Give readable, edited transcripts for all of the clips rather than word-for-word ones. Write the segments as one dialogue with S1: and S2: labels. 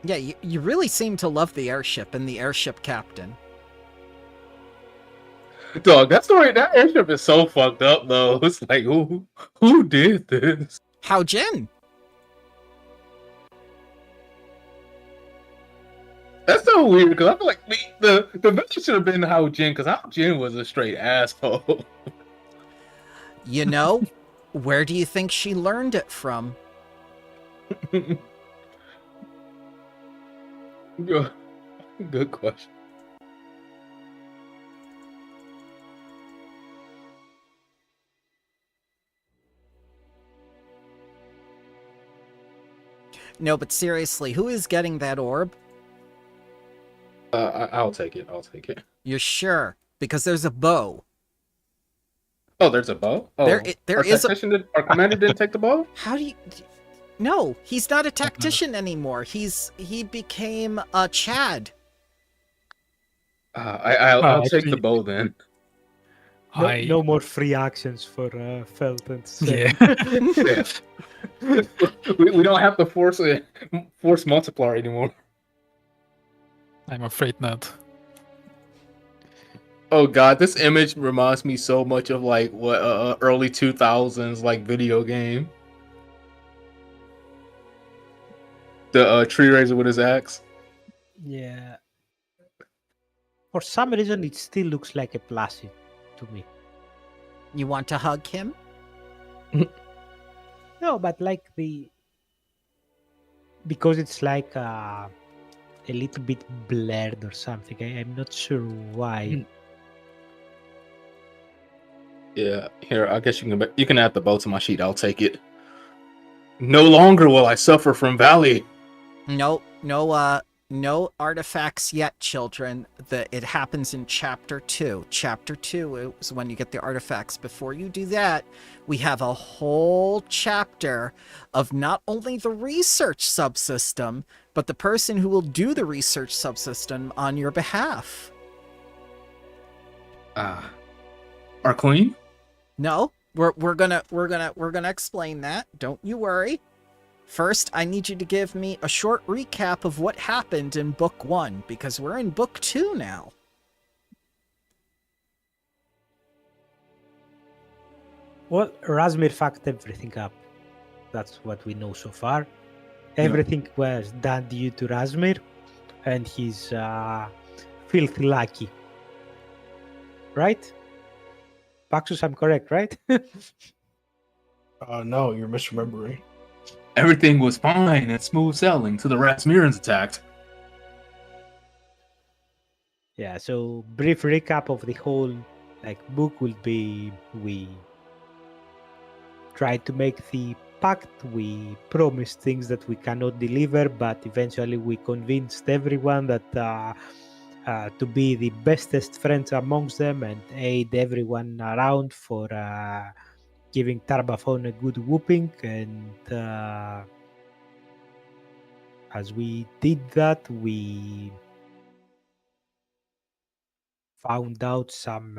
S1: Yeah, you really seem to love the airship and the airship captain.
S2: Dog, that airship is so fucked up though. It's like who did this?
S1: How Jin?
S2: That's so weird because I feel like the villain should have been Hao Jin because Hao Jin was a straight asshole.
S1: You know, where do you think she learned it from?
S2: Good question.
S1: No, but seriously, who is getting that orb?
S2: I'll take it. I'll take it.
S1: You're sure? Because there's a bow.
S2: Oh, there's a bow. Oh,
S1: there is
S2: our commander didn't take the bow.
S1: How do you? No, he's not a tactician anymore. He became a Chad.
S2: I'll take the bow then.
S3: No more free actions for Felt and
S4: Yeah.
S2: we don't have to force multiplier anymore.
S4: I'm afraid not.
S2: Oh god, this image reminds me so much of like what early 2000s like video game. The tree raiser with his axe.
S3: Yeah. For some reason, it still looks like a Placid to me.
S1: You want to hug him?
S3: No, but like because it's like a little bit blurred or something. I'm not sure why.
S2: Yeah, here I guess you can add the bow to my sheet. I'll take it. No longer will I suffer from Valley.
S1: No artifacts yet, children. It happens in Chapter 2. Chapter 2 is when you get the artifacts. Before you do that, we have a whole chapter of not only the research subsystem, but the person who will do the research subsystem on your behalf.
S2: Our queen?
S1: No, we're gonna explain that. Don't you worry. First, I need you to give me a short recap of what happened in Book 1, because we're in Book 2 now.
S3: Well, Razmir fucked everything up. That's what we know so far. Everything was done due to Razmir and his filthy lucky. Right? Paxus, I'm correct, right?
S5: No, you're misremembering.
S2: Everything was fine and smooth sailing till the Rasmirans attacked.
S3: Yeah, so brief recap of the whole book will be we tried to make the pact, we promised things that we cannot deliver, but eventually we convinced everyone that to be the bestest friends amongst them and aid everyone around for giving Tarbaphon a good whooping, and as we did that, we found out some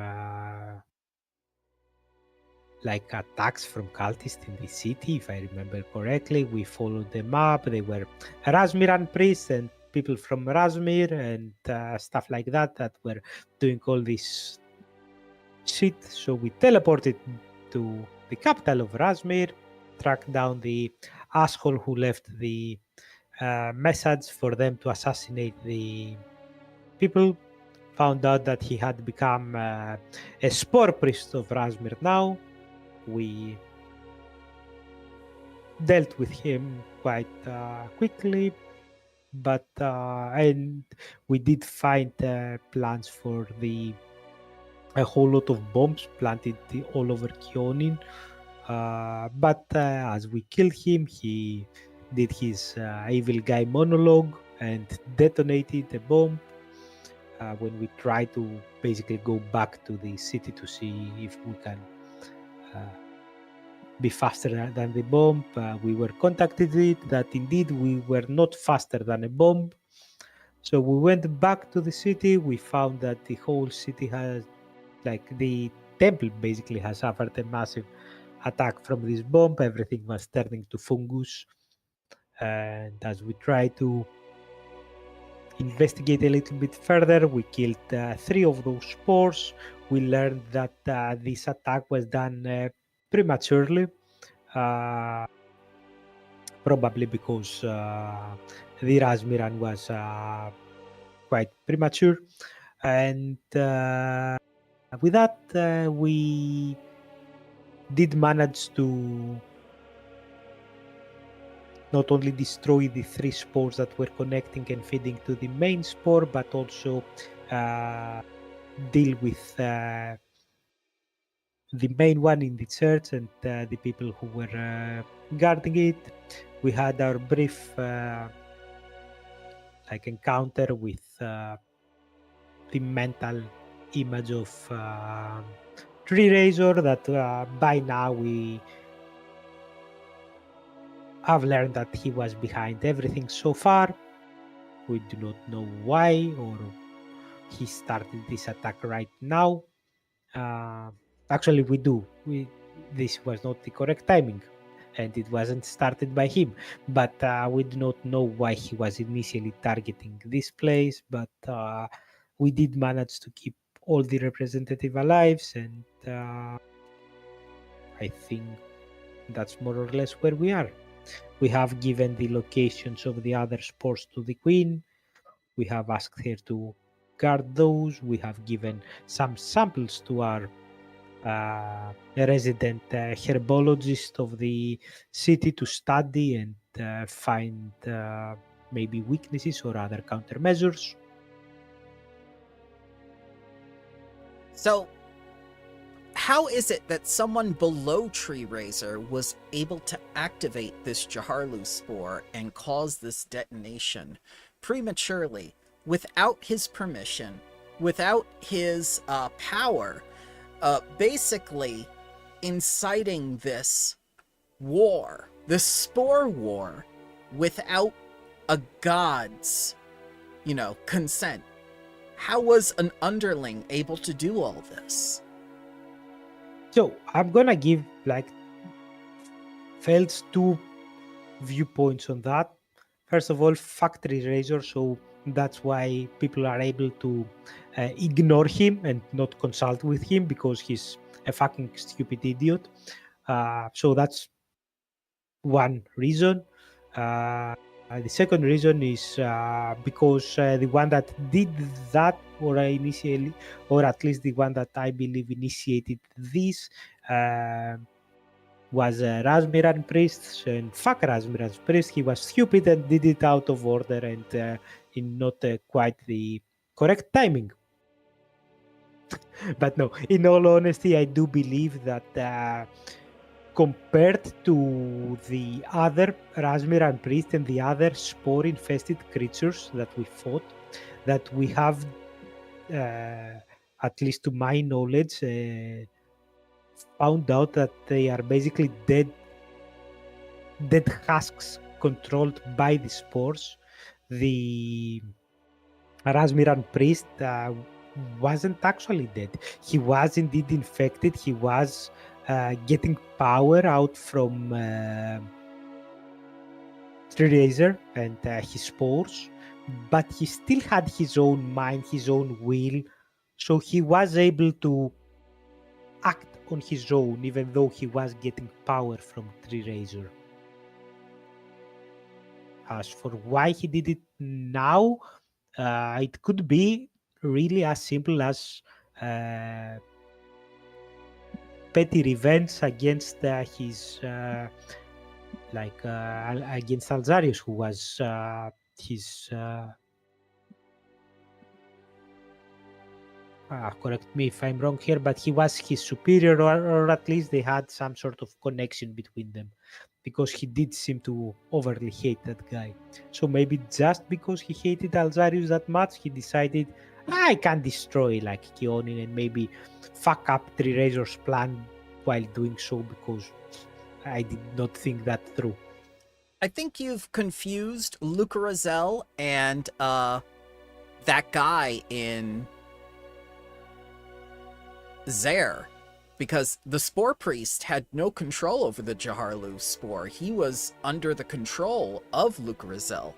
S3: attacks from cultists in the city, if I remember correctly. We followed them up. They were Razmiran priests and people from Razmir and stuff like that were doing all this shit. So we teleported to the capital of Razmir, tracked down the asshole who left the message for them to assassinate the people, found out that he had become a spore priest of Razmir now. We dealt with him quite quickly, but and we did find plans for a whole lot of bombs planted all over Kionin. But as we killed him, he did his evil guy monologue and detonated a bomb. When we try to basically go back to the city to see if we can be faster than the bomb, we were contacted that indeed we were not faster than a bomb. So we went back to the city. We found that the whole city has, the temple basically has suffered a massive attack from this bomb. Everything was turning to fungus. And as we try to investigate a little bit further. We killed 3 of those spores. We learned that this attack was done prematurely, probably because the Razmiran was quite premature. And with that, we did manage to not only destroy the 3 spores that were connecting and feeding to the main spore, but also deal with the main one in the church and the people who were guarding it. We had our brief encounter with the mental image of Tree Razor that by now we have learned that he was behind everything so far. We do not know why or he started this attack right now. Actually, we do. This was not the correct timing, and it wasn't started by him. But we do not know why he was initially targeting this place. But we did manage to keep all the representative alive, and I think that's more or less where we are. We have given the locations of the other spores to the queen. We have asked her to guard those. We have given some samples to our resident herbologist of the city to study and find maybe weaknesses or other countermeasures.
S1: So, how is it that someone below Tree Razor was able to activate this Jaharlu spore and cause this detonation prematurely, without his permission, without his power, basically inciting this war, this spore war, without a god's, consent? How was an underling able to do all this?
S3: So I'm gonna give Feld's 2 viewpoints on that. First of all, factory razor, so that's why people are able to ignore him and not consult with him because he's a fucking stupid idiot. So that's one reason. The second reason is because the one that did that, or initially, or at least the one that I believe initiated this, was Razmiran priest, and fuck Razmiran's priest. He was stupid and did it out of order and in not quite the correct timing. But no, in all honesty, I do believe that compared to the other Razmiran priest and the other spore-infested creatures that we fought, that we have, at least to my knowledge, found out that they are basically dead husks controlled by the spores. The Razmiran priest wasn't actually dead. He was indeed infected. He was getting power out from Tree Razor and his spores, but he still had his own mind, his own will, so he was able to act on his own, even though he was getting power from Tree Razor. As for why he did it now, it could be really as simple as petty revenge against his against Alzarius, who was his correct me if I'm wrong here, but he was his superior, or at least they had some sort of connection between them, because he did seem to overly hate that guy. So maybe just because he hated Alzarius that much, he decided, I can destroy Keonin and maybe fuck up Tree Razor's plan while doing so, because I did not think that through.
S1: I think you've confused Lucarazel and that guy in Zaire, because the Spore Priest had no control over the Jaharlu spore. He was under the control of Lucarazel.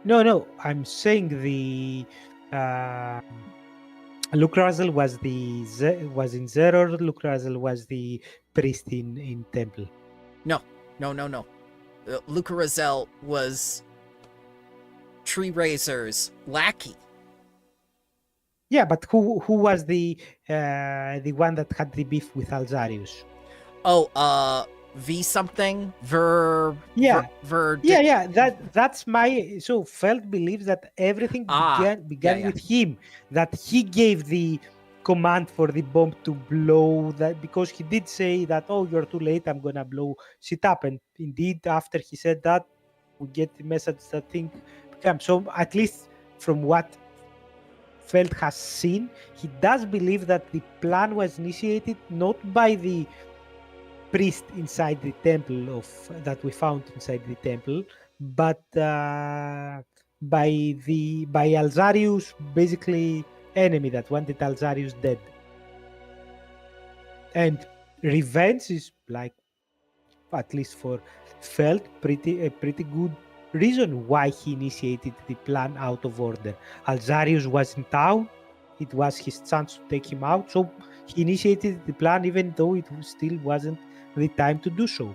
S3: No. I'm saying the Luke Russell was was in Zero. Luke Russell was the priest in Temple.
S1: No. Luca Rosell was Tree Razor's lackey.
S3: Yeah, but who was the one that had the beef with Alzarius?
S1: Oh, V something?
S3: Yeah.
S1: Ver
S3: Yeah. That's my. So Felt believes that everything began
S1: yeah.
S3: with him. That he gave the command for the bomb to blow. That because he did say that, oh, you're too late. I'm gonna blow shit up. And indeed, after he said that, we get the message that thing became. So at least from what Felt has seen, he does believe that the plan was initiated not by the priest inside the temple of that we found inside the temple, but by Alzarius, basically enemy that wanted Alzarius dead. And revenge is like, at least for Felt, a pretty good reason why he initiated the plan out of order. Alzarius was in town. It was his chance to take him out, so he initiated the plan even though it still wasn't the time to do so.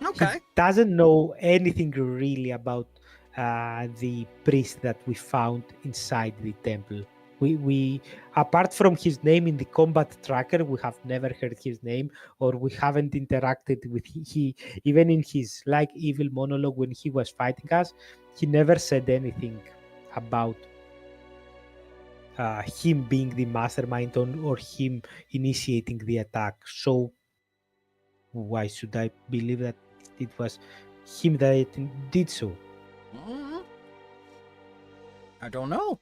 S1: Okay.
S3: He doesn't know anything really about the priest that we found inside the temple. We apart from his name in the combat tracker, we have never heard his name, or we haven't interacted with he even in his like evil monologue when he was fighting us. He never said anything about him being the mastermind or him initiating the attack. So why should I believe that it was him that did so?
S1: Mm, I don't know.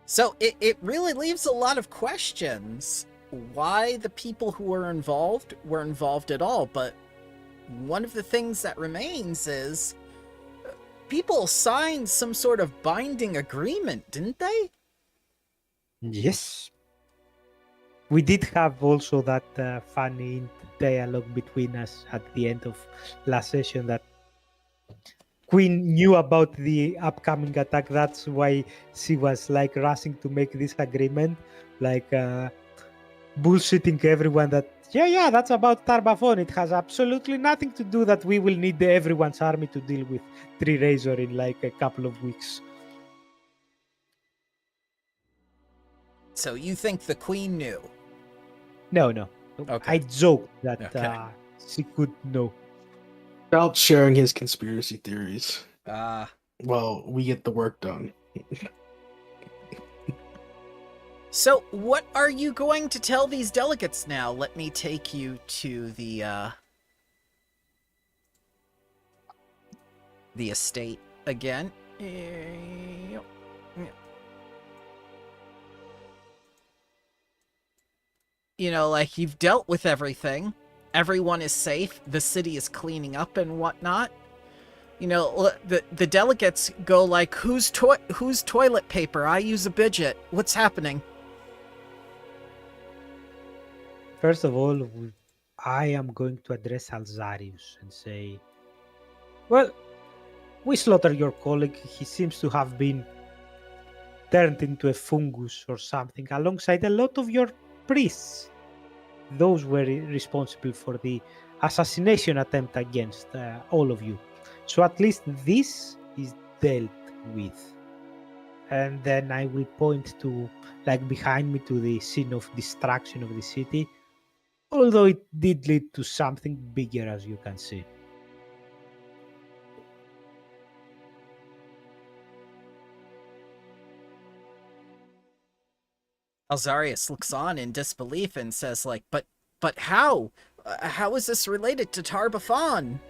S1: So it really leaves a lot of questions. Why the people who were involved at all, but one of the things that remains is people signed some sort of binding agreement, didn't they?
S3: Yes. We did have also that funny dialogue between us at the end of last session that Queen knew about the upcoming attack. That's why she was like rushing to make this agreement, like bullshitting everyone that, yeah, that's about Tarbaphon. It has absolutely nothing to do that we will need everyone's army to deal with Tree Razor in like a couple of weeks.
S1: So you think the queen knew?
S3: No.
S1: Okay.
S3: I joked that
S1: Okay.
S3: she could know.
S2: Without sharing his conspiracy theories.
S1: Well,
S2: we get the work done.
S1: So what are you going to tell these delegates now? Let me take you to the estate again. You know, like, you've dealt with everything. Everyone is safe. The city is cleaning up and whatnot. You know, the delegates go like, who's toilet paper? I use a budget. What's happening?
S3: First of all, I am going to address Alzarius and say, well, we slaughtered your colleague. He seems to have been turned into a fungus or something alongside a lot of your priests. Those were responsible for the assassination attempt against all of you. So at least this is dealt with. And then I will point to, like, behind me to the scene of destruction of the city, although it did lead to something bigger, as you can see.
S1: Alzarius looks on in disbelief and says, like, but how? How is this related to Tarbaphon?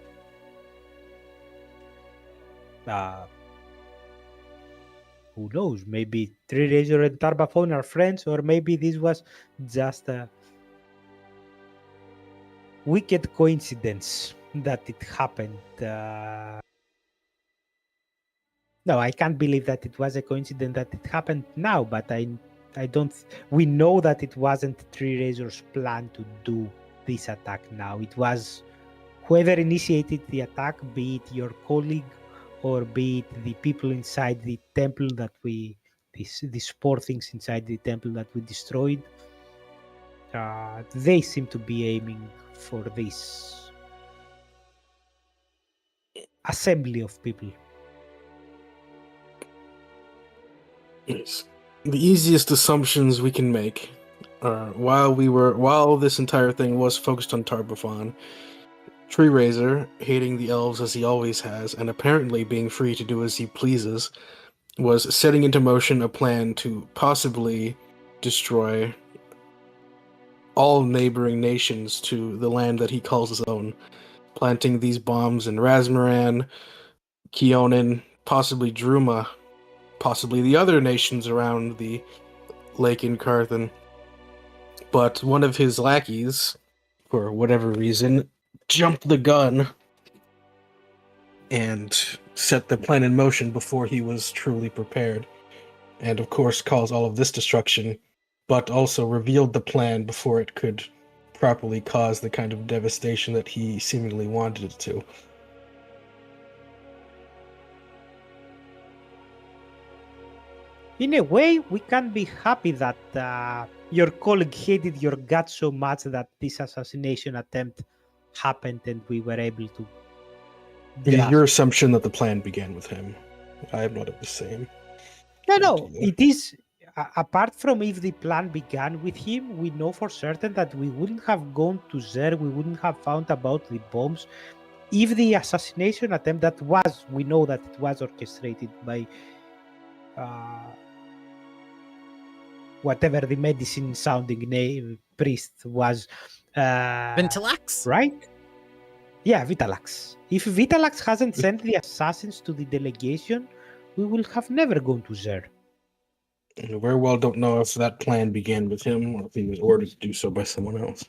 S3: Who knows? Maybe Tree Razor and Tarbaphon are friends, or maybe this was just a wicked coincidence that it happened. No, I can't believe that it was a coincidence that it happened now, but I don't. We know that it wasn't Tree Razor's plan to do this attack now. It was whoever initiated the attack, be it your colleague or be it the people inside the temple that the spore things inside the temple that we destroyed, they seem to be aiming for this assembly of people.
S5: Yes. The easiest assumptions we can make are while this entire thing was focused on Tarbafon, Tree Razor, hating the elves as he always has, and apparently being free to do as he pleases, was setting into motion a plan to possibly destroy all neighboring nations to the land that he calls his own, planting these bombs in Razmaran, Keonan, possibly Druma, possibly the other nations around the lake in Carthan. But one of his lackeys, for whatever reason, jumped the gun and set the plan in motion before he was truly prepared. And of course caused all of this destruction, but also revealed the plan before it could properly cause the kind of devastation that he seemingly wanted it to.
S3: In a way, we can be happy that your colleague hated your guts so much that this assassination attempt happened and we were able to.
S5: It is
S3: grasp.
S5: your assumption that the plan began with him. I am not of the same.
S3: No, it is. Apart from if the plan began with him, we know for certain that we wouldn't have gone to Zer, we wouldn't have found about the bombs. If the assassination attempt we know that it was orchestrated by whatever the medicine sounding name priest was.
S1: Ventilax?
S3: Right? Yeah, Vitalax. If Vitalax hasn't sent the assassins to the delegation, we will have never gone to Zer.
S5: I very well don't know if that plan began with him or if he was ordered to do so by someone else.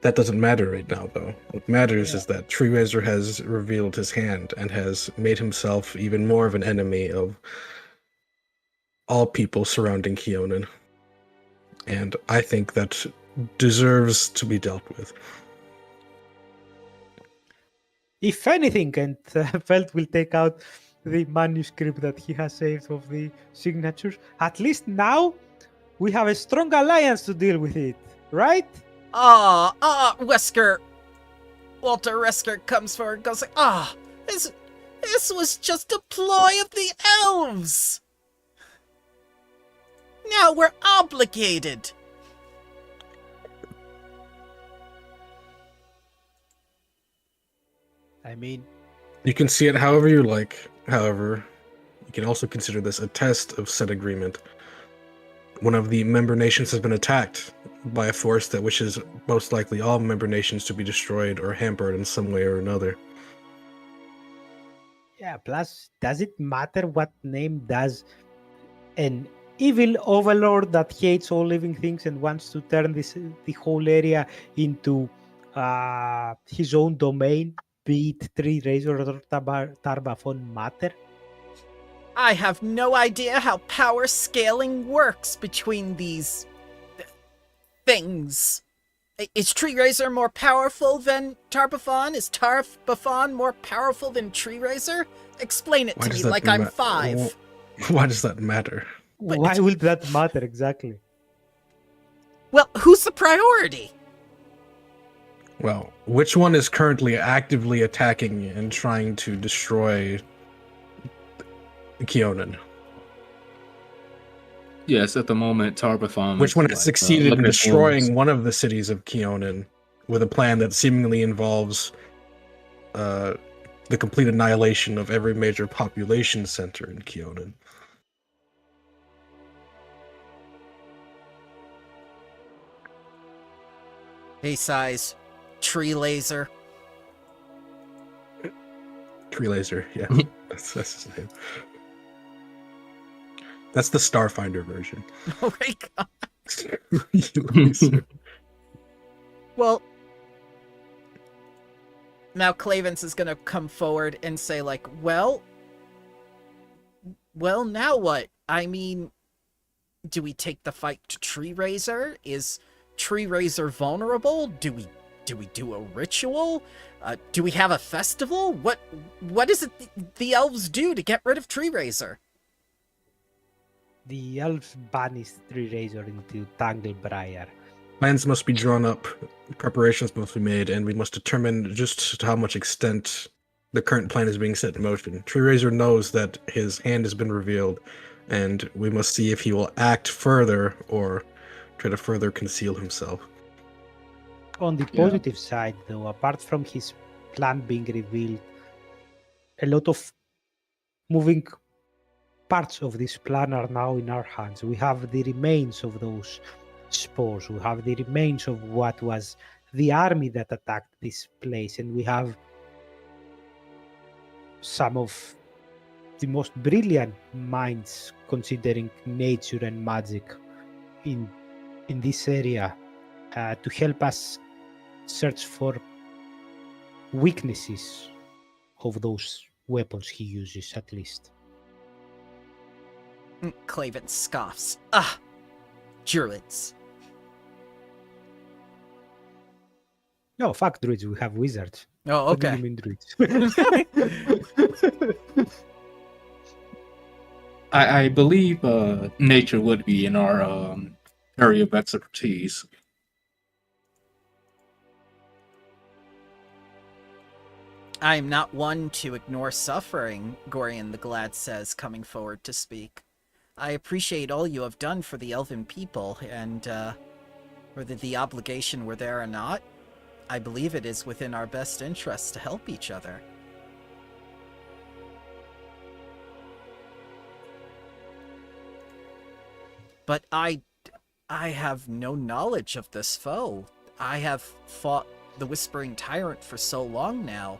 S5: That doesn't matter right now, though. What matters is that Tree Razor has revealed his hand and has made himself even more of an enemy of all people surrounding Keonan. And I think that deserves to be dealt with.
S3: If anything, and Felt will take out the manuscript that he has saved of the signatures, at least now we have a strong alliance to deal with it, right?
S1: Wesker. Walter Wesker comes forward and goes like, this was just a ploy of the elves. Now we're obligated.
S3: I mean,
S5: You can see it however you like. However, you can also consider this a test of said agreement. One of the member nations has been attacked by a force that wishes most likely all member nations to be destroyed or hampered in some way or another.
S3: yeah, plus, does it matter what name does an evil overlord that hates all living things and wants to turn the whole area into his own domain, be it Tree Razor or Tarbafon matter?
S1: I have no idea how power scaling works between these things. Is Tree Razor more powerful than Tarbafon? Is Tarbafon more powerful than Tree Razor? Explain it to me like I'm 5.
S5: Why does that matter?
S3: Why would that matter exactly?
S1: Well, who's the priority?
S5: Well, which one is currently actively attacking and trying to destroy Keonan?
S2: Yes, at the moment, Tarbafon.
S5: Which one has succeeded in destroying
S2: one?
S5: one of the cities of Keonan with a plan that seemingly involves the complete annihilation of every major population center in Keonan?
S1: Hey, size. Tree laser.
S5: Tree Laser, yeah. that's his name. That's the Starfinder version.
S1: Oh my god.
S5: Tree Laser.
S1: Well, now Clavens is gonna come forward and say like, well, now what? I mean, do we take the fight to Tree Razor? Is Tree Razor vulnerable? Do we do we do a ritual? Do we have a festival? What is it the elves do to get rid of Tree Razor?
S3: The elves banish Tree Razor into Tanglebriar.
S5: Plans must be drawn up, preparations must be made, and we must determine just to how much extent the current plan is being set in motion. Tree Razor knows that his hand has been revealed, and we must see if he will act further or try to further conceal himself.
S3: On the
S2: Yeah.
S3: positive side, though, apart from his plan being revealed, a lot of moving parts of this plan are now in our hands. We have the remains of those spores. We have the remains of what was the army that attacked this place, and we have some of the most brilliant minds considering nature and magic in this area to help us search for weaknesses of those weapons he uses, at least.
S1: Claven scoffs. Ah, druids.
S3: No, fuck druids, we have wizards.
S1: Oh,
S3: What do you
S1: okay.
S3: mean druids?
S2: I believe nature would be in our area of expertise.
S1: I am not one to ignore suffering, Gorian the Glad says, coming forward to speak. I appreciate all you have done for the elven people, and whether the obligation were there or not, I believe it is within our best interests to help each other. But I have no knowledge of this foe. I have fought the Whispering Tyrant for so long now.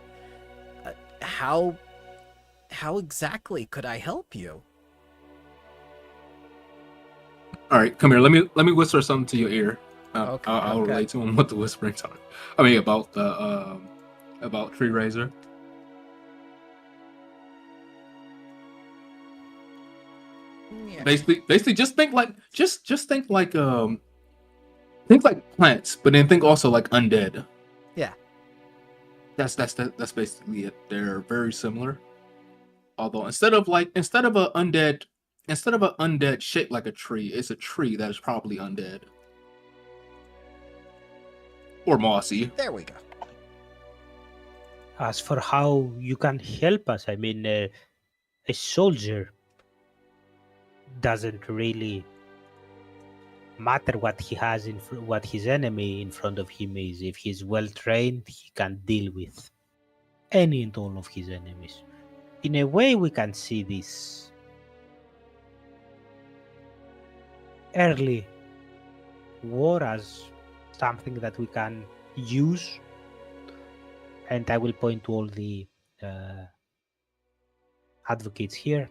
S1: How exactly could I help you?
S2: All right, come here. Let me whisper something to your ear.
S1: Okay,
S2: I'll
S1: okay.
S2: relate to him what the whispering time. I mean about the about Tree Razor.
S1: Yeah.
S2: Basically, just think like think like plants, but then think also like undead.
S1: Yeah.
S2: That's basically it. They're very similar. Although instead of an undead shaped like a tree, it's a tree that is probably undead. Or mossy.
S1: There we go.
S3: As for how you can help us, I mean, a soldier doesn't really matter what he has what his enemy in front of him is. If he's well trained, he can deal with any and all of his enemies. In a way, we can see this early war as something that we can use, and I will point to all the advocates here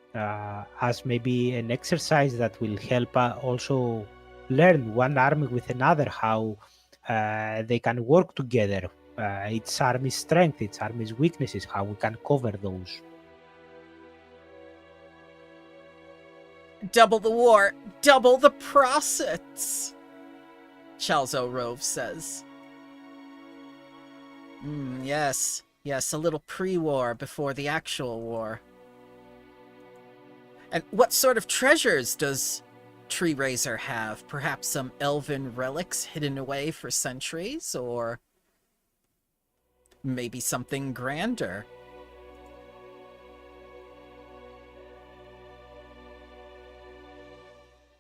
S3: as maybe an exercise that will help also learn one army with another how they can work together, its army's strength, its army's weaknesses, how we can cover those.
S1: Double the war, double the profits, Chalzo Rove says. Yes, a little pre-war before the actual war. And what sort of treasures does Tree Razor have? Perhaps some elven relics hidden away for centuries, or maybe something grander?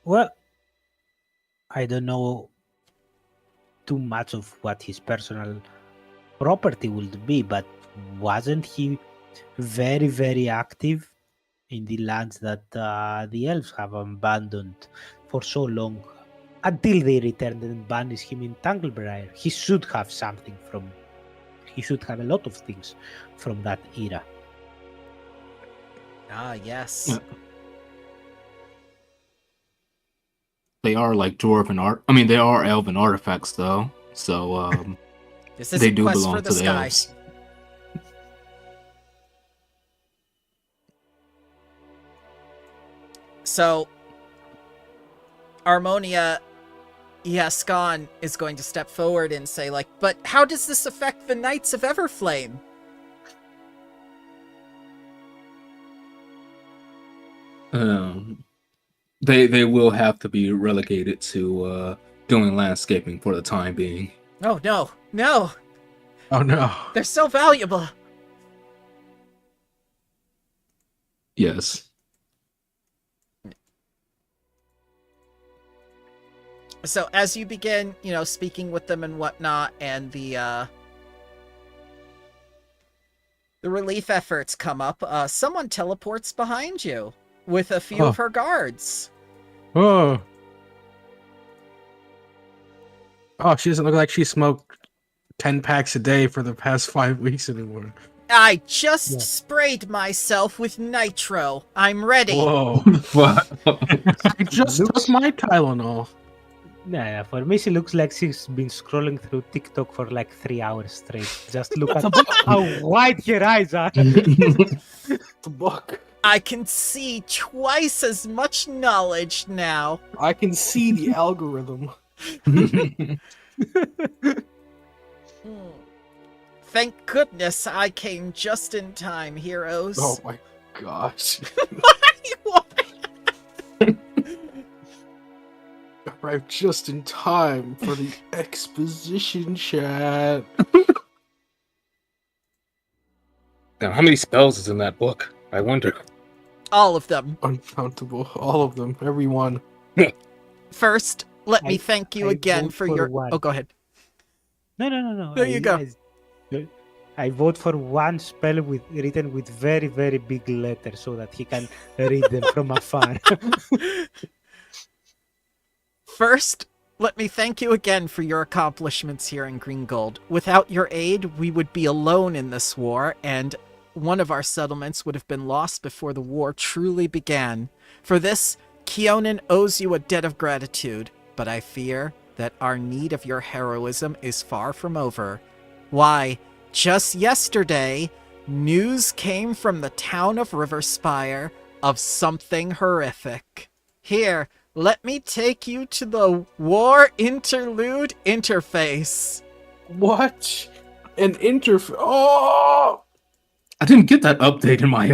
S3: Well, I don't know too much of what his personal property would be, but wasn't he very, very active in the lands that the elves have abandoned for so long until they returned and banished him in Tanglebriar? He should have something from, he should have a lot of things from that era.
S1: Ah, yes.
S2: Yeah. They are like dwarven art. I mean, they are elven artifacts, though. So
S1: This is
S2: they
S1: a
S2: do
S1: quest
S2: belong
S1: for the
S2: to the
S1: sky.
S2: elves.
S1: So, Armonia Yaskan is going to step forward and say, like, but how does this affect the Knights of Everflame?
S2: They will have to be relegated to doing landscaping for the time being.
S1: Oh, no, no,
S5: Oh no.
S1: they're so valuable.
S2: Yes.
S1: So as you begin, speaking with them and whatnot, and the relief efforts come up, someone teleports behind you with a few of her guards.
S5: Oh. Oh, she doesn't look like she smoked 10 packs a day for the past 5 weeks anymore.
S1: I just sprayed myself with nitro. I'm ready.
S5: Whoa.
S2: What?
S5: I just took my Tylenol.
S3: Nah, for me, she looks like she's been scrolling through TikTok for like 3 hours straight. Just look at how wide her eyes are.
S5: The book.
S1: I can see twice as much knowledge now.
S5: I can see the algorithm.
S1: Thank goodness I came just in time, heroes.
S5: Oh my gosh. Arrived just in time for the exposition chat.
S2: Now, how many spells is in that book? I wonder.
S1: All of them.
S5: Uncountable. All of them. Every one.
S1: First, let me thank you
S3: I
S1: again
S3: vote
S1: for
S3: for
S1: your...
S3: one.
S1: Oh, go ahead.
S3: No.
S1: There you go.
S3: I vote for one spell written with very, very big letters so that he can read them from afar.
S1: First, let me thank you again for your accomplishments here in Green Gold. Without your aid, we would be alone in this war, and one of our settlements would have been lost before the war truly began. For this, Keonan owes you a debt of gratitude, but I fear that our need of your heroism is far from over. Why, just yesterday, news came from the town of Riverspire of something horrific. Here, let me take you to the War Interlude interface.
S5: What? An interface? Oh!
S2: I didn't get that update in my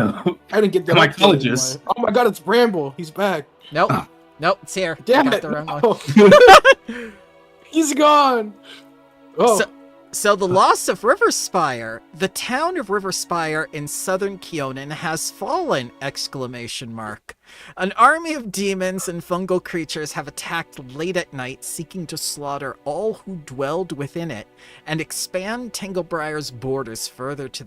S5: I didn't get that.
S2: My
S5: update in
S2: colleges.
S5: Oh my god, it's Bramble. He's back.
S1: Nope.
S2: Ah.
S1: Nope, it's here.
S5: Damn
S1: Got
S5: it.
S1: the wrong one.
S5: No. He's gone. Oh.
S1: So the loss of Riverspire, the town of Riverspire in southern Keonan has fallen! ! An army of demons and fungal creatures have attacked late at night, seeking to slaughter all who dwelled within it and expand Tanglebriar's borders further to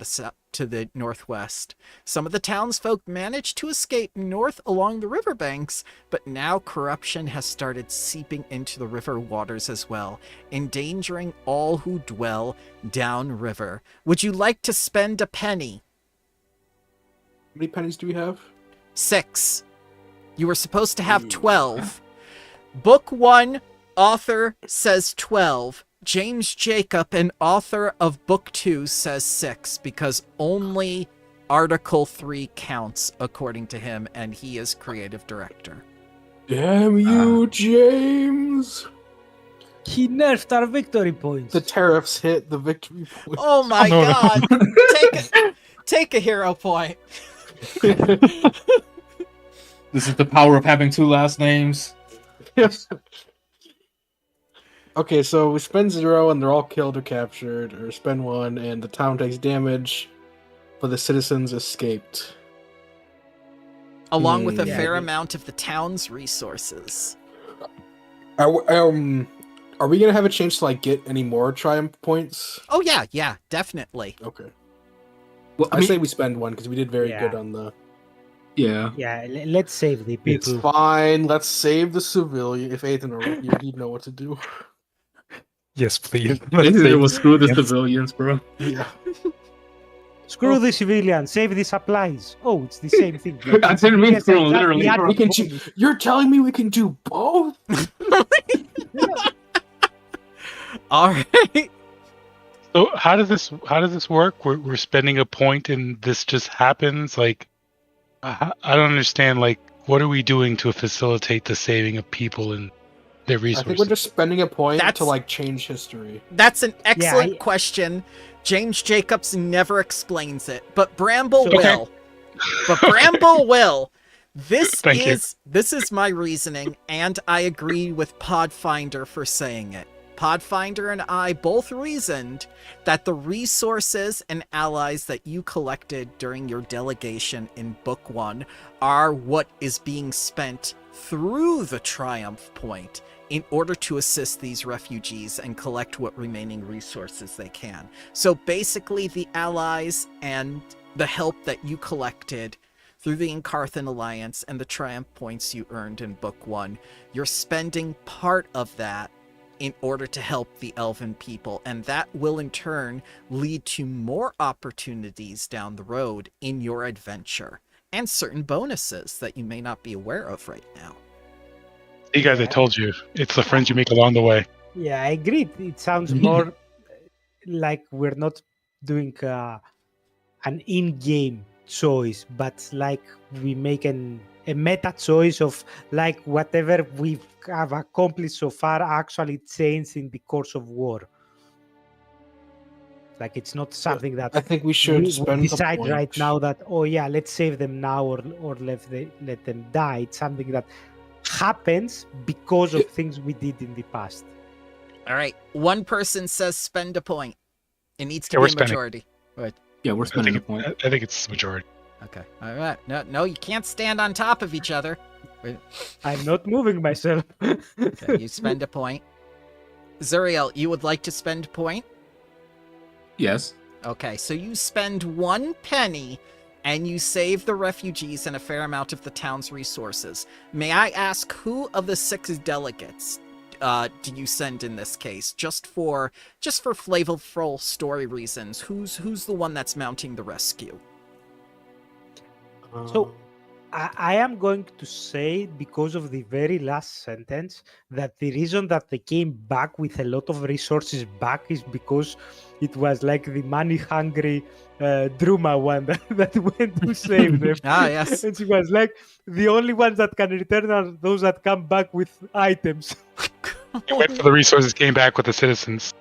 S1: the northwest. Some of the townsfolk managed to escape north along the riverbanks, but now corruption has started seeping into the river waters as well, endangering all who dwell downriver. Would you like to spend a penny?
S5: How many pennies do we have?
S1: 6. You were supposed to have 12. Book 1, author says 12. James Jacob, an author of Book 2, says 6, because only Article 3 counts, according to him, and he is creative director.
S5: Damn you, James!
S3: He nerfed our victory points.
S5: The tariffs hit the victory point.
S1: Oh my
S4: no.
S1: god! Take a hero point.
S2: This is the power of having 2 last names.
S5: Yes. Okay, so we spend 0 and they're all killed or captured, or spend 1 and the town takes damage, but the citizens escaped.
S1: Along with a
S3: Yeah,
S1: fair
S3: I-
S1: amount of the town's resources.
S5: Are we gonna have a chance to get any more triumph points?
S1: Oh yeah, definitely.
S5: Okay.
S2: Well,
S5: I say we spend 1 because we did very
S3: Yeah.
S5: good on the.
S2: yeah.
S3: Yeah, let's save the
S5: It's
S3: people.
S5: fine. Let's save the civilian. If Ethan were here, he'd know what to do.
S4: Yes, please.
S2: It was screw the
S4: Yes.
S2: civilians, bro.
S5: Yeah.
S3: Screw the civilians, save the supplies. Oh, it's the same thing.
S2: I didn't mean
S3: Yes,
S2: screw 'em,
S3: exactly.
S2: literally,
S3: Yeah,
S2: bro.
S5: We can. You're telling me we can do both?
S1: All right.
S4: So how does this work? We're spending a point and this just happens? Like, I don't understand. Like, what are we doing to facilitate the saving of people? And their
S5: I think we're
S4: resources?
S5: just spending a point
S1: That's-
S5: to like change history.
S1: That's an excellent
S3: I-
S1: question. James Jacobs never explains it, but Bramble
S3: So-
S4: Okay.
S1: will. But Bramble will.
S4: Thank you.
S1: This is my reasoning, and I agree with Podfinder for saying it. Podfinder and I both reasoned that the resources and allies that you collected during your delegation in Book 1 are what is being spent through the Triumph Point in order to assist these refugees and collect what remaining resources they can. So basically, the allies and the help that you collected through the Incarthan Alliance and the Triumph Points you earned in Book 1, you're spending part of that in order to help the elven people, and that will in turn lead to more opportunities down the road in your adventure, and certain bonuses that you may not be aware of right now.
S4: You guys, I told you, it's the friends you make along the way.
S3: Yeah, I agree. It sounds more like we're not doing an in-game choice, but like we make a meta choice of like whatever we have accomplished so far actually changed in the course of war. Like it's not something that
S5: I think we should
S3: we
S5: spend the
S3: decide
S5: point.
S3: right now that let's save them now or let them die. It's something that happens because of things we did in the past.
S1: All right, one person says spend a point. It needs to
S4: Yeah,
S1: be
S4: we're
S1: a
S4: spending.
S1: majority. Right.
S2: Yeah, we're
S4: I
S2: spending a
S4: think,
S2: point.
S4: I think it's the majority.
S1: Okay. All right. No, you can't stand on top of each other.
S3: I'm not moving myself.
S1: Okay, you spend a point. Zuriel, you would like to spend a point?
S2: Yes.
S1: Okay, so you spend 1 penny and you save the refugees and a fair amount of the town's resources. May I ask who of the 6 delegates do you send in this case? Just for flavorful story reasons. Who's the one that's mounting the rescue?
S3: So, I am going to say, because of the very last sentence, that the reason that they came back with a lot of resources back is because it was like the money-hungry Druma one that went to save them.
S1: Ah, yes.
S3: And she was like, the only ones that can return are those that come back with items.
S4: You went for the resources, came back with the citizens.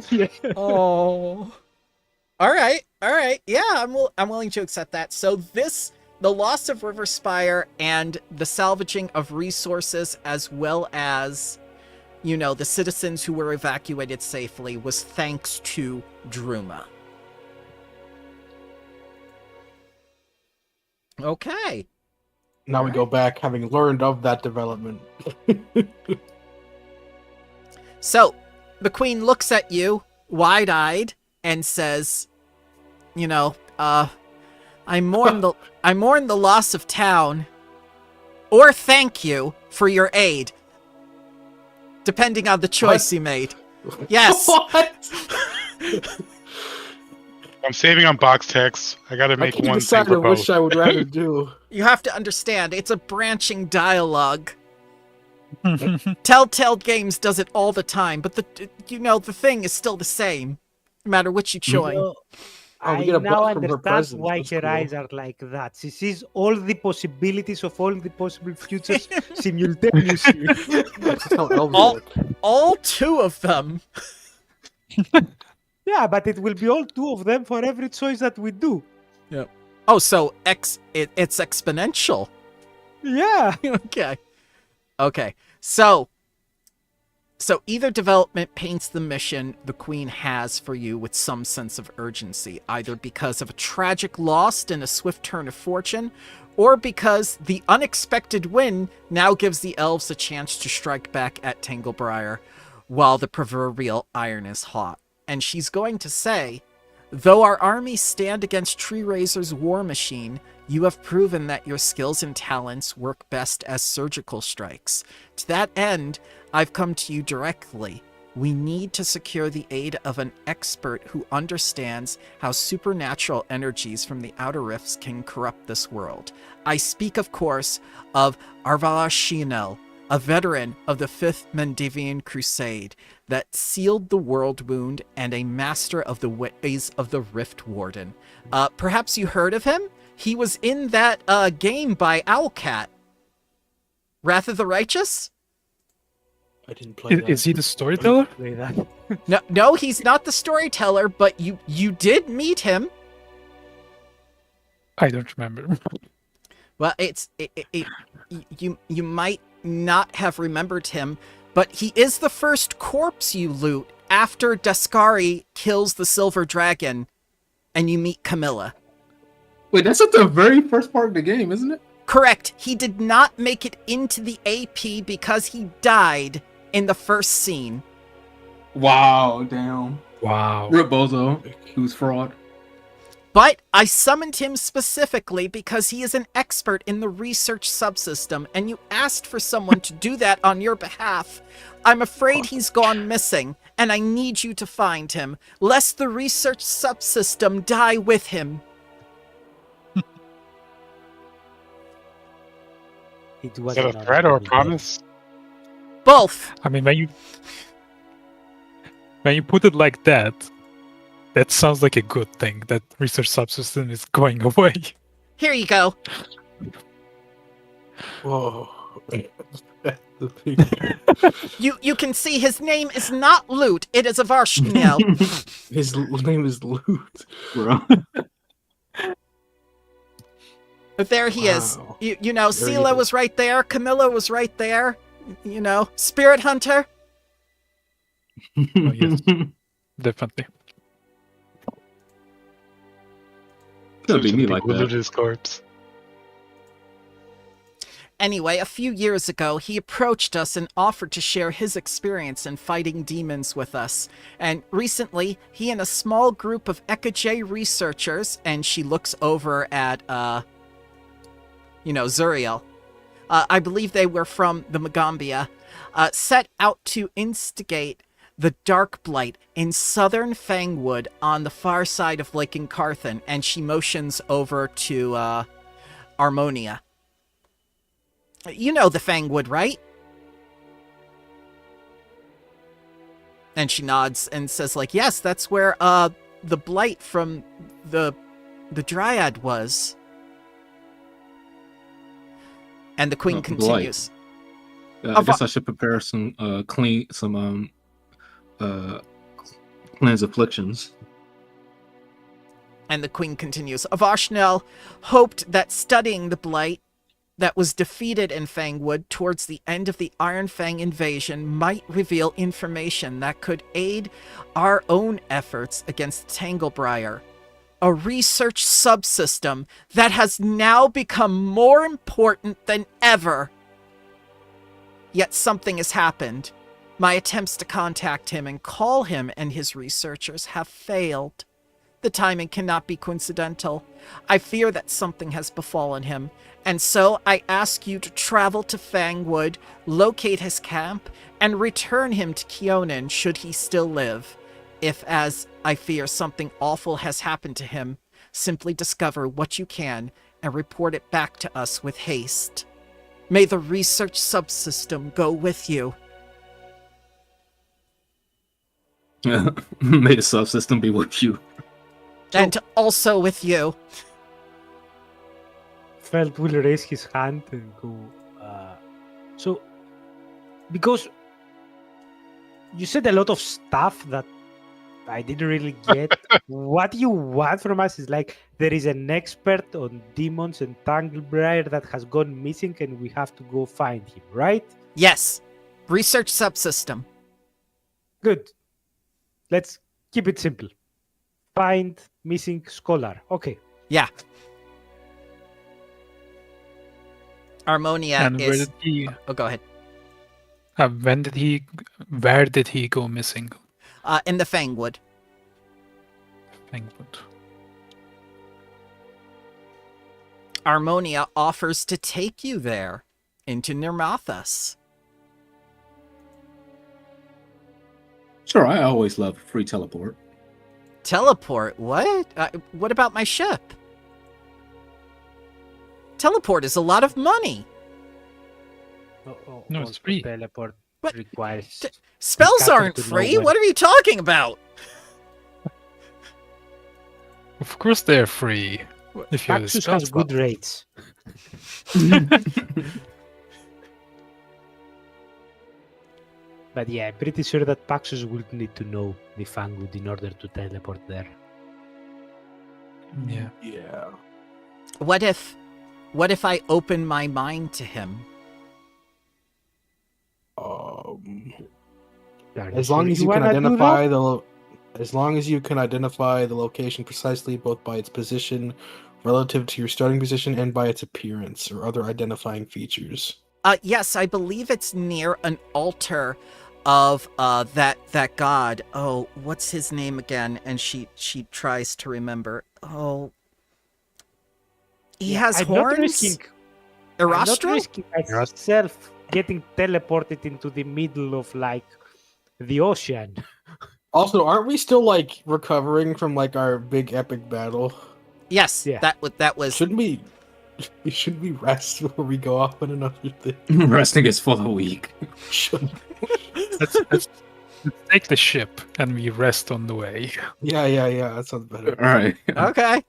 S3: Yeah.
S1: Oh. All right. Yeah, I'm willing to accept that. So the loss of Riverspire and the salvaging of resources, as well as, the citizens who were evacuated safely, was thanks to Druma. Okay.
S5: Now we go back, having learned of that development.
S1: So the queen looks at you, wide-eyed, and says, I mourn the loss of town, or thank you for your aid, depending on the choice you made. Yes.
S5: What?
S4: I'm saving on box text. I gotta
S5: I
S4: make
S5: can't
S4: one thing
S5: decide
S4: for
S5: which
S4: both.
S5: I would rather do.
S1: You have to understand, it's a branching dialogue. Telltale Games does it all the time, but the thing is still the same, no matter which you join.
S3: So,
S5: Oh, we
S3: I
S5: get a
S3: now
S5: buff from her
S3: understand
S5: presence.
S3: why
S5: That's
S3: her
S5: cool.
S3: eyes are like that. She sees all the possibilities of all the possible futures simultaneously.
S5: That's how elves
S1: All-
S5: work.
S1: All 2 of them.
S3: Yeah, but it will be all 2 of them for every choice that we do.
S1: Oh, so it's exponential.
S3: Yeah.
S1: Okay. So either development paints the mission the queen has for you with some sense of urgency, either because of a tragic loss and a swift turn of fortune, or because the unexpected win now gives the elves a chance to strike back at Tanglebriar while the proverbial iron is hot. And she's going to say, though our armies stand against Tree Razor's war machine, you have proven that your skills and talents work best as surgical strikes. To that end, I've come to you directly. We need to secure the aid of an expert who understands how supernatural energies from the outer rifts can corrupt this world. I speak, of course, of Arvala Shinel, a veteran of the 5th Mendivian Crusade that sealed the world wound and a master of the ways of the Rift Warden. Perhaps you heard of him? He was in that game by Owlcat. Wrath of the Righteous?
S5: I didn't play that.
S4: Is he the storyteller?
S3: Play that.
S1: No, he's not the storyteller, but you did meet him.
S4: I don't remember.
S1: Well, you might not have remembered him, but he is the first corpse you loot after Daskari kills the silver dragon, and you meet Camilla.
S2: Wait, that's at the very first part of the game, isn't it?
S1: Correct. He did not make it into the AP because he died in the first scene.
S2: Wow, damn.
S4: Wow.
S2: Rip Bozo, he was fraud.
S1: But I summoned him specifically because he is an expert in the Research Subsystem, and you asked for someone to do that on your behalf. I'm afraid he's gone missing, and I need you to find him, lest the Research Subsystem die with him.
S3: It was
S4: Is that a threat or a promise?
S1: Both.
S4: I mean, when you put it like that, that sounds like a good thing. That Research Subsystem is going away.
S1: Here you go.
S5: Whoa. The picture.
S1: You can see his name is not Loot, it is Avarshniel.
S5: His name is Loot.
S2: Bro.
S1: But there he is.
S5: Wow.
S1: You know,
S5: There he
S1: Sela
S5: is.
S1: was right there, Camilla was right there. You know, Spirit Hunter.
S4: Oh, yes. Definitely.
S2: Could be me like
S4: Who looted
S2: that.
S4: his corpse?
S1: Anyway, a few years ago, he approached us and offered to share his experience in fighting demons with us. And recently, he and a small group of Ekaj researchers, and she looks over at, Zuriel. I believe they were from the Magambia, set out to instigate the Dark Blight in southern Fangwood on the far side of Lake Incarthan, and she motions over to Armonia. You know the Fangwood, right? And she nods and says, like, yes, that's where the Blight from the Dryad was. And the Queen
S2: The Blight.
S1: continues.
S2: I guess I should prepare some cleanse afflictions.
S1: And the Queen continues. Avarshniel hoped that studying the Blight that was defeated in Fangwood towards the end of the Iron Fang invasion might reveal information that could aid our own efforts against Tanglebriar, a research subsystem that has now become more important than ever. Yet something has happened. My attempts to contact him and call him and his researchers have failed. The timing cannot be coincidental. I fear that something has befallen him, and so I ask you to travel to Fangwood, locate his camp, and return him to Keonan should he still live. If, as I fear, something awful has happened to him, simply discover what you can and report it back to us with haste. May the Research Subsystem go with you.
S2: May the subsystem be with you.
S1: And also with you.
S3: Felt will raise his hand and go. So, because you said a lot of stuff that I didn't really get. What you want from us is like there is an expert on demons and Tanglebriar that has gone missing, and we have to go find him, right?
S1: Yes. Research Subsystem.
S3: Good. Let's keep it simple. Find missing scholar. Okay.
S1: Yeah. Armonia
S4: And where
S1: is...
S4: did he?
S1: Oh, go ahead.
S4: Where did he go missing?
S1: In the Fangwood.
S4: Fangwood.
S1: Armonia offers to take you there, into Nirmathas.
S2: Sure, I always love free teleport.
S1: Teleport? What? What about my ship? Teleport is a lot of money.
S4: No, it's
S3: Also
S4: free.
S3: Teleport
S1: What?
S3: requires.
S1: Spells
S3: Captain
S1: aren't
S3: to
S1: free.
S3: nowhere.
S1: What are you talking about?
S4: Of course they're free. If you have the
S3: Taxus
S4: spell
S3: has good
S4: slot.
S3: rates. But yeah, I'm pretty sure that Paxos would need to know the Fangwood in order to teleport there.
S6: Yeah.
S5: Yeah.
S1: What if I open my mind to him?
S5: As long as you can identify as long as you can identify the location precisely, both by its position relative to your starting position and by its appearance or other identifying features.
S1: Yes, I believe it's near an altar of that god. Oh, what's his name again? And she tries to remember. Oh, he has horns.
S3: I'm not
S1: Erastro?
S3: risking myself getting teleported into the middle of like the ocean.
S5: Also, aren't we still like recovering from like our big epic battle?
S1: Yes,
S3: Yeah.
S1: that was.
S5: Shouldn't we rest before we go off on another thing?
S2: Resting is for the weak.
S6: Let's take the ship and we rest on the way.
S5: Yeah. That sounds better.
S2: All right.
S1: Okay.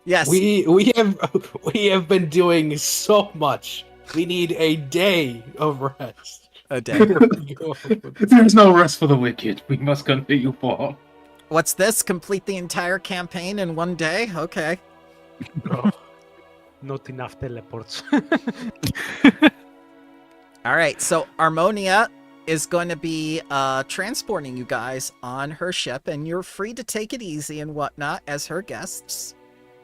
S1: Yes.
S5: We have been doing so much. We need a day of rest.
S1: A day.
S2: There's no rest for the wicked. We must continue forward.
S1: What's this? Complete the entire campaign in one day? Okay.
S3: Not enough teleports.
S1: All right. So Harmonia is going to be transporting you guys on her ship, and you're free to take it easy and whatnot as her guests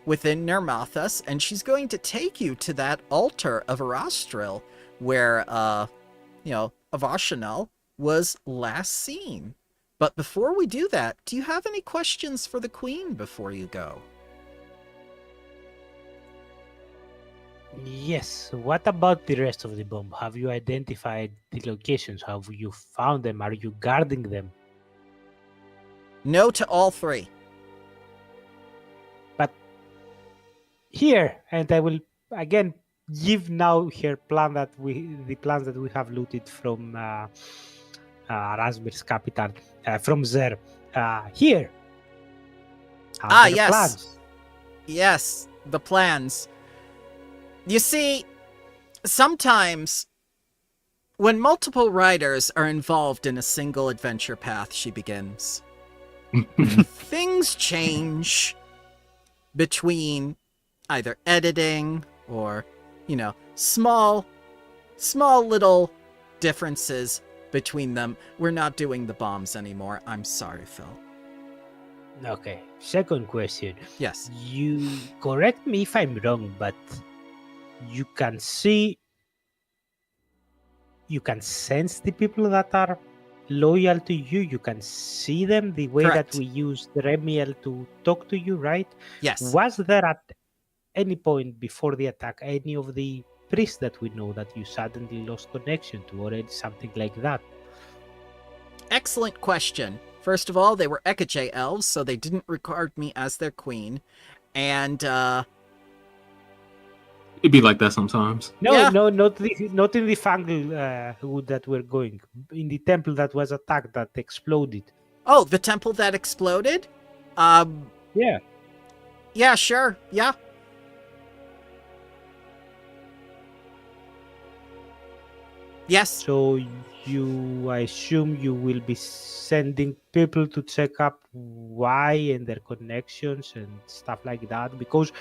S1: within Nermathus, and she's going to take you to that altar of Arastril where, Avashanel was last seen. But before we do that, do you have any questions for the Queen before you go?
S3: Yes. What about the rest of the bomb? Have you identified the locations? Have you found them? Are you guarding them?
S1: No to all three.
S3: But here, and I will again give now her plan the plans that we have looted from Rasmir's capital, from Zer. Here. Are there
S1: Yes.
S3: plans?
S1: Yes, the plans. You see, sometimes when multiple writers are involved in a single adventure path, she begins, things change between either editing or, small little differences between them. We're not doing the bombs anymore. I'm sorry, Phil.
S3: Okay. Second question.
S1: Yes.
S3: You correct me if I'm wrong, but you can sense the people that are loyal to you. You can see them the way
S1: Correct.
S3: that we used Remiel to talk to you, right?
S1: Yes.
S3: Was there at any point before the attack any of the priests that we know that you suddenly lost connection to, or something like that?
S1: Excellent question. First of all, they were Ekaj elves, so they didn't regard me as their queen. And,
S2: It'd be like that sometimes.
S3: No,
S1: Yeah.
S3: not in the Fangwood that we're going. In the temple that was attacked, that exploded.
S1: oh, the temple that exploded?
S3: Yeah.
S1: Yeah, sure. Yeah. Yes.
S3: So I assume you will be sending people to check up why and their connections and stuff like that, because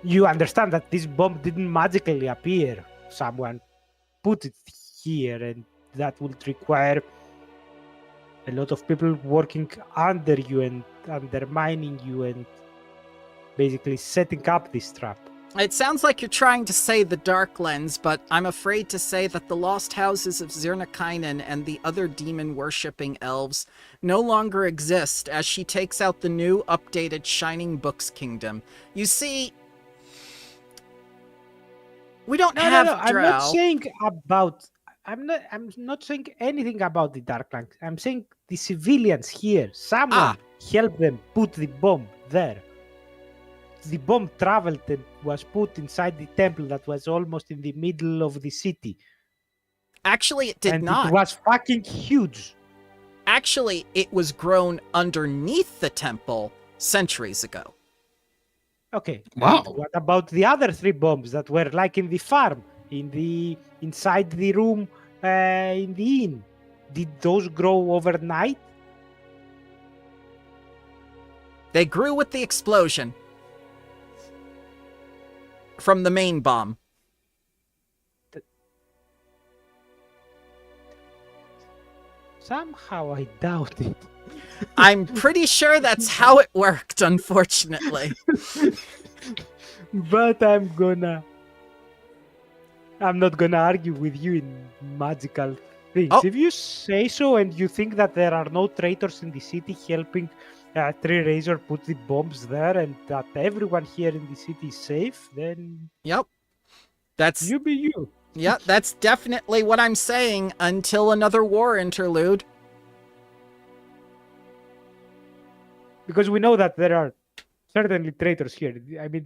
S3: you understand that this bomb didn't magically appear. Someone put it here, and that would require a lot of people working under you and undermining you and basically setting up this trap.
S1: It sounds like you're trying to say the Dark Lens, but I'm afraid to say that the lost houses of Zirnakainen and the other demon-worshipping elves no longer exist as she takes out the new, updated Shining Books Kingdom. You see, we don't have
S3: No.
S1: Drow.
S3: I'm not saying anything about the Darklands. I'm saying the civilians here. Someone help them put the bomb there. The bomb traveled and was put inside the temple that was almost in the middle of the city.
S1: Actually, it did
S3: and
S1: not.
S3: It was fucking huge.
S1: Actually, it was grown underneath the temple centuries ago.
S3: Okay.
S2: Wow.
S3: And what about the other 3 bombs that were like in the farm, inside the room in the inn, did those grow overnight?
S1: They grew with the explosion from the main bomb.
S3: Somehow I doubt it.
S1: I'm pretty sure that's how it worked, unfortunately.
S3: But I'm not gonna argue with you in magical things.
S1: Oh.
S3: If you say so and you think that there are no traitors in the city helping Tree Razor put the bombs there and that everyone here in the city is safe, then
S1: Yep. That's
S3: you be you.
S1: yeah, that's definitely what I'm saying until another war interlude.
S3: Because we know that there are certainly traitors here. I mean,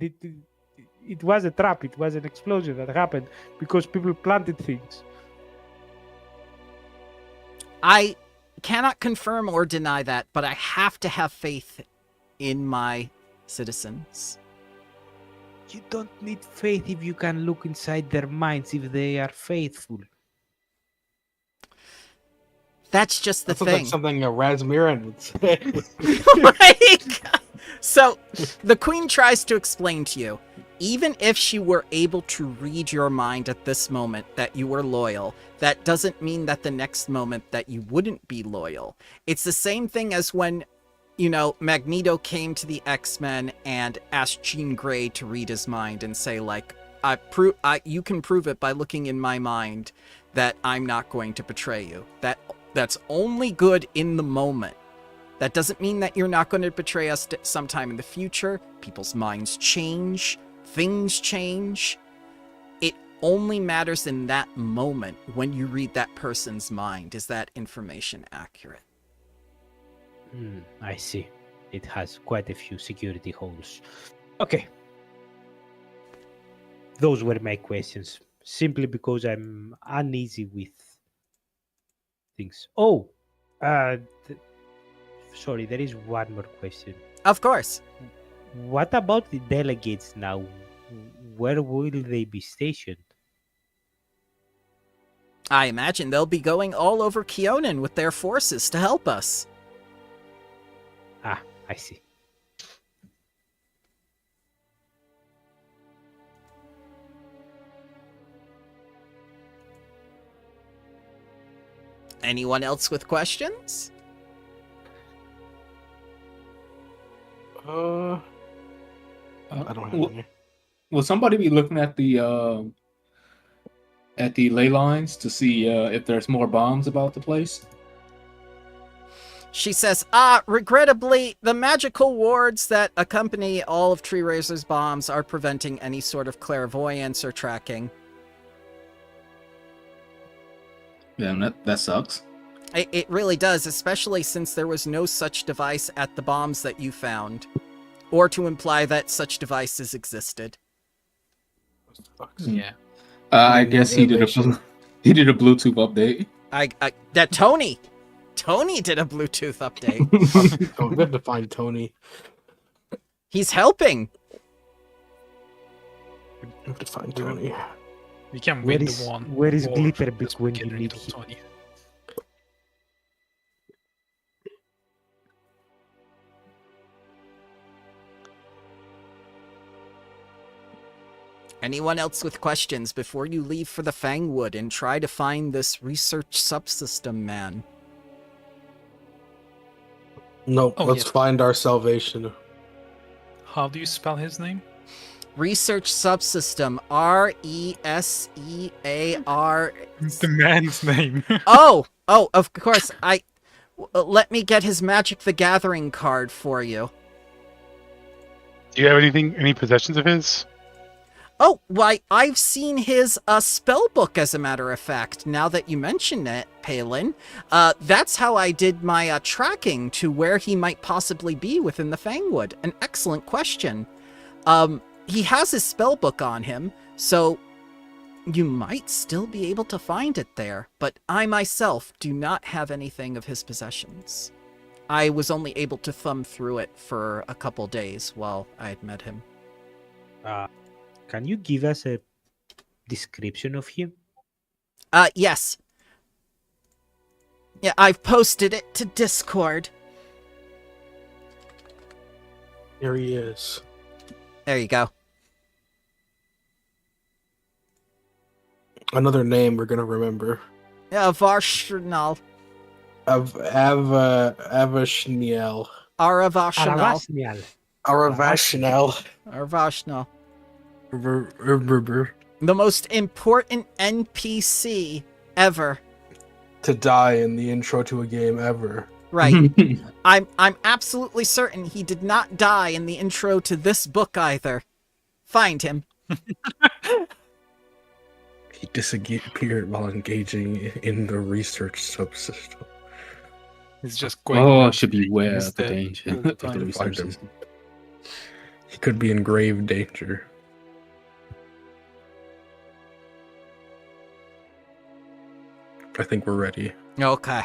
S3: it was a trap. It was an explosion that happened because people planted things.
S1: I cannot confirm or deny that, but I have to have faith in my citizens.
S3: You don't need faith if you can look inside their minds if they are faithful.
S1: That's just the
S5: That sounds
S1: thing.
S5: like something a Razmiran would say.
S1: Right? So, the queen tries to explain to you, even if she were able to read your mind at this moment that you were loyal, that doesn't mean that the next moment that you wouldn't be loyal. It's the same thing as when, you know, Magneto came to the X-Men and asked Jean Grey to read his mind and say, like, you can prove it by looking in my mind that I'm not going to betray you. That's only good in the moment. That doesn't mean that you're not going to betray us sometime in the future. People's minds change. Things change. It only matters in that moment when you read that person's mind. Is that information accurate?
S3: I see. It has quite a few security holes. Okay. Those were my questions. Simply because I'm uneasy with things. Oh, sorry, there is one more question.
S1: Of course.
S3: What about the delegates now? Where will they be stationed?
S1: I imagine they'll be going all over Keonan with their forces to help us.
S3: Ah, I see.
S1: Anyone else with questions?
S5: I don't have any.
S2: Will somebody be looking at the ley lines to see if there's more bombs about the place?
S1: She says, regrettably, the magical wards that accompany all of Tree Razor's bombs are preventing any sort of clairvoyance or tracking.
S2: Yeah, that sucks.
S1: It really does, especially since there was no such device at the bombs that you found, or to imply that such devices existed.
S2: Yeah. I guess he did a Bluetooth update.
S1: That Tony did a Bluetooth update.
S5: Oh, we have to find Tony.
S1: He's helping.
S5: We have to find Tony.
S6: We can
S3: Where
S6: win
S3: is-
S6: the one.
S3: where is
S6: war
S3: Glitterbeak
S6: just by
S3: when
S6: getting
S3: you
S6: rid
S3: need
S6: of
S3: him?
S6: Tony.
S1: Anyone else with questions before you leave for the Fangwood and try to find this Research Subsystem man?
S5: Nope,
S6: Oh,
S5: let's
S6: yeah.
S5: find our salvation.
S6: How do you spell his name?
S1: Research Subsystem, R-E-S-E-A-R...
S6: The man's name.
S1: Oh, of course. Let me get his Magic the Gathering card for you.
S4: Do you have any possessions of his?
S1: Oh, why, I've seen his spell book, as a matter of fact, now that you mention it, Palin. That's how I did my tracking to where he might possibly be within the Fangwood. An excellent question. He has his spell book on him, so you might still be able to find it there, but I myself do not have anything of his possessions. I was only able to thumb through it for a couple days while I had met him.
S3: Can you give us a description of him?
S1: Yes. Yeah, I've posted it to Discord.
S5: Here he is.
S1: There you go.
S5: Another name we're gonna remember.
S1: Yeah, Varshnal.
S5: Avashniel.
S1: Aravashnal.
S3: Aravasnial.
S5: Aravashnel.
S1: Aravashnal.
S5: To
S1: The most important NPC ever.
S5: die in the intro to a game ever.
S1: Right. I'm absolutely certain he did not die in the intro to this book either. Find him.
S5: He disappeared while engaging in the research subsystem.
S6: He's just going.
S2: Oh, I
S6: nuts.
S2: should beware
S6: He's
S2: of the
S6: dead
S2: danger
S6: all the
S2: of the
S6: time.
S2: research
S5: Find him.
S2: system.
S5: He could be in grave danger. I think we're ready.
S1: Okay.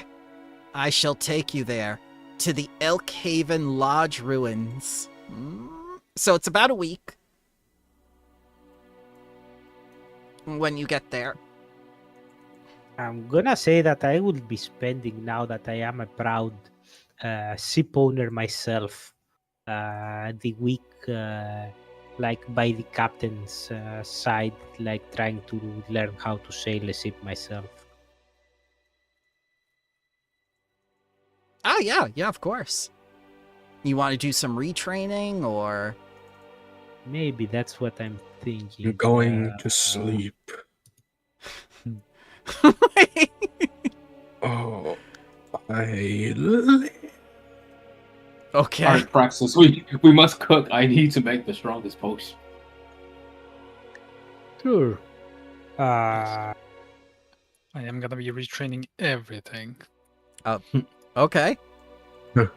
S1: I shall take you there, to the Elkhaven Lodge ruins. So it's about a week when you get there.
S3: I'm gonna say that I will be spending, now that I am a proud ship owner myself, the week like by the captain's side, like trying to learn how to sail a ship myself.
S1: Oh, yeah, of course. You want to do some retraining, or...
S3: Maybe that's what I'm thinking.
S5: I'm going to sleep. Oh,
S1: Okay.
S2: All right, Praxis, we must cook. I need to make the strongest potion.
S3: Sure.
S6: I am gonna be retraining everything.
S1: Okay.
S2: I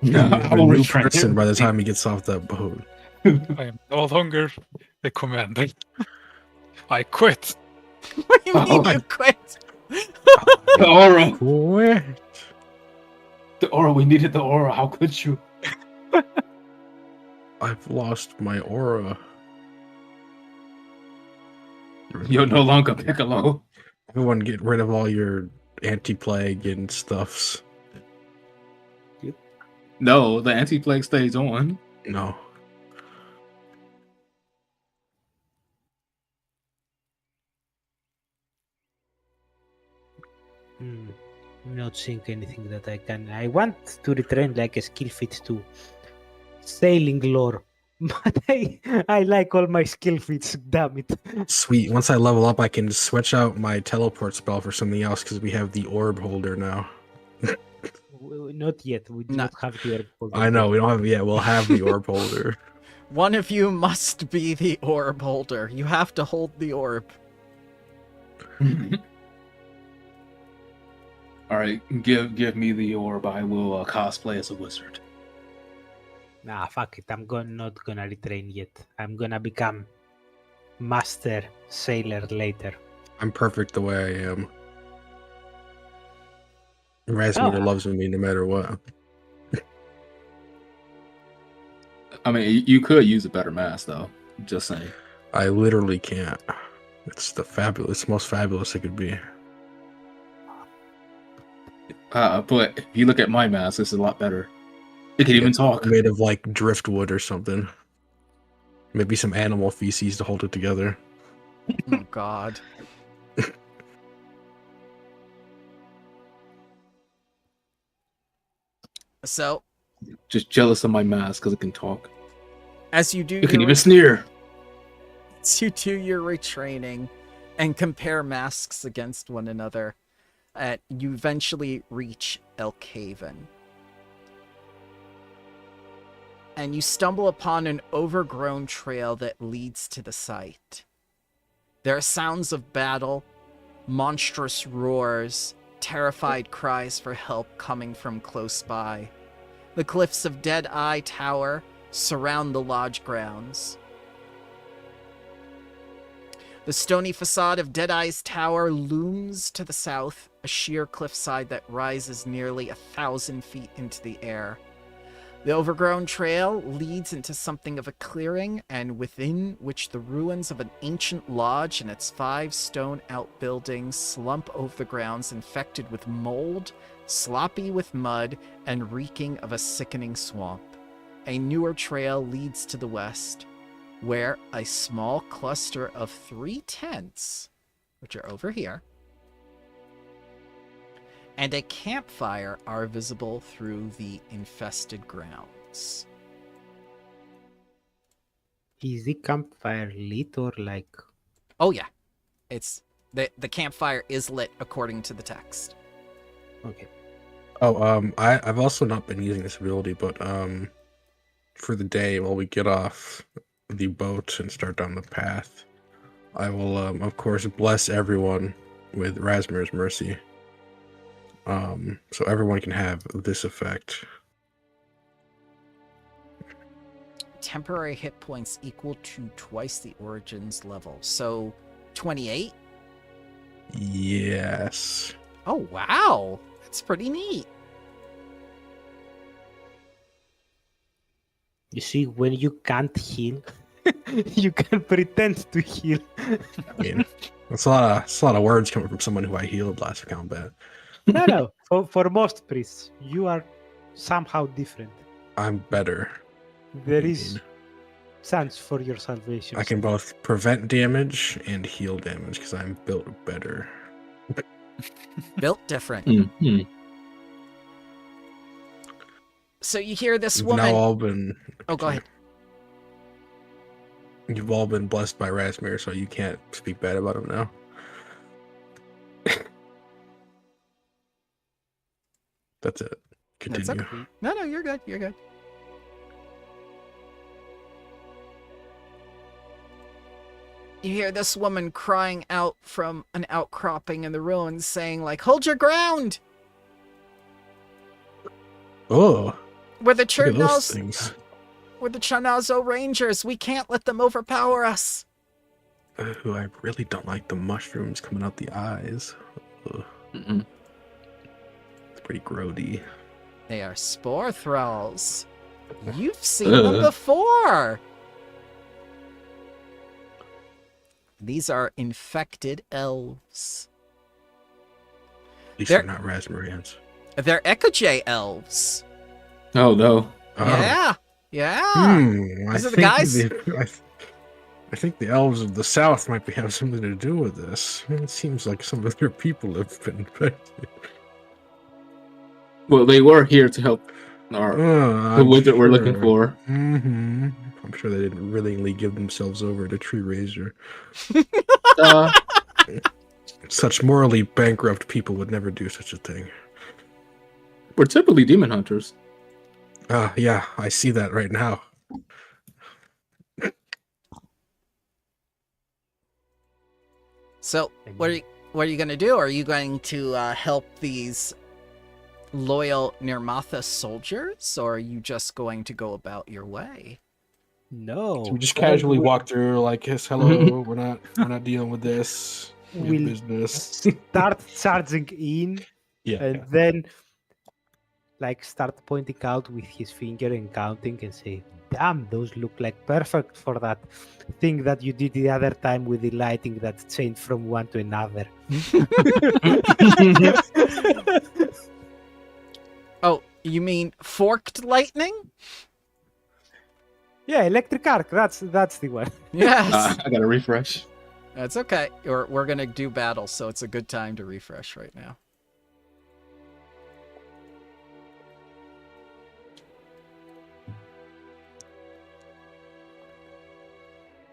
S5: a
S2: will
S5: new
S2: retrain
S5: person by the
S2: everything.
S5: time he gets off that boat.
S6: I am no longer the commander. I quit.
S1: What do you mean
S2: Oh.
S1: you quit?
S2: The aura,
S5: Quit.
S2: the aura. We needed the aura. How could you?
S5: I've lost my aura.
S2: You're no longer Piccolo.
S5: Everyone get rid of all your anti-plague and stuffs.
S2: No, the anti-plague stays on.
S5: No.
S3: I'm not seeing anything that I can. I want to retrain like a skill fit to sailing lore, but I like all my skill fits. Damn it!
S5: Sweet. Once I level up, I can switch out my teleport spell for something else because we have the orb holder now.
S3: Not yet. We do
S1: No.
S3: not have the orb holder
S5: I know
S3: yet.
S5: we don't have it yet. We'll have the orb holder.
S1: One of you must be the orb holder. You have to hold the orb.
S2: All right, give me the orb. I will cosplay as a wizard.
S3: Nah, fuck it. Not gonna retrain yet. I'm gonna become master sailor later.
S5: I'm perfect the way I am. Rasmussen loves me no matter what.
S2: I mean, you could use a better mask, though. Just saying.
S5: I literally can't. It's the most fabulous it could be.
S2: But if you look at my mask, it's a lot better. It can even talk.
S5: Made of like driftwood or something. Maybe some animal feces to hold it together.
S1: Oh, God. So,
S2: Just jealous of my mask because it can talk.
S1: as you do
S2: It can
S1: your
S2: even sneer.
S1: as you do your retraining and compare masks against one another, you eventually reach Elkhaven. And you stumble upon an overgrown trail that leads to the site. There are sounds of battle, monstrous roars, terrified cries for help coming from close by. The cliffs of Dead-Eye Tower surround the lodge grounds. The stony facade of Deadeye's Tower looms to the south, a sheer cliffside that rises nearly 1,000 feet into the air. The overgrown trail leads into something of a clearing, and within which the ruins of an ancient lodge and its 5 stone outbuildings slump over the grounds, infected with mold, sloppy with mud, and reeking of a sickening swamp. A newer trail leads to the west, where a small cluster of 3 tents, which are over here, and a campfire are visible through the infested grounds.
S3: Is the campfire lit or like?
S1: Oh yeah, it's the campfire is lit according to the text.
S3: Okay.
S5: Oh, I've also not been using this ability, but for the day while we get off the boat and start down the path, I will of course bless everyone with Rasmir's mercy. So everyone can have this effect.
S1: Temporary hit points equal to twice the origin's level. So 28?
S5: Yes.
S1: Oh wow. That's pretty neat.
S3: You see, when you can't heal, you can pretend to heal.
S5: I mean, that's a lot of words coming from someone who I healed last combat.
S3: No. For most priests, you are somehow different.
S5: I'm better.
S3: There is chance for your salvation.
S5: I can both prevent damage and heal damage because I'm built better.
S1: Built different.
S2: Mhm.
S1: So you hear this
S5: You've
S1: woman.
S5: now all been.
S1: Oh, go ahead.
S5: You've all been blessed by Rasmir, so you can't speak bad about him now. That's it. Continue.
S1: That's okay. No, you're good. You're good. You hear this woman crying out from an outcropping in the ruins, saying, like, "Hold your ground!
S5: Oh,
S1: We're the
S5: look at those
S1: Chernals.
S5: things.
S1: We're the Chanazo Rangers. We can't let them overpower us."
S5: Ooh, I really don't like the mushrooms coming out the eyes. Ugh,
S2: Mhm.
S5: it's pretty grody.
S1: They are spore thralls. You've seen them
S2: Ugh.
S1: before. These are infected elves.
S5: At least
S1: They're-
S5: they're not Rasmirians.
S1: They're Ekoj elves.
S2: Oh no.
S1: Yeah. Yeah.
S5: I
S1: These are the
S5: think
S1: guys?
S5: I think the elves of the south might be having something to do with this. It seems like some of their people have been infected.
S2: Well, they were here to help our the wizard we're looking for.
S5: Mm-hmm. I'm sure they didn't willingly give themselves over to Tree Razor.
S2: Uh,
S5: Such morally bankrupt people would never do such a thing.
S2: we're typically demon hunters.
S5: Yeah, I see that right now.
S1: So, what are you going to do? Are you going to help these loyal Nirmatha soldiers, or are you just going to go about your way?
S3: No.
S5: So we just casually walk through, like, yes, hello, we're not dealing with this. We have
S3: We'll
S5: business.
S3: start charging in,
S5: Yeah.
S3: and then like start pointing out with his finger and counting and say, "Damn, those look like perfect for that thing that you did the other time with the lighting that changed from one to another."
S1: Oh, you mean forked lightning?
S3: Yeah, electric arc. That's the one.
S1: Yes.
S2: I gotta refresh.
S1: That's okay. We're going to do battle, so it's a good time to refresh right now.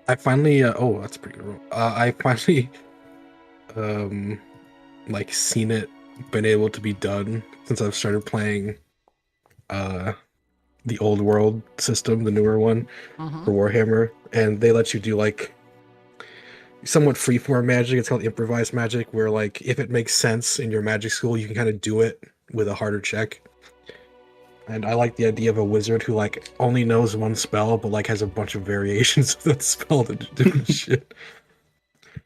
S5: I finally, oh, that's a pretty good roll. I finally, like seen it, been able to be done since I've started playing, the old world system, the newer one
S1: Mhm.
S5: for Warhammer, and they let you do like somewhat freeform magic. It's called improvised magic, where like if it makes sense in your magic school, you can kind of do it with a harder check. And I like the idea of a wizard who like only knows one spell, but like has a bunch of variations of that spell to do shit.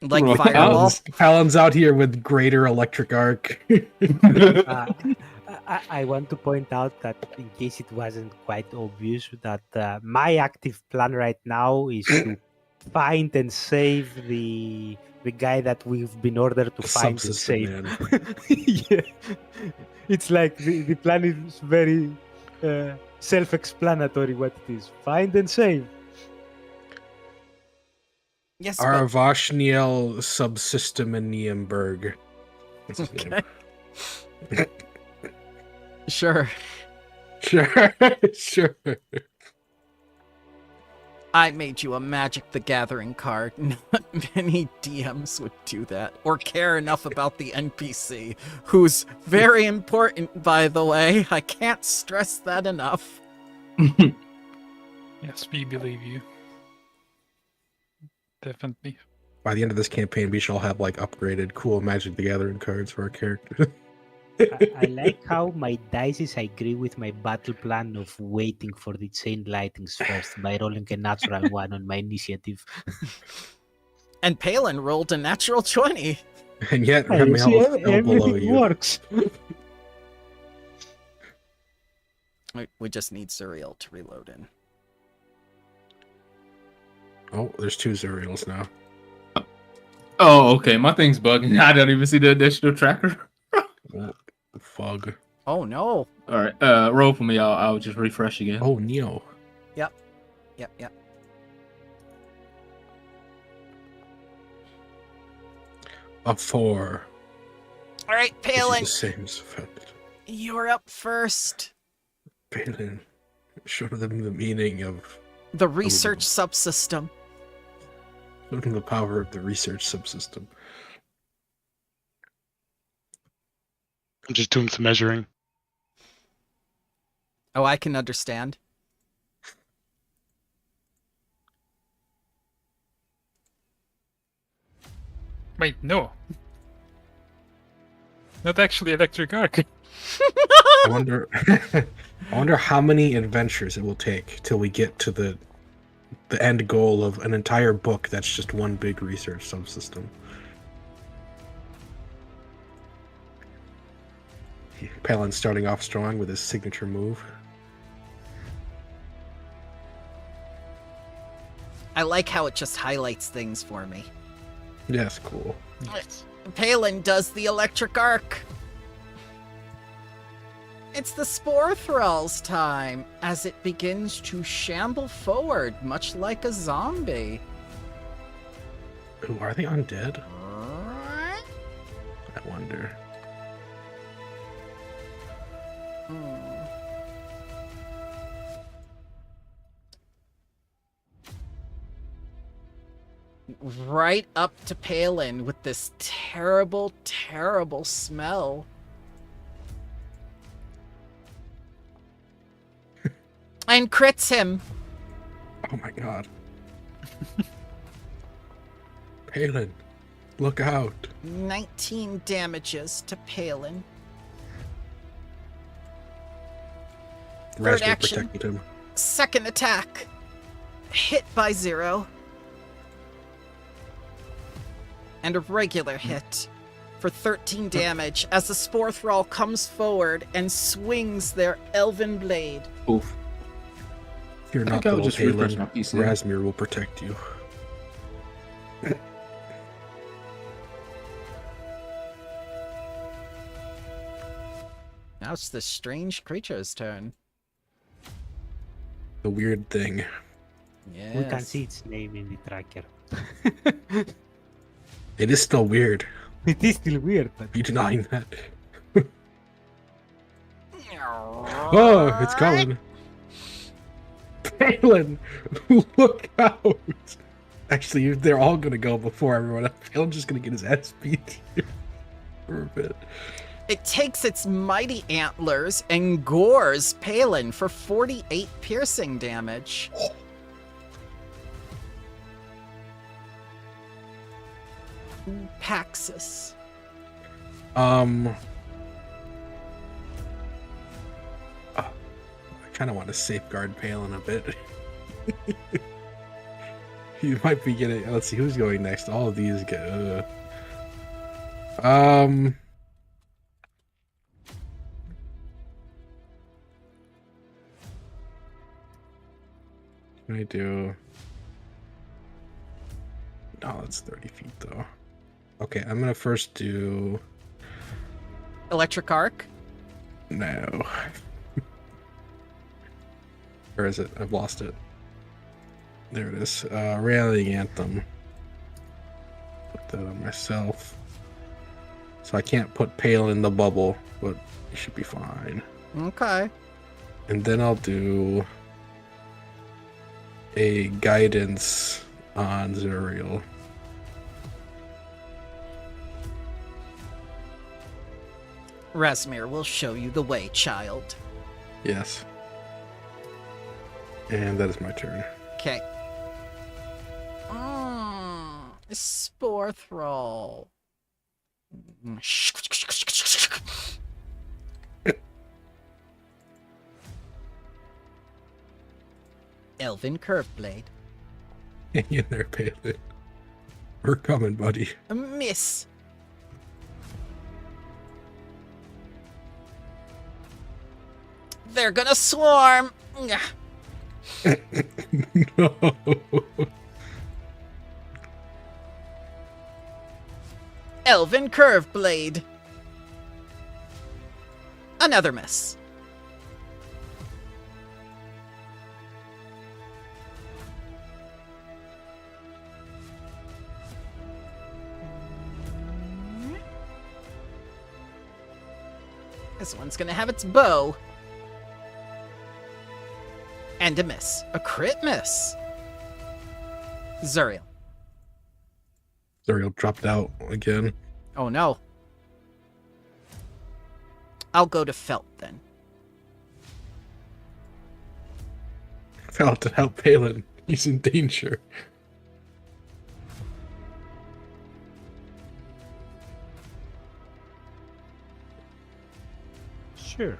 S1: Like
S2: Well,
S1: fireball?
S5: Paladin's out here with greater electric arc.
S3: I want to point out that in case it wasn't quite obvious, that my active plan right now is to find and save the guy that we've been ordered to
S5: The
S3: find and
S5: subsystem
S3: save.
S5: man.
S3: Yeah, it's like the plan is very self-explanatory. What it is, find and save.
S1: Yes, but
S5: Aravashniel Subsystem in Niemberg. That's his name.
S1: okay. Sure.
S5: Sure, sure.
S1: I made you a Magic the Gathering card. Not many DMs would do that or care enough about the NPC, who's very important, by the way. I can't stress that enough.
S6: Yes, we believe you. Definitely.
S5: By the end of this campaign, we shall have like upgraded cool Magic the Gathering cards for our characters.
S3: I like how my dices agree with my battle plan of waiting for the chain lightnings first by rolling a natural one on my initiative.
S1: And Palin rolled a natural 20.
S5: And yet,
S3: Hey,
S5: Ramel
S3: see,
S5: fell below
S3: everything
S5: you.
S3: works.
S1: We just need Zuriel to reload in.
S5: Oh, there's 2 Zuriels now.
S2: Oh, okay. My thing's bugging. I don't even see the additional tracker.
S5: Oh, fug.
S1: Oh no.
S2: All right. Roll for me. I'll just refresh again.
S5: Oh, Neo.
S1: Yep.
S5: A 4.
S1: All right,
S5: This is
S1: Palin,
S5: the same as offended.
S1: you're up first.
S5: Palin, show them the meaning of
S1: The Research Subsystem.
S5: show them the power of the Research Subsystem.
S4: I'm just doing some measuring.
S1: Oh, I can understand.
S6: Wait, no. Not actually electric arc.
S5: I wonder I wonder how many adventures it will take till we get to the end goal of an entire book that's just one big research subsystem. Palin starting off strong with his signature move.
S1: I like how it just highlights things for me.
S5: Yes, cool.
S6: Yes.
S1: Palin does the electric arc. It's the Spore Thrall's time as it begins to shamble forward, much like a zombie.
S5: Ooh, are they undead? I wonder.
S1: Right up to Palin with this terrible, terrible smell. And crits him.
S5: Oh my god. Palin, look out.
S1: 19 damages to Palin. Third
S5: Raspberry
S1: action.
S5: protected him.
S1: Second attack. Hit by 0. And a regular hit for 13 damage as the Spore Thrall comes forward and swings their elven blade.
S2: Oof.
S5: You're
S2: I
S5: not
S2: think I'll
S5: the
S2: just
S5: Palin.
S2: refresh my PC.
S5: Rasmir will protect you.
S1: Now it's the strange creature's turn.
S5: The weird thing.
S1: Yes.
S3: We can see its name in the tracker.
S5: It is still weird.
S3: It is still weird, but
S5: You denying that? Oh, it's coming. Palin, look out! Actually, they're all gonna go before everyone else. Palin's just gonna get his ass beat here for a bit.
S1: It takes its mighty antlers and gores Palin for 48 piercing damage. Paxus.
S5: I kind of want to safeguard Palin a bit. He might be getting. Let's see who's going next. All of these go. Can I do? No, that's 30 feet though. Okay, I'm gonna first do.
S1: Electric arc.
S5: No. Where is it? I've lost it. There it is. Rallying Anthem. Put that on myself. So I can't put Pale in the bubble, but it should be fine.
S1: Okay.
S5: And then I'll do a guidance on Zuriel.
S1: Rasmir will show you the way, child.
S5: Yes. And that is my turn.
S1: Okay. Spore Thrall. Elven Curveblade.
S5: Hang in there, Palin. We're coming, buddy.
S1: A miss. They're gonna swarm.
S5: No.
S1: Elven Curveblade. Another miss. This one's gonna have its bow. And a miss. A crit miss. Zuriel.
S5: Zuriel dropped out again.
S1: Oh no. I'll go to Felt then.
S5: Fell to help Palin. He's in danger.
S3: Sure.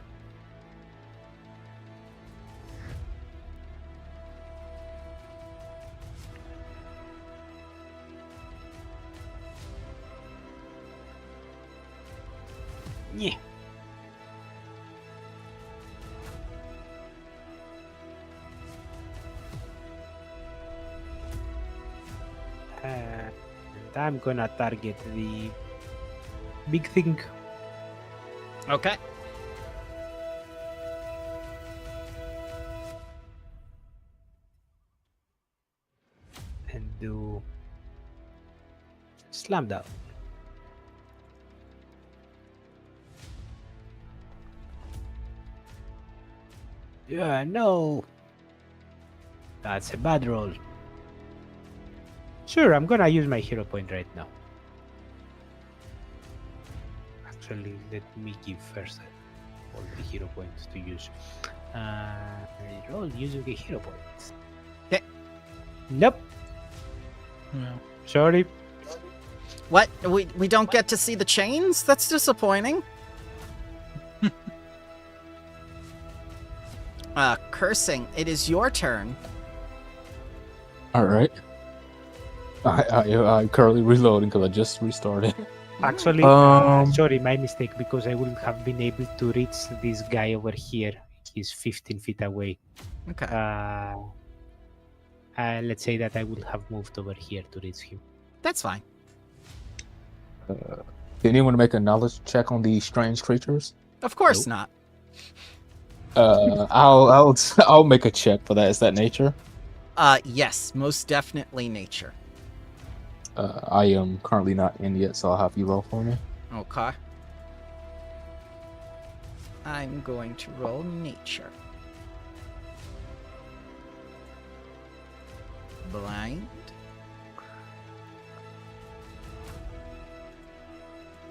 S3: Yeah. And I'm gonna target the big thing.
S1: Okay.
S3: And do slam down. Yeah, no. That's a bad roll. Sure, I'm gonna use my hero point right now. Actually, let me give first all the hero points to use. Roll using the hero points.
S1: Okay.
S3: Nope.
S6: No.
S3: Sorry.
S1: What? We don't get to see the chains? That's disappointing. Cursing, it is your turn.
S2: All right. I'm currently reloading because I just restarted.
S3: Actually,
S2: Um,
S3: sorry, my mistake, because I wouldn't have been able to reach this guy over here. He's 15 feet away.
S1: Okay.
S3: Let's say that I would have moved over here to reach him.
S1: That's fine.
S2: Can anyone make a knowledge check on these strange creatures?
S1: Of course
S3: Nope.
S1: not.
S2: I'll make a check for that. Is that nature?
S1: Yes, most definitely nature.
S2: I am currently not in yet, so I'll have you roll for me.
S1: Okay. I'm going to roll nature. Blind.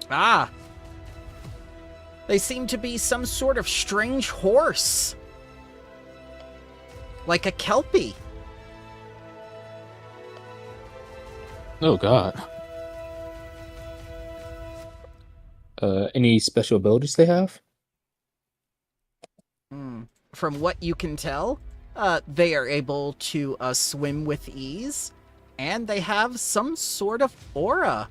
S1: Ah! They seem to be some sort of strange horse. Like a kelpie.
S2: Oh God. Any special abilities they have?
S1: From what you can tell, they are able to swim with ease, and they have some sort of aura.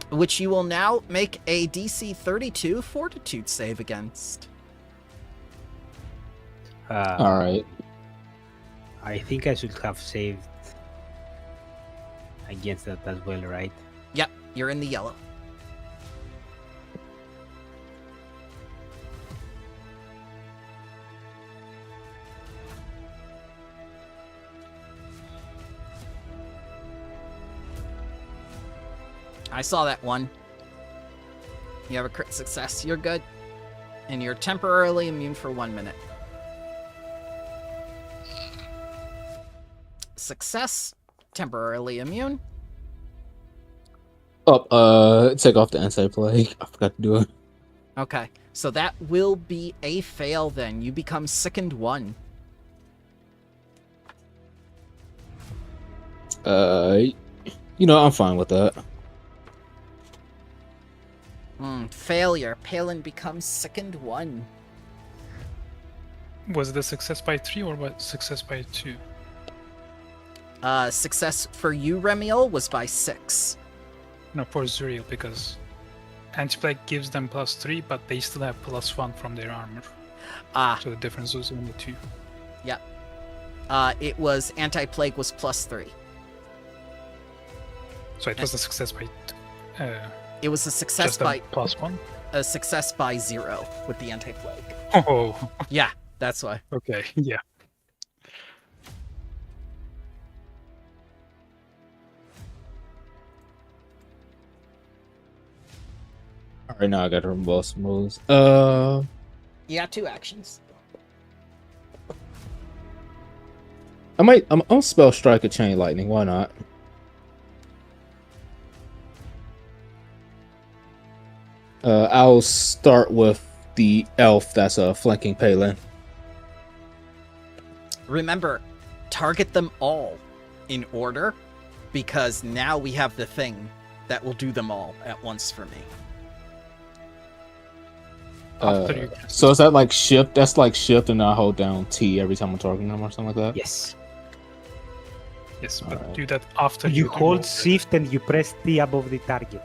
S1: which you will now make a DC 32 Fortitude save against.
S2: All right.
S3: I think I should have saved against that as well, right?
S1: Yep, you're in the yellow. I saw that one. You have a crit success. You're good. And you're temporarily immune for 1 minute. Success. Temporarily immune.
S2: Oh, take off the anti-plague. I forgot to do it.
S1: Okay. So that will be a fail then. You become sickened 1.
S2: I'm fine with that.
S1: Failure. Palin becomes sickened 1.
S6: Was it a success by 3 or what? Success by 2?
S1: Success for you, Remiel, was by 6.
S6: No, for Zuriel, because anti-plague gives them +3, but they still have +1 from their armor. So the difference was only 2.
S1: Yep. It was anti-plague was +3.
S6: So it was a success by.
S1: It was a success
S6: Just
S1: by
S6: +1.
S1: a success by 0 with the anti-plague.
S6: Oh,
S1: Yeah, that's why.
S6: okay, yeah.
S2: All right, now I got to remove some moves.
S1: You got 2 actions.
S2: I'll spell strike a chain lightning. Why not? I'll start with the elf that's flanking Palin.
S1: Remember, target them all in order, because now we have the thing that will do them all at once for me.
S2: So is that like shift? That's like shift, and I hold down T every time I'm targeting them, or something like that.
S3: Yes.
S6: Yes, but
S2: Alright.
S6: do that after
S3: You
S6: do
S3: hold
S6: all
S3: shift and you press T above the target.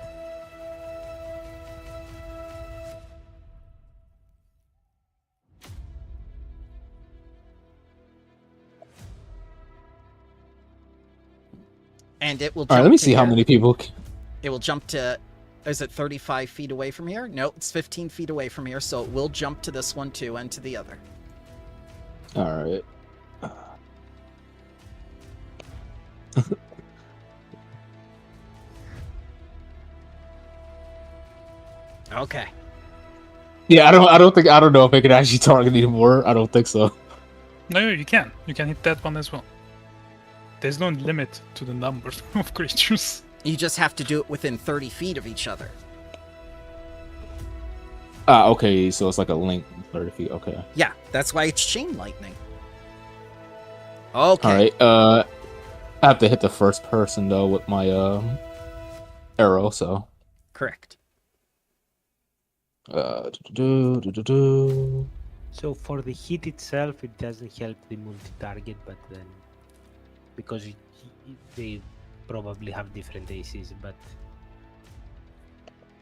S1: And it will jump
S2: All right, let me
S1: to
S2: see how
S1: here.
S2: many people.
S1: It will jump to... Is it 35 feet away from here? No, it's 15 feet away from here, so it will jump to this one too, and to the other.
S2: All right.
S1: Okay.
S2: Yeah, I don't know if I can actually target anymore. I don't think so.
S6: No, you can. You can hit that one as well. There's no limit to the number of creatures.
S1: You just have to do it within 30 feet of each other.
S2: Okay, so it's like a link 30 feet. Okay.
S1: Yeah, that's why it's chain lightning. Okay.
S2: All right. I have to hit the first person though with my arrow. So.
S1: Correct.
S3: So for the hit itself, it doesn't help the multi-target, but then because they probably have different ACs, but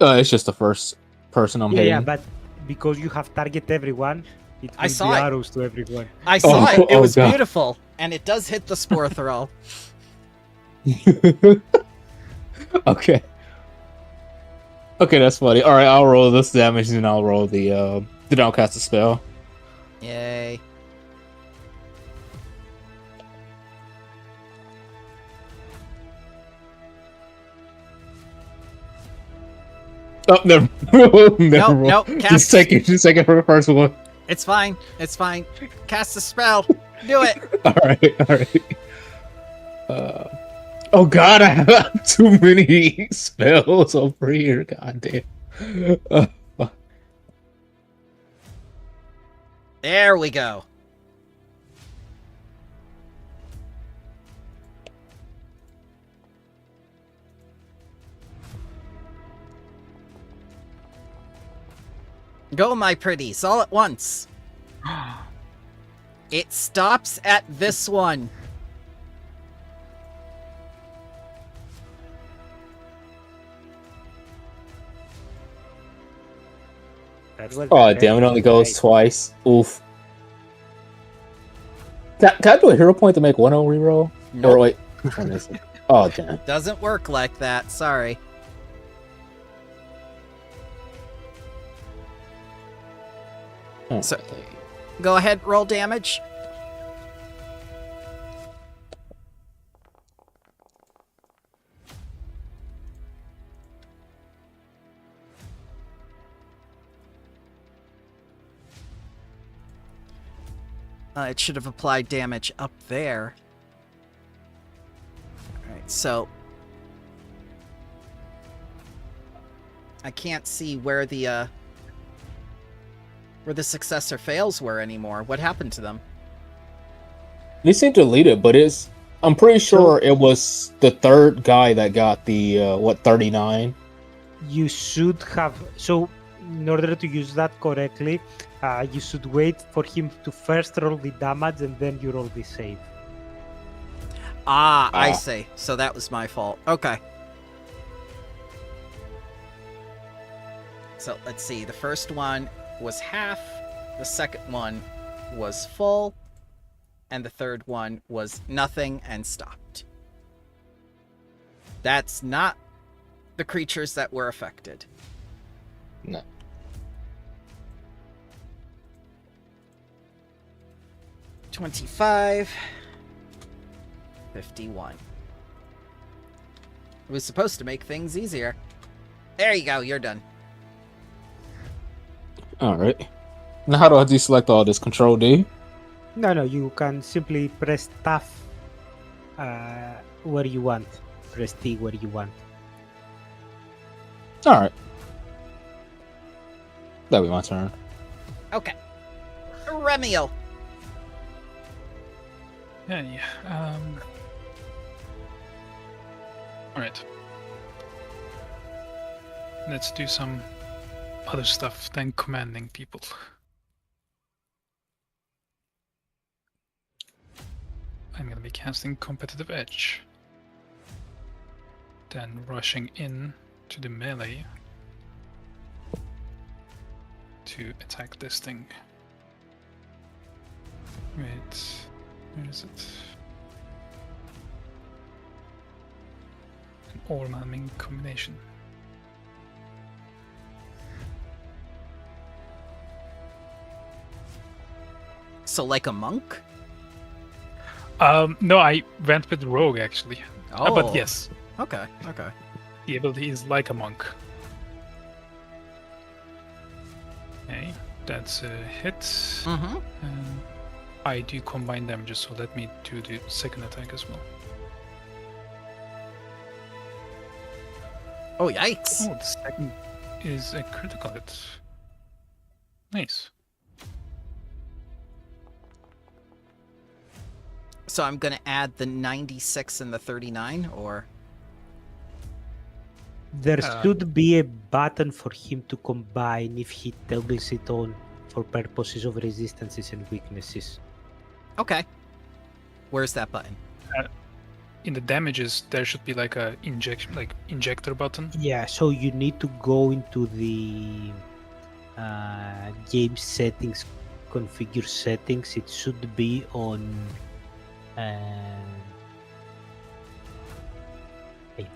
S2: it's just the first person I'm hitting.
S3: yeah, but because you have target everyone, it
S1: I
S3: will
S1: saw
S3: be
S1: it.
S3: arrows to everyone.
S1: I saw it. It
S2: oh
S1: was
S2: God.
S1: beautiful. And it does hit the spore throw.
S2: Okay. Okay, that's funny. All right, I'll roll this damage and I'll roll the downcast spell.
S1: Yay.
S2: Oh, never. never roll.
S1: nope,
S2: Just take it for the first one.
S1: It's fine. It's fine. Cast a spell. Do it.
S2: All right. Oh God, I have too many spells over here. God damn.
S1: There we go. Go, my pretties, all at once. It stops at this one.
S3: That was
S2: Oh damn! It only goes
S3: great.
S2: twice. Oof. Can I do a hero point to make 1-0 reroll?
S1: Nope.
S2: Or wait, which one is it? Oh damn.
S1: Doesn't work like that. Sorry. So-
S2: Okay.
S1: Go ahead, roll damage. It should have applied damage up there. Alright, so... I can't see where the success or fails were anymore. What happened to them?
S2: They seem to delete it, but I'm pretty sure it was the third guy that got the 39.
S3: You should have. So, in order to use that correctly, you should wait for him to first roll the damage and then you roll the save.
S1: I see. So that was my fault. Okay. So let's see. The first one was half. The second one was full. And the third one was nothing and stopped. That's not the creatures that were affected.
S2: No.
S1: $25. 51. It was supposed to make things easier. There you go, you're done.
S2: Alright. Now how do I deselect all this? Control D?
S3: No, you can simply press Tab where you want. Press T where you want.
S2: Alright. That'll be my turn.
S1: Okay. Remiel.
S6: Yeah. Alright. Let's do some other stuff than commanding people. I'm gonna be casting Competitive Edge. Then rushing in to the melee to attack this thing. Wait, where is it? An all-manning combination.
S1: So like a monk?
S6: No, I went with rogue actually.
S1: Oh.
S6: But yes,
S1: Okay.
S6: the ability is like a monk. Okay, that's a hit.
S1: Mm-hmm.
S6: I do combine damages, so let me do the second attack as well.
S1: Oh, yikes.
S6: Oh, the second is a critical hit. Nice.
S1: So I'm going to add the 96 and the 39, or?
S3: There should be a button for him to combine if he toggles it on for purposes of resistances and weaknesses.
S1: Okay. Where's that button?
S6: In the damages, there should be like a injector button.
S3: Yeah, so you need to go into the game settings, configure settings. It should be on. I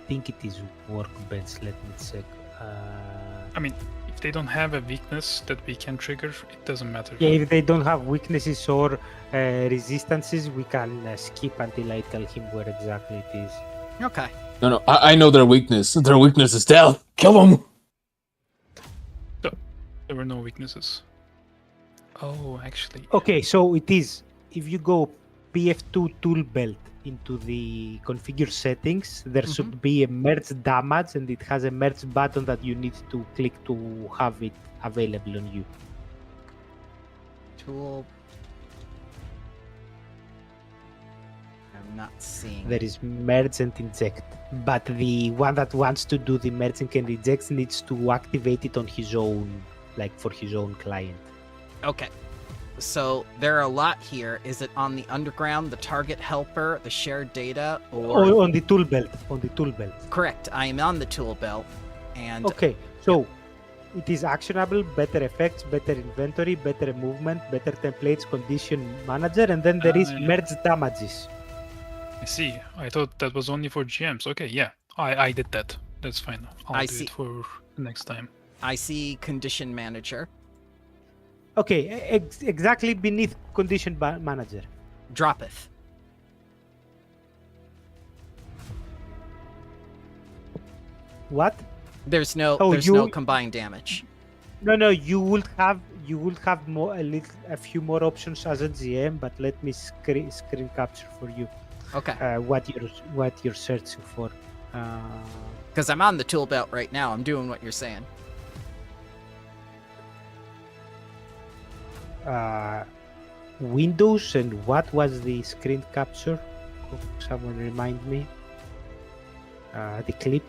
S3: think it is workbench. Let me check.
S6: I mean, if they don't have a weakness that we can trigger, it doesn't matter.
S3: Yeah, if they don't have weaknesses or resistances, we can skip until I tell him where exactly it is.
S1: Okay.
S2: No, I know their weakness. Their weakness is stealth. Kill them!
S6: There were no weaknesses. Oh, actually.
S3: Okay, so it is. If you go PF2 tool belt into the configure settings, there should be a merge damage, and it has a merge button that you need to click to have it available on you.
S1: Tool. I'm not seeing.
S3: There is merge and inject, but the one that wants to do the merging and rejects needs to activate it on his own, like for his own client.
S1: Okay. So there are a lot here. Is it on the underground, the target helper, the shared data, or
S3: Oh, on the tool belt. On the tool belt.
S1: correct? I am on the tool belt, and
S3: Okay, so It is actionable, better effects, better inventory, better movement, better templates, condition manager, and then there is
S6: Yeah.
S3: merge damages.
S6: I see. I thought that was only for GMs. Okay, yeah. I did that. That's fine. I'll
S1: I
S6: do
S1: see.
S6: it for the next time.
S1: I see condition manager.
S3: Okay, exactly beneath condition manager.
S1: Droppeth.
S3: What?
S1: There's no
S3: Oh,
S1: there's no combined damage.
S3: No, you will have more a few more options as a GM, but let me screen capture for you
S1: Okay.
S3: what you're searching for.
S1: Because I'm on the tool belt right now. I'm doing what you're saying.
S3: Windows, and what was the screen capture? Someone remind me. The clip.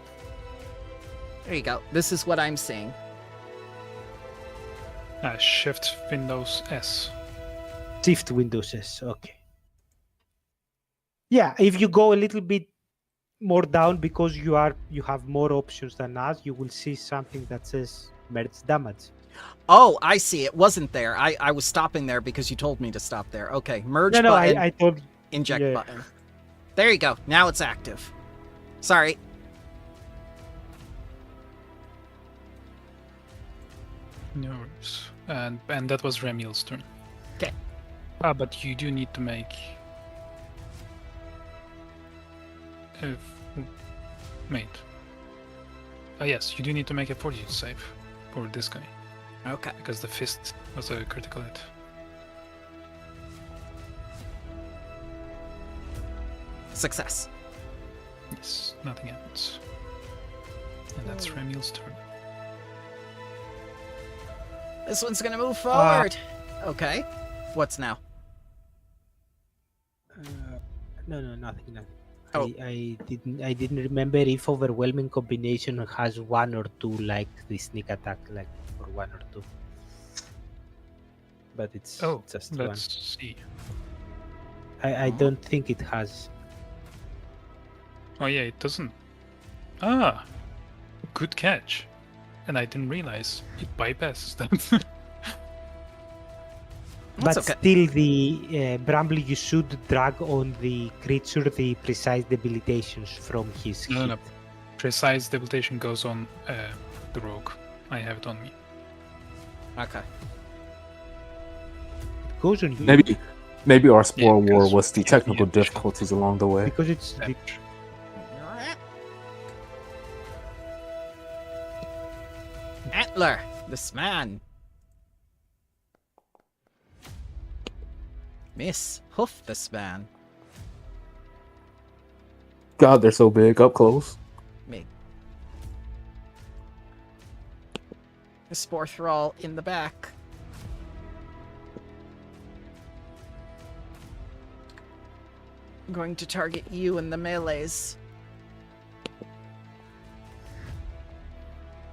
S1: There you go. This is what I'm seeing.
S6: Shift Windows S.
S3: Shift Windows S. Okay. Yeah, if you go a little bit more down, because you have more options than us, you will see something that says merge damage.
S1: Oh, I see. It wasn't there. I was stopping there because you told me to stop there. Okay. Merge
S3: No,
S1: button.
S3: I told.
S1: Inject
S3: yeah.
S1: button. There you go. Now it's active. Sorry.
S6: No worries. And that was Remiel's turn.
S1: Okay.
S6: But you do need to make. Wait. Yes, you do need to make a fortitude save for this guy.
S1: Okay.
S6: Because the fist was a critical hit.
S1: Success.
S6: Yes, nothing happens. And that's Remiel's turn.
S1: This one's gonna move forward. Okay. What's now?
S3: No, nothing.
S1: Oh.
S3: I didn't remember if overwhelming combination has one or two, like the sneak attack, like or one or two. But it's just one.
S6: Let's see.
S3: I don't think it has.
S6: Oh yeah, it doesn't. Good catch. And I didn't realize it bypasses that.
S3: But
S1: That's okay.
S3: still, the Bramble, you should drag on the creature the precise debilitations from his hit.
S6: No. Precise debilitation goes on the rogue. I have it on me.
S1: Okay.
S3: It goes on you
S2: Maybe our Spore War
S6: because
S2: was the
S6: it's
S2: technical
S6: the additional
S2: difficulties along the way.
S3: because it's the,
S6: Damage.
S1: Antler. This man. Miss. Hoof this man.
S2: God, they're so big up close.
S1: Me. The spore thrall in the back. I'm going to target you in the melees.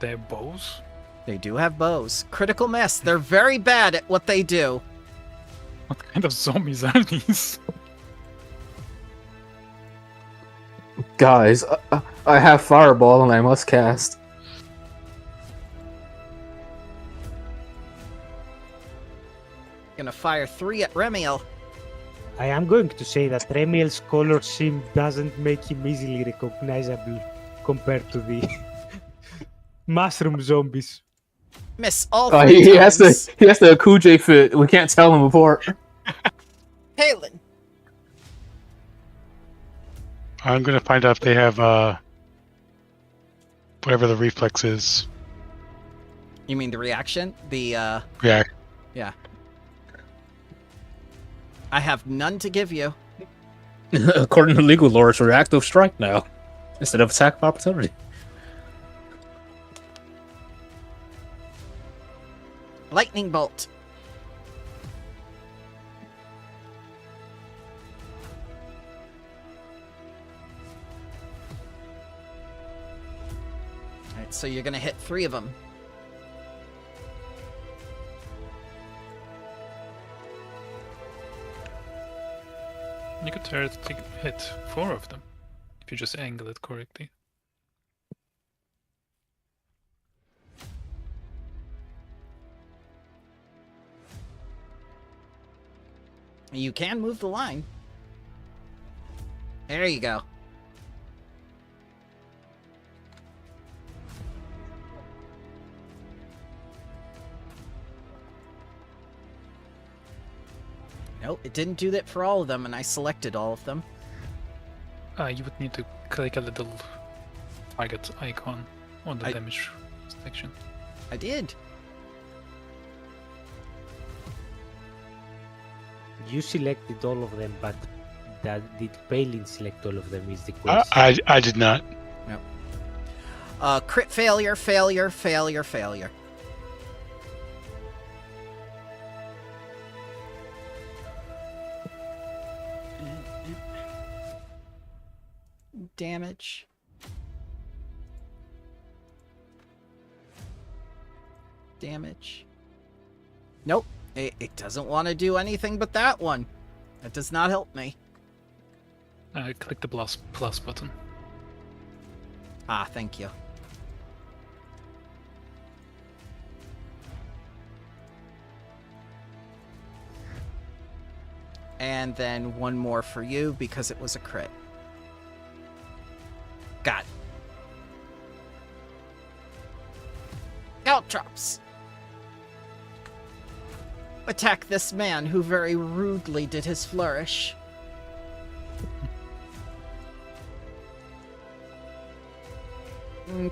S6: They have bows?
S1: They do have bows. Critical miss. They're very bad at what they do.
S6: What kind of zombies are these?
S2: Guys, I have Fireball and I must cast.
S1: Gonna fire 3 at Remiel.
S3: I am going to say that Remiel's color scheme doesn't make him easily recognizable compared to the mushroom zombies.
S1: Miss all
S2: Oh,
S1: 3
S2: he has
S1: times.
S2: the Akuj fit. We can't tell him apart.
S1: Halen.
S4: I'm gonna find out if they have whatever the reflex is.
S1: You mean the reaction? The
S4: React.
S1: yeah. I have none to give you.
S2: According to legal lore, it's reactive strike now instead of attack of opportunity.
S1: Lightning bolt. Alright, so you're gonna hit 3 of them.
S6: You could theoretically hit 4 of them if you just angle it correctly.
S1: You can move the line. There you go. Nope, it didn't do that for all of them, and I selected all of them.
S6: You would need to click a little target icon on the damage section.
S1: I did.
S3: You selected all of them, but did Palin select all of them is the question.
S4: I did not.
S1: Crit failure, failure, failure, failure. Damage. Damage. Nope. It doesn't want to do anything but that one. That does not help me.
S6: Click the plus button.
S1: Ah, thank you. And then one more for you because it was a crit. Got it. Caltrops. Attack this man who very rudely did his flourish.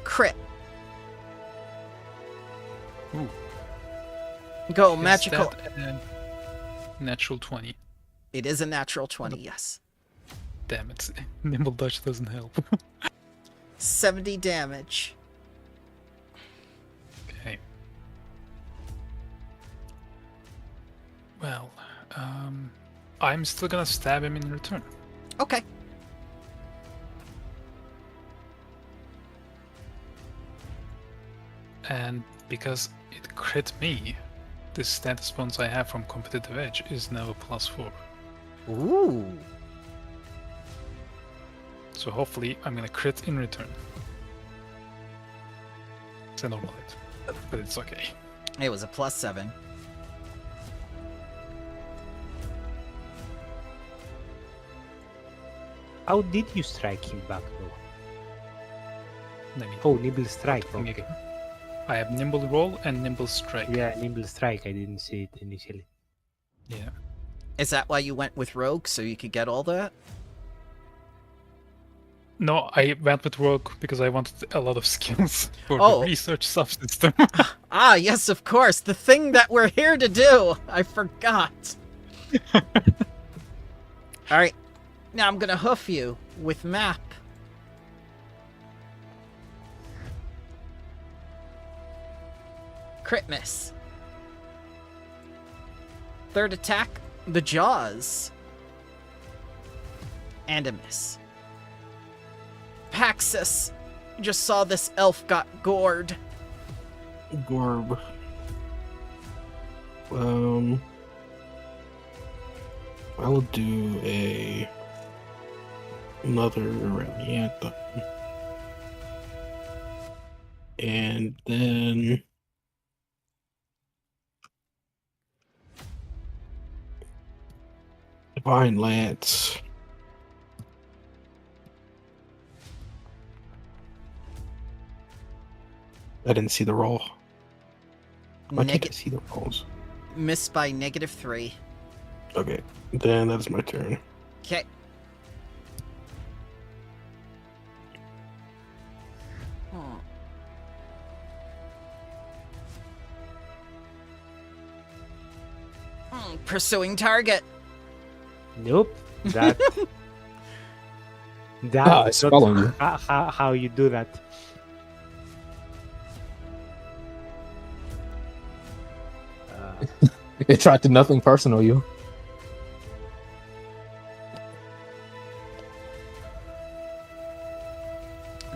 S1: Crit.
S6: Ooh.
S1: Go,
S6: Is
S1: magical.
S6: that a natural 20.
S1: It is a natural 20, yes.
S6: Damn it. Nimble dodge doesn't help.
S1: 70 damage.
S6: Okay. Well, I'm still gonna stab him in return.
S1: Okay.
S6: And because it crit me, the status bonus I have from Competitive Edge is now a +4.
S1: Ooh.
S6: So hopefully I'm gonna crit in return. It's a normal hit, but it's okay.
S1: It was a +7.
S3: How did you strike him back though?
S6: Let me
S3: Oh, nimble strike.
S6: think
S3: Okay.
S6: again. I have nimble roll and nimble strike.
S3: Yeah, nimble strike. I didn't see it initially.
S6: Yeah.
S1: Is that why you went with Rogue, so you could get all that?
S6: No, I went with rogue because I wanted a lot of skills for
S1: Oh.
S6: the research subsystem.
S1: Ah, yes, of course. The thing that we're here to do. I forgot. All right. Now I'm going to hoof you with map. Crit miss. Third attack, the jaws. And a miss. Paxus. Just saw this elf got gored.
S5: Gorb. I will do another around the anthem. And then Divine Lance. I didn't see the roll. Why can't I see the rolls?
S1: Missed by -3.
S5: Okay, then that is my turn.
S1: Okay. Pursuing target.
S3: Nope. That.
S2: it's
S3: That's
S2: following you.
S3: not how you do that.
S2: It tried to nothing personal, you.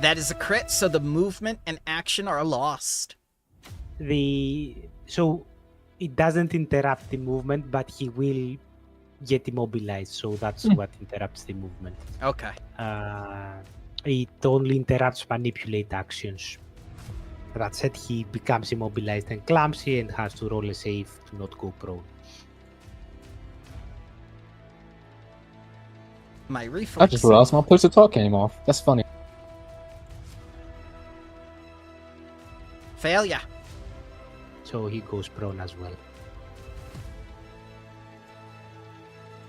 S1: That is a crit, so the movement and action are lost.
S3: So it doesn't interrupt the movement, but he will get immobilized. So that's what interrupts the movement.
S1: Okay.
S3: It only interrupts manipulate actions. That said, he becomes immobilized and clumsy and has to roll a save to not go prone.
S1: My reflex.
S2: I just realized my push to talk came off. That's funny.
S1: Failure.
S3: So he goes prone as well.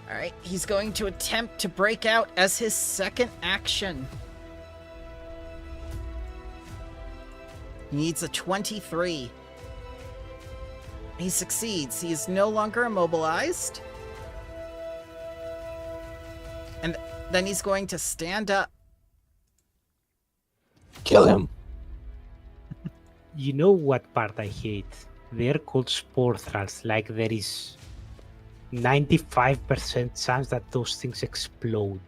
S1: Alright, he's going to attempt to break out as his second action. He needs a 23. He succeeds. He is no longer immobilized. And then he's going to stand up.
S2: Kill him.
S3: You know what part I hate? They're called spore thralls. Like there is 95% chance that those things explode.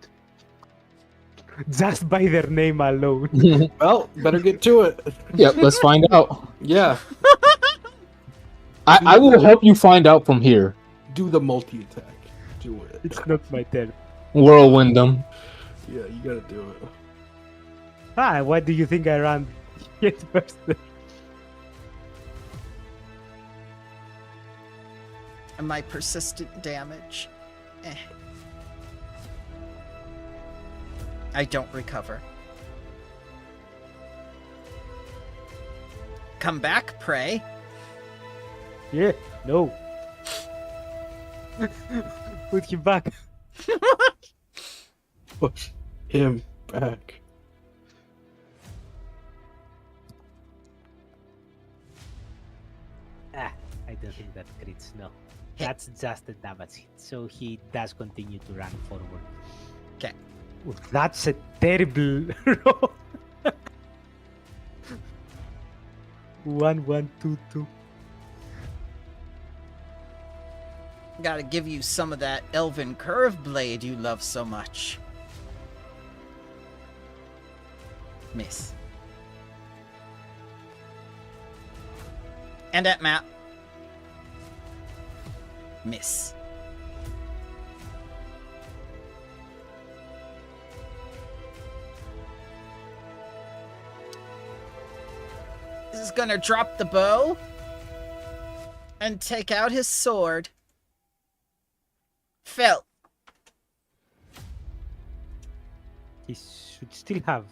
S3: Just by their name alone.
S5: Well, better get to it.
S2: Yep, let's find out.
S5: Yeah,
S2: I will help you find out from here.
S5: do the multi-attack. Do it.
S3: It's not my turn.
S2: Whirlwind them.
S5: Yeah, you gotta do it.
S3: Why do you think I ran it first?
S1: And my persistent damage. I don't recover. Come back, Prey.
S3: Yeah, no. Put him back.
S5: Push him back.
S3: I don't think that crits, no. That's just a damage hit, so he does continue to run forward.
S1: Okay.
S3: That's a terrible roll. 1, 1, 2, 2.
S1: Gotta give you some of that elven curve blade you love so much. Miss. And at map. Miss. This is gonna drop the bow and take out his sword. Phil.
S3: He should still have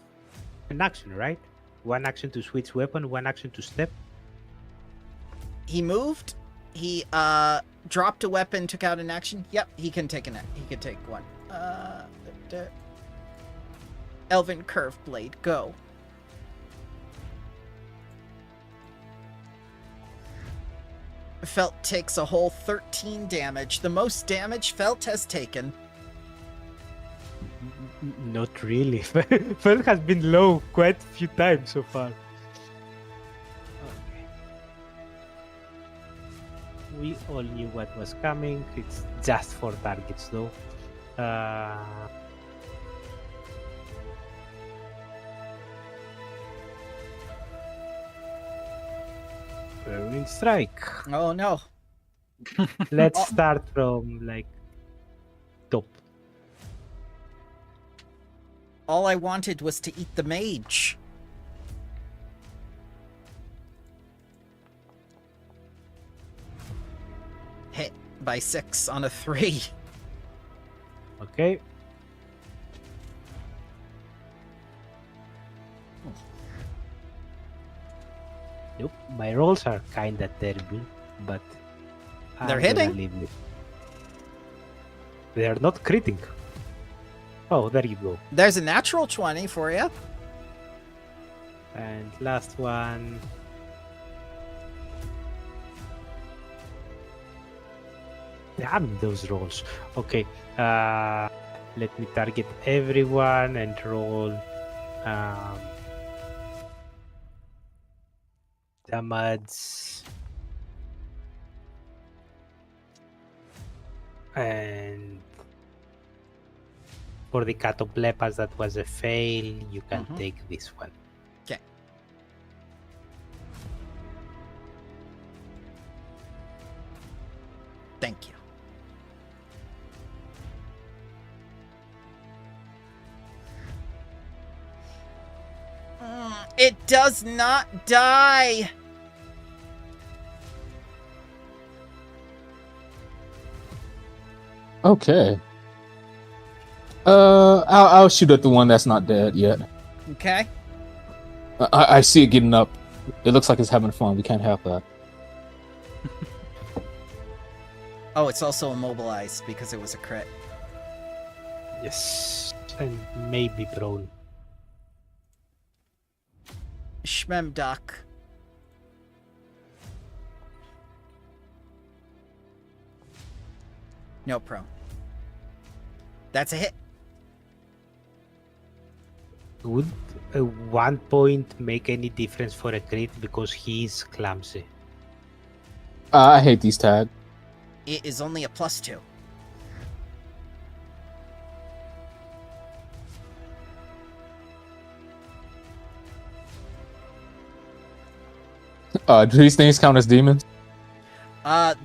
S3: an action, right? One action to switch weapon, one action to step.
S1: He moved. He dropped a weapon, took out an action. Yep, he can take he can take one. Elven curve blade, go. Felt takes a whole 13 damage, the most damage Felt has taken.
S3: Not really. Felt has been low quite a few times so far. Okay. We all knew what was coming. It's just 4 targets though. Whirlwind strike.
S1: Oh no.
S3: Let's start from like top.
S1: All I wanted was to eat the mage. Hit by 6 on a 3.
S3: Okay. Nope, my rolls are kinda terrible, but
S1: They're
S3: I'm gonna
S1: hitting.
S3: leave it. They are not critting. Oh, there you go.
S1: There's a natural 20 for you.
S3: And last one. Damn those rolls. Okay. Let me target everyone and roll damage. And for the catoblepas, that was a fail. You can take this one.
S1: Okay. Thank you. It does not die.
S2: Okay. I'll shoot at the one that's not dead yet.
S1: Okay.
S2: I see it getting up. It looks like it's having fun. We can't have that.
S1: Oh, it's also immobilized because it was a crit.
S3: Yes. And maybe prone.
S1: Shmemduck. No prone. That's a hit.
S3: Would 1 point make any difference for a crit because he's clumsy?
S2: I hate these tags.
S1: It is only a +2.
S2: Do these things count as demons?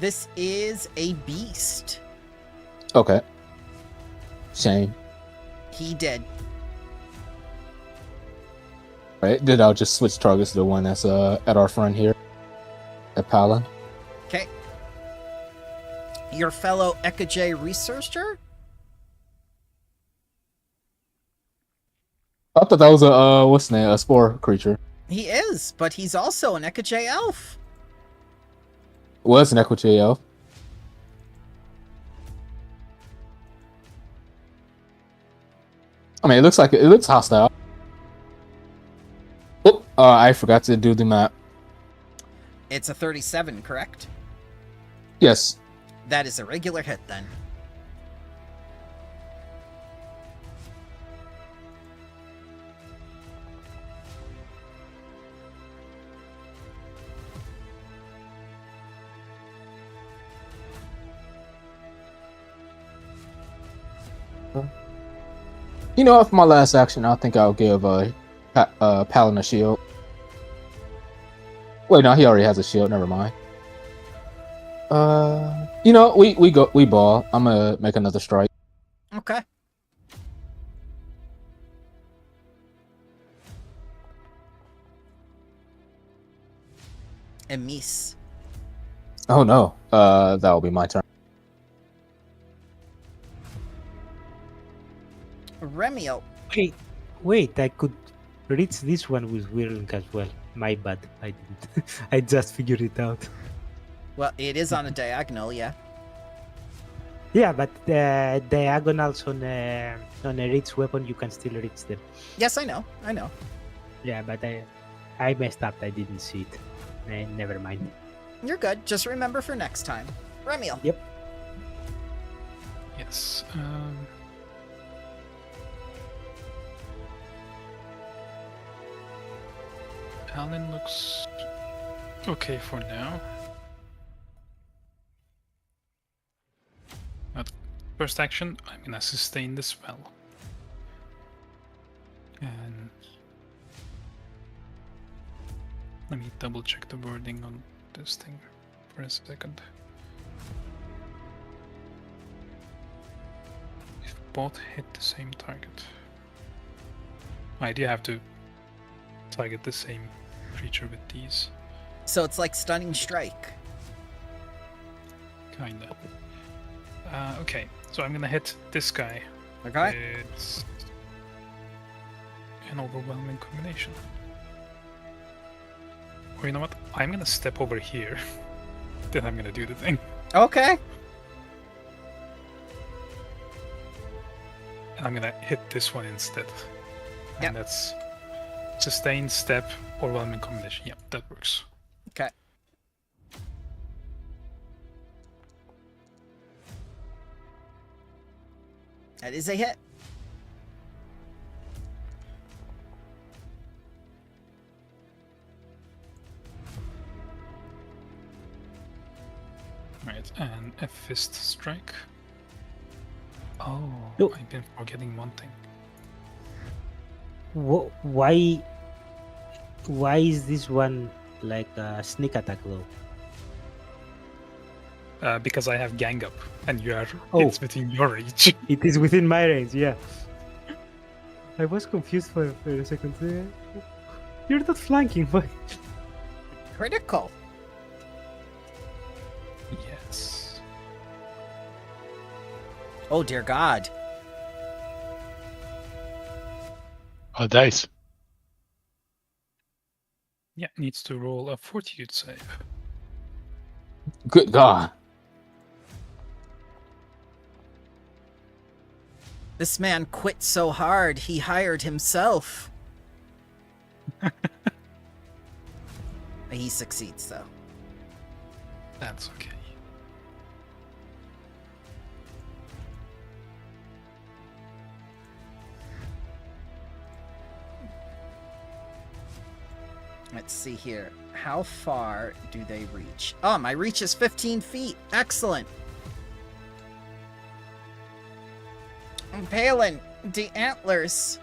S1: This is a beast.
S2: Okay. Shame.
S1: He did.
S2: Right, then I'll just switch targets to the one that's at our front here. At Palin.
S1: Okay. Your fellow Ekaj researcher?
S2: I thought that was a what's the name? A spore creature.
S1: He is, but he's also an Ekaj elf.
S2: Was an Equity elf. I mean, it looks hostile. Oh, I forgot to do the map.
S1: It's a 37, correct?
S2: Yes.
S1: That is a regular hit then.
S2: You know, for my last action, I think I'll give Palin a shield. Wait, no, he already has a shield. Never mind. You know, we ball. I'm gonna make another strike.
S1: Okay. And Mies.
S2: Oh no. That will be my turn.
S1: Remiel.
S3: Wait, I could reach this one with whirling as well. My bad, I didn't. I just figured it out.
S1: Well, it is on a diagonal, yeah.
S3: Yeah, but diagonals on a reach weapon, you can still reach them.
S1: Yes, I know.
S3: Yeah, but I messed up. I didn't see it. Never mind.
S1: You're good. Just remember for next time. Remiel.
S3: Yep.
S6: Yes. Alan looks okay for now. But first action, I'm gonna sustain the spell. And let me double check the wording on this thing for a second. If both hit the same target. I do have to target the same creature with these.
S1: So it's like Stunning Strike.
S6: Kinda. Okay, so I'm gonna hit this guy.
S1: Okay.
S6: It's an overwhelming combination. Or you know what? I'm gonna step over here. Then I'm gonna do the thing.
S1: Okay.
S6: And I'm gonna hit this one instead. And
S1: Yep.
S6: that's sustain, step, overwhelming combination. Yep, that works.
S1: Okay. That is a hit.
S6: Right, and a fist strike. Oh,
S3: No.
S6: I've been forgetting one thing.
S3: Why is this one like a sneak attack though?
S6: Because I have gang up, and you are
S3: Oh.
S6: it's within your reach.
S3: It is within my range, yeah. I was confused for a second. You're not flanking, but
S1: Critical.
S6: Yes.
S1: Oh dear God.
S4: Oh, dice.
S6: Yeah, needs to roll a fortitude save.
S2: Good God.
S1: This man quit so hard, he hired himself. He succeeds, though.
S6: That's okay.
S1: Let's see here. How far do they reach? Oh, my reach is 15 feet. Excellent. Palin, the antlers.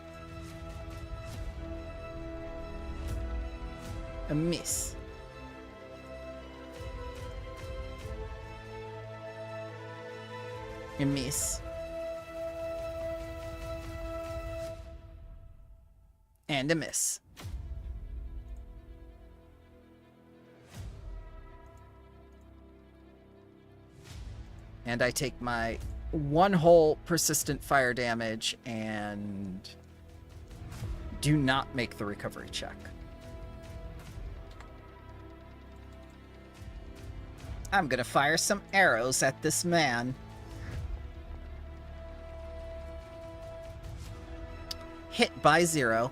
S1: A miss. A miss. And a miss. And I take my 1 whole persistent fire damage and do not make the recovery check. I'm gonna fire some arrows at this man. Hit by 0.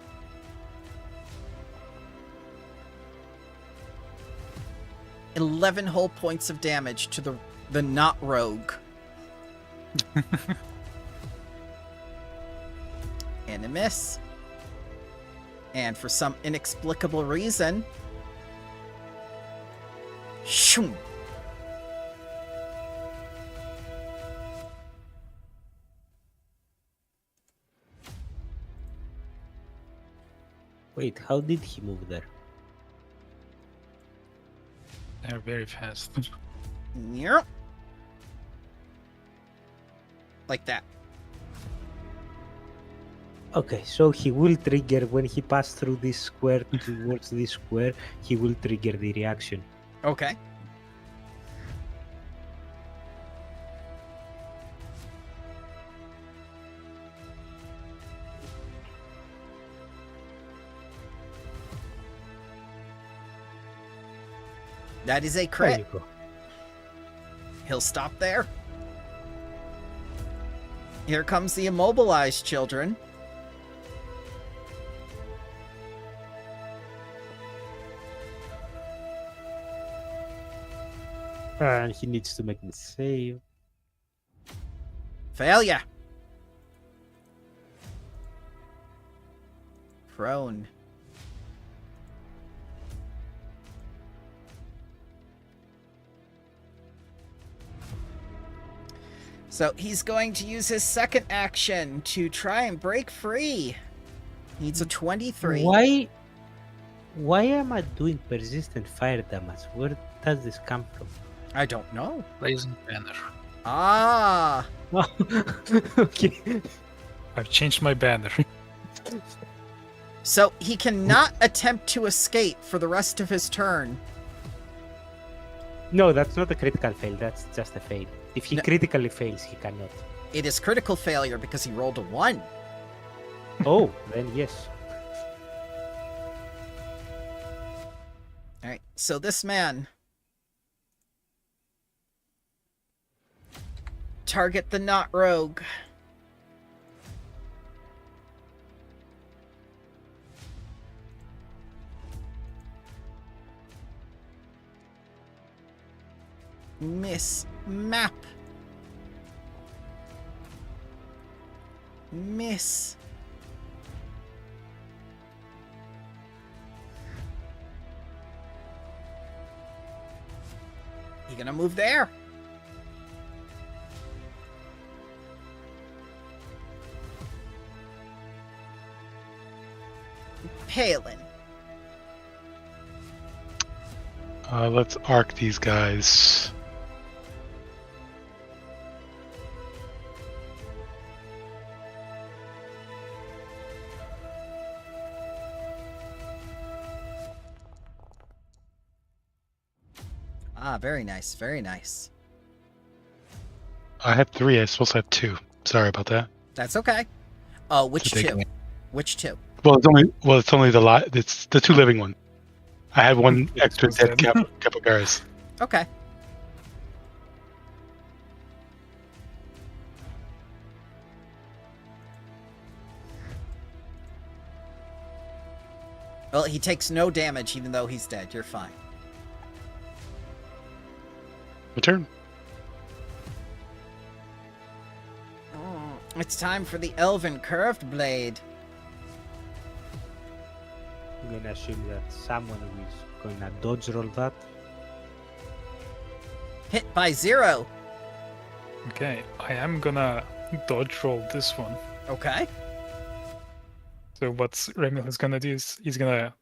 S1: $11 whole points of damage to the not rogue. And a miss. And for some inexplicable reason, shoom.
S3: Wait, how did he move there?
S6: They're very fast.
S1: Yep. Like that.
S3: Okay, so he will trigger when he passes through this square towards this square, he will trigger the reaction.
S1: Okay. That is a
S3: There
S1: crit.
S3: you go.
S1: He'll stop there. Here comes the immobilized children.
S3: And he needs to make the save.
S1: Failure. Prone. So he's going to use his second action to try and break free. Needs a 23.
S3: Why am I doing persistent fire damage? Where does this come from?
S1: I don't know.
S6: Blazing banner.
S1: Ah.
S3: Okay.
S6: I've changed my banner.
S1: So he cannot attempt to escape for the rest of his turn.
S3: No, that's not a critical fail. That's just a fail. If he
S1: No.
S3: critically fails, he cannot.
S1: It is critical failure because he rolled a 1.
S3: Oh, then yes.
S1: All right. So this man target the not rogue. Miss. Map. Miss. You gonna move there? Palin.
S4: Let's arc these guys.
S1: Ah, very nice, very nice.
S4: I had 3. I supposed to have 2. Sorry about that.
S1: That's okay. Which
S4: So they
S1: two?
S4: can-
S1: Which two?
S4: It's only it's the 2 living one. I had one extra
S6: was
S4: dead
S6: dead.
S4: Capybaras.
S1: Okay. Well, he takes no damage even though he's dead. You're fine.
S4: My turn.
S1: It's time for the Elven Curved Blade.
S3: I'm gonna assume that someone is gonna dodge roll that.
S1: Hit by 0.
S6: Okay, I am gonna dodge roll this one.
S1: Okay.
S6: So what Remil is gonna do is he's gonna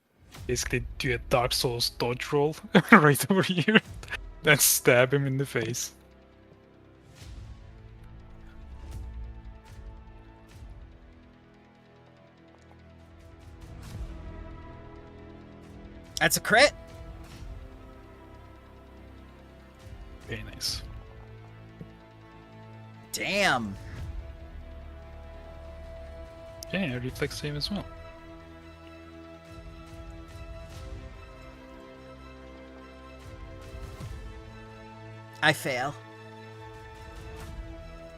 S6: basically do a Dark Souls dodge roll right over here, then stab him in the face.
S1: That's a crit.
S6: Very nice.
S1: Damn.
S6: Yeah, reflex save as well.
S1: I fail.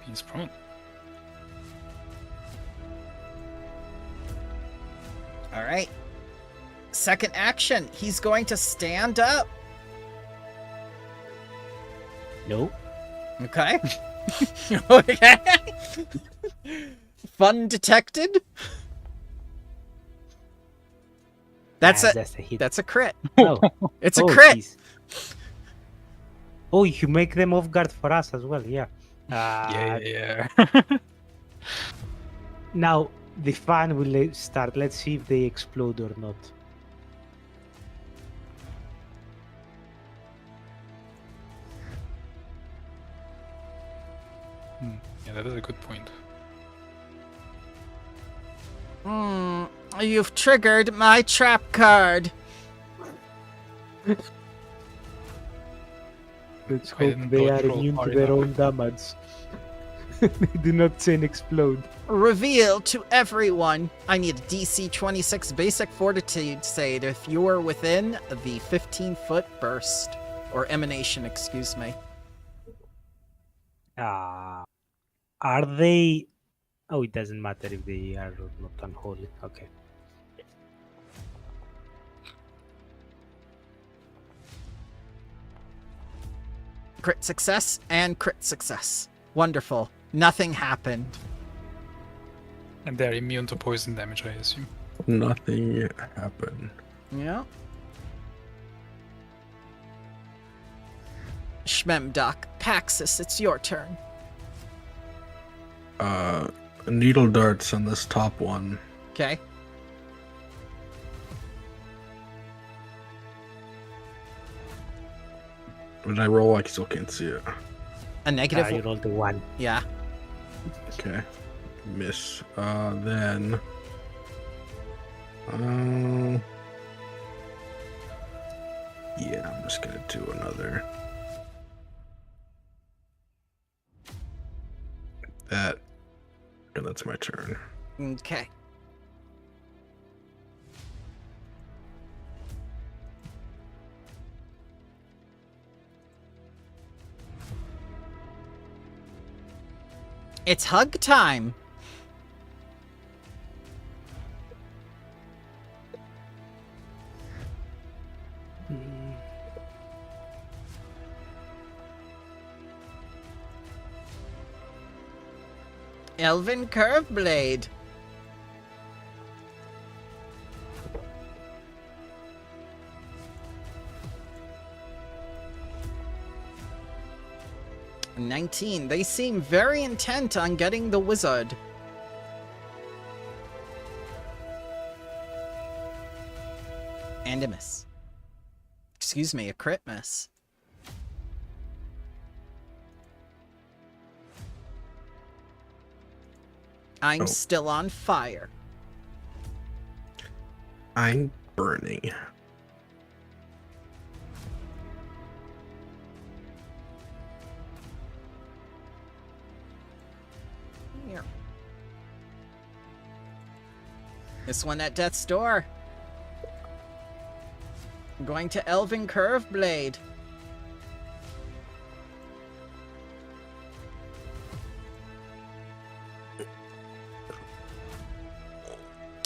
S6: He's prone.
S1: All right. Second action. He's going to stand up.
S3: No.
S1: Okay. Okay. Fun detected. That's a
S3: hit.
S1: that's a crit.
S3: Oh,
S1: It's a
S3: oh,
S1: crit.
S3: jeez. Oh, you make them off guard for us as well, yeah.
S6: Yeah.
S3: Now, the fun will start. Let's see if they explode or not.
S6: Yeah, that is a good point.
S1: You've triggered my trap card.
S3: Let's
S6: I
S3: hope
S6: didn't
S3: they
S6: dodge
S3: are
S6: roll
S3: immune
S6: far
S3: to their
S6: enough.
S3: own damage. They do not chain explode.
S1: Reveal to everyone. I need a DC 26 basic fortitude save if you are within the 15-foot burst. Or emanation, excuse me.
S3: Are they... Oh, it doesn't matter if they are not unholy. Okay.
S1: Crit success and crit success. Wonderful. Nothing happened.
S6: And they're immune to poison damage, I assume.
S5: Nothing happened.
S1: Yeah. Shmemdoc, Paxis, it's your turn.
S5: Needle darts on this top one.
S1: Okay.
S5: When I roll, I still can't see it.
S1: A negative.
S3: You rolled the 1.
S1: Yeah.
S5: Okay. Miss. Then. Yeah, I'm just gonna do another. That. And that's my turn.
S1: Okay. It's hug time. Elven Curve Blade. $19. They seem very intent on getting the wizard. And a miss. Excuse me, a crit miss. I'm still on fire.
S5: I'm burning.
S1: Here. This one at death's door. I'm going to Elven Curve Blade.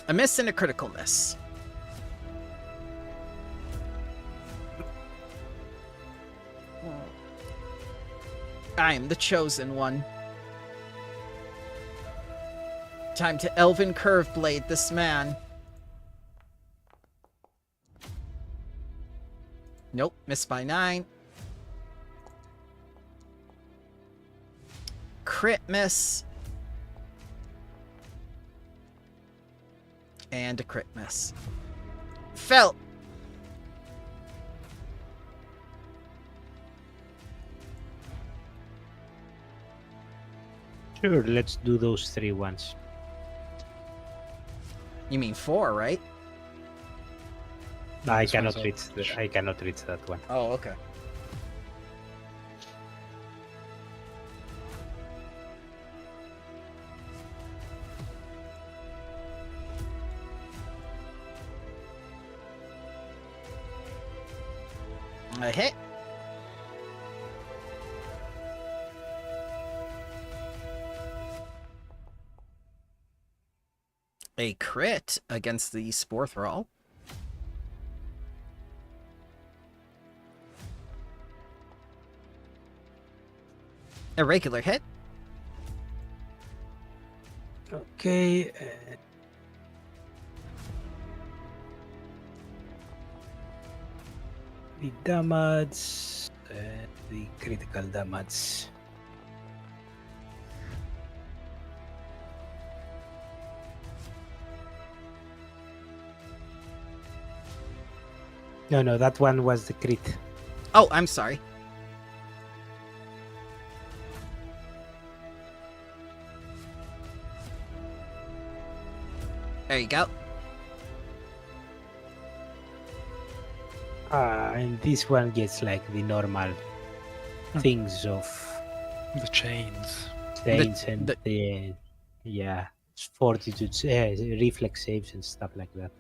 S1: A miss and a critical miss. I am the chosen one. Time to Elven Curve Blade this man. Nope, missed by 9. Crit miss. And a crit miss. Felt.
S3: Sure, let's do those 3 ones.
S1: You mean 4, right?
S3: I
S4: This
S3: cannot
S4: one's
S3: reach. I cannot reach that one.
S1: Oh, okay. A hit. A crit against the Spore Thrall. A regular hit.
S3: Okay. The damage. The critical damage. No, that one was the crit.
S1: Oh, I'm sorry. There you go.
S3: And this one gets like the normal things of
S6: The chains.
S3: chains and
S1: the-
S3: the fortitude, reflex saves and stuff like that.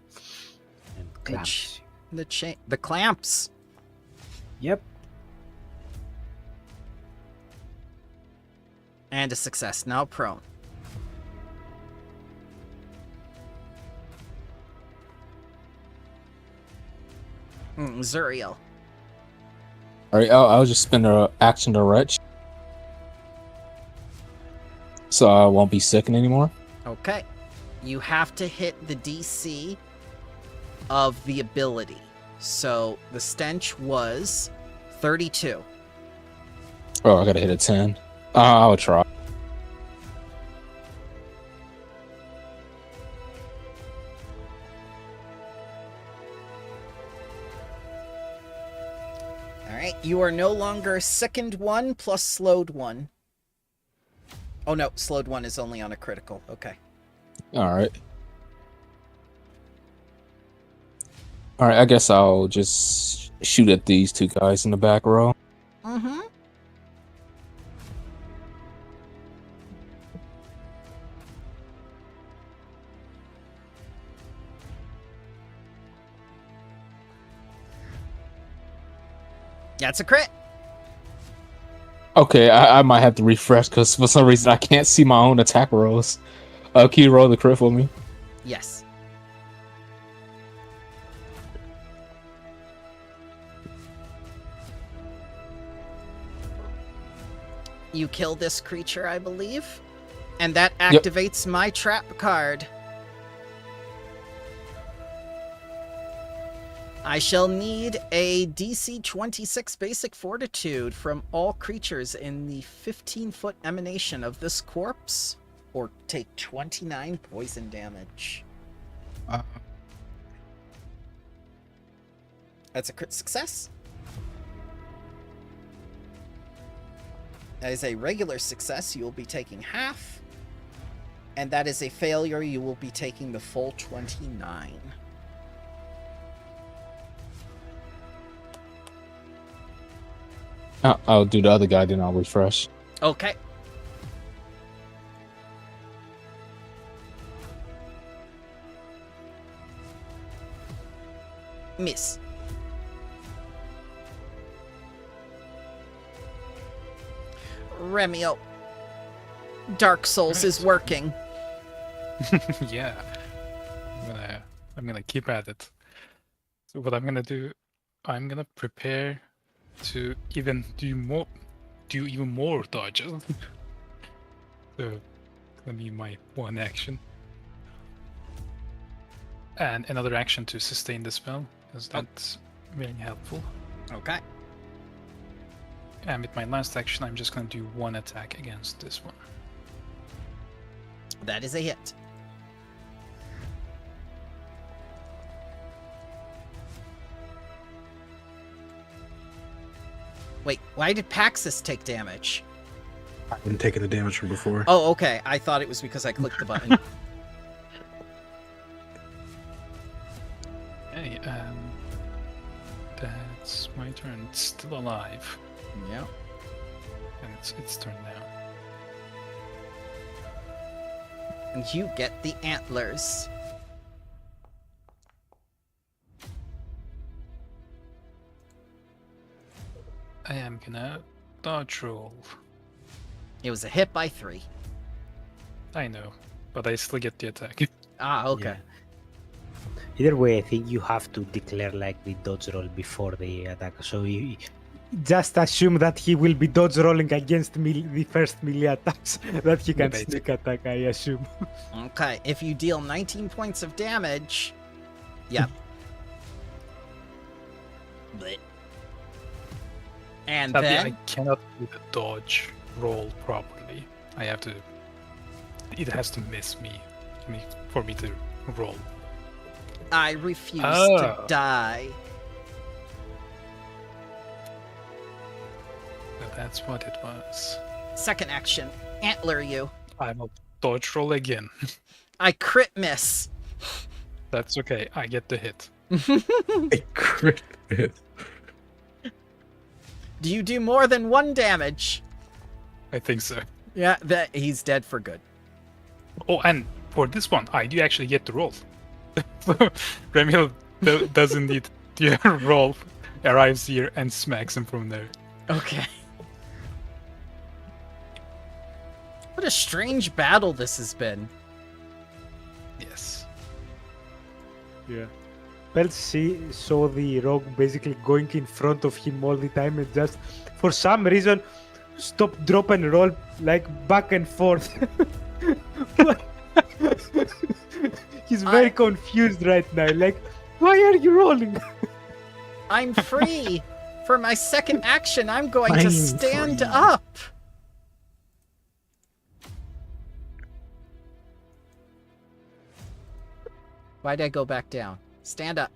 S3: And clamps.
S1: The clamps.
S3: Yep.
S1: And a success. Now prone. Zuriel.
S2: All right, I'll just spend an action to retch, so I won't be sickened anymore.
S1: Okay. You have to hit the DC of the ability. So the stench was 32.
S2: Oh, I gotta hit a 10. I'll try.
S1: Alright, you are no longer sickened 1 plus slowed 1. Oh no, slowed 1 is only on a critical. Okay.
S2: All right. All right, I guess I'll just shoot at these 2 guys in the back row.
S1: Mm-hmm. That's a crit.
S2: Okay, I might have to refresh because for some reason I can't see my own attack rolls. Can you roll the crit for me?
S1: Yes. You kill this creature, I believe. And that
S2: Yep.
S1: activates my trap card. I shall need a DC 26 basic fortitude from all creatures in the 15-foot emanation of this corpse, or take 29 poison damage. That's a crit success. That is a regular success, you will be taking half. And that is a failure, you will be taking the full 29.
S2: I'll do the other guy, then I'll refresh.
S1: Okay. Miss. Remio. Dark Souls is working.
S6: Yeah. I'm gonna keep at it. So what I'm gonna do, I'm gonna prepare to even do even more dodges. So it's gonna be my one action. And another action to sustain the spell, because that's very helpful.
S1: Okay.
S6: And with my last action, I'm just gonna do one attack against this one.
S1: That is a hit. Wait, why did Paxis take damage?
S5: I've been taking the damage from before.
S1: Oh, okay. I thought it was because I clicked the button.
S6: Hey, that's my turn. It's still alive,
S1: Yeah.
S6: and it's its turn now.
S1: And you get the antlers.
S6: I am gonna dodge roll.
S1: It was a hit by 3.
S6: I know, but I still get the attack.
S1: Ah, okay.
S3: Either way, I think you have to declare like the dodge roll before the attack. So you just assume that he will be dodge rolling against the first melee attacks that he can
S6: Debate.
S3: sneak attack, I assume.
S1: Okay, if you deal 19 points of damage... Yep. Blech. And
S6: Sadly,
S1: then...
S6: I cannot do the dodge roll properly. I have to. It has to miss me for me to roll.
S1: I refuse to
S6: Oh.
S1: die.
S6: So that's what it was.
S1: Second action. Antler you.
S6: I will dodge roll again.
S1: I crit miss.
S6: That's okay. I get the hit.
S5: A crit hit.
S1: Do you do more than 1 damage?
S6: I think so.
S1: Yeah, that he's dead for good.
S6: Oh, and for this one, I do actually get to roll. So Remiel doesn't need to roll. Arrives here and smacks him from there.
S1: Okay. What a strange battle this has been.
S6: Yes.
S3: Yeah. Well, saw the rogue basically going in front of him all the time and just, for some reason, stop, drop, and roll like back and forth. He's very confused right now. Like, why are you rolling?
S1: I'm free. For my second action, I'm going to
S5: I'm
S1: stand
S5: free.
S1: up. Why'd I go back down? Stand up.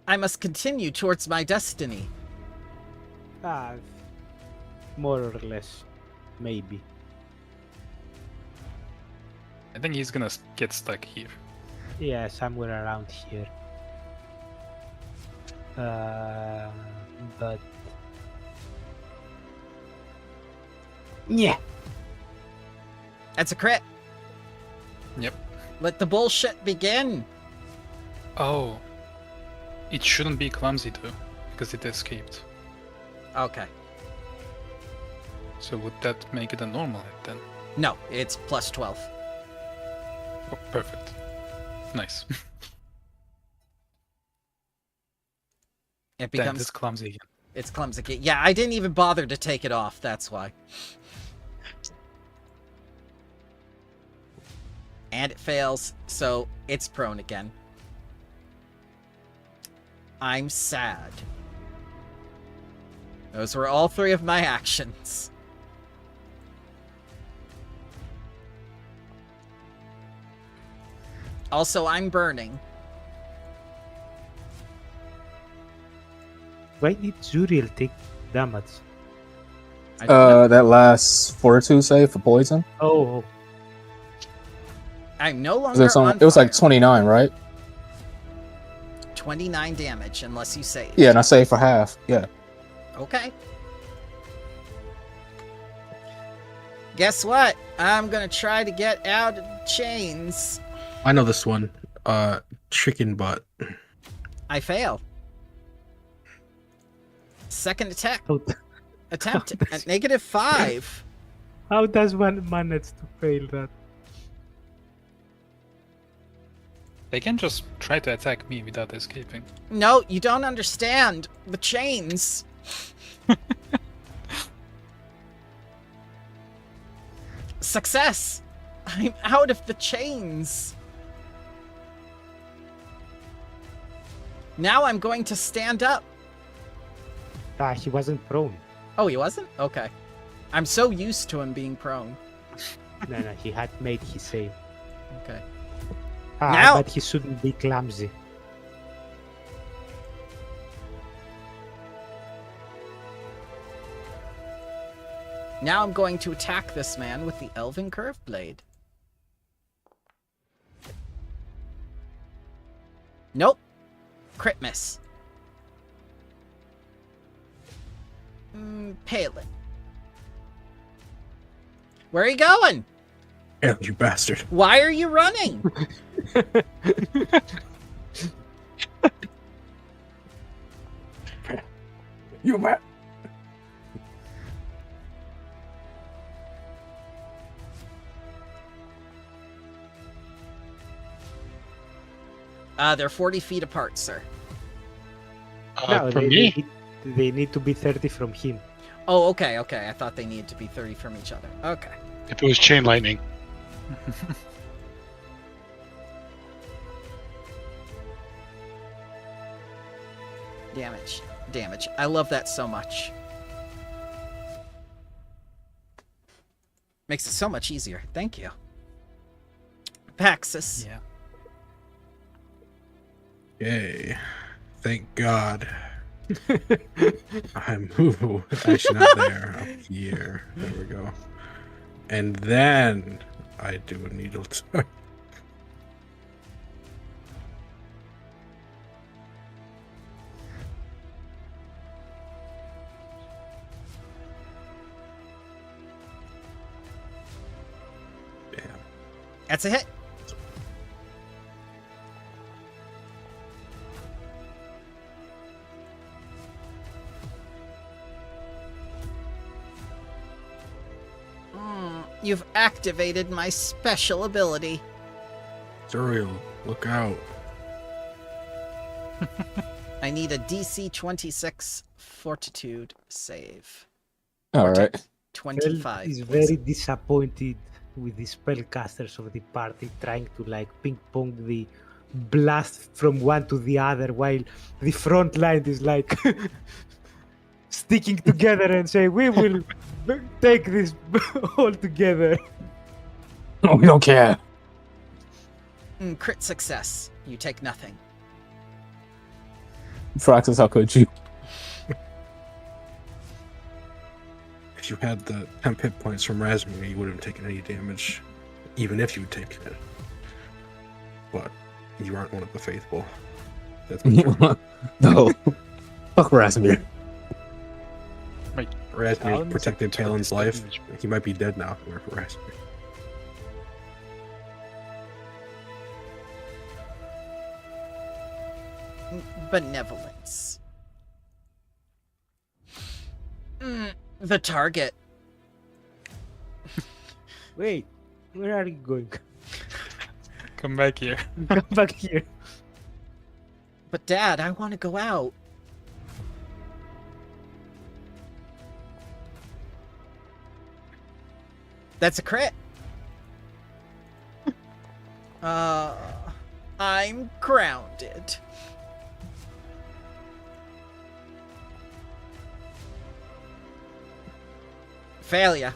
S1: I must continue towards my destiny.
S3: More or less, maybe.
S6: I think he's gonna get stuck here.
S3: Yeah, somewhere around here. But yeah,
S1: That's a crit.
S6: Yep.
S1: Let the bullshit begin.
S6: Oh. It shouldn't be clumsy though, because it escaped.
S1: Okay.
S6: So would that make it a normal hit then?
S1: No, it's plus 12.
S6: Oh, perfect. Nice.
S1: It
S6: Then
S1: becomes
S6: it's clumsy again.
S1: it's clumsy. Yeah, I didn't even bother to take it off. That's why. And it fails, so it's prone again. I'm sad. Those were all 3 of my actions. Also, I'm burning.
S3: why did Zuriel take damage?
S1: I don't know.
S2: That last fortitude save for poison.
S3: Oh,
S1: I'm no
S2: Was
S1: longer
S2: it,
S1: on
S2: it was like
S1: fire.
S2: 29, right?
S1: 29 damage, unless you save.
S2: Yeah, and I saved for half. Yeah.
S1: Okay. Guess what? I'm gonna try to get out of the chains.
S5: I know this one. Chicken butt.
S1: I fail. Second attack.
S3: How,
S1: Attempt
S3: How does-
S1: at -5.
S3: how does one manage to fail that?
S6: They can just try to attack me without escaping.
S1: No, you don't understand. The chains. Success! I'm out of the chains. Now I'm going to stand up.
S3: He wasn't prone.
S1: Oh, he wasn't? Okay. I'm so used to him being prone.
S3: No, he had made his save.
S1: Okay.
S3: But he shouldn't be clumsy.
S1: Now I'm going to attack this man with the Elven Curve Blade. Nope. Crit miss. Palin. Where are you going?
S5: Yeah, you bastard.
S1: Why are you running?
S5: You mad?
S1: They're 40 feet apart, sir.
S3: No,
S4: From me?
S3: They need to be 30 from him.
S1: Oh, okay. I thought they needed to be 30 from each other. Okay.
S4: If it was chain lightning.
S1: Damage. I love that so much. Makes it so much easier. Thank you. Paxis.
S6: Yeah.
S5: Yay. Thank God. I move. Actually, not there. Up here. There we go. And then I do a needle turn. Damn.
S1: That's a hit. You've activated my special ability.
S5: Zuriel, look out.
S1: I need a DC 26 Fortitude save.
S2: All right.
S1: 25.
S3: Is
S1: please.
S3: very disappointed with the spellcasters of the party trying to like ping pong the blast from one to the other while the front line is like sticking together and say we will take this all together.
S2: No, we don't care.
S1: Crit success. You take nothing.
S2: Fraxus, how could you?
S5: If you had the temp hit points from Razmir, you wouldn't have taken any damage, even if you'd taken it. But you aren't one of the faithful. That's
S2: No. Fuck Razmir.
S5: Razmir protected Palin's life.
S4: Damage.
S5: He might be dead now if it were for Razmir.
S1: Benevolence. The target.
S3: Wait, where are you going?
S6: Come back here.
S3: Come back here.
S1: But Dad, I want to go out. That's a crit. I'm grounded. Failure.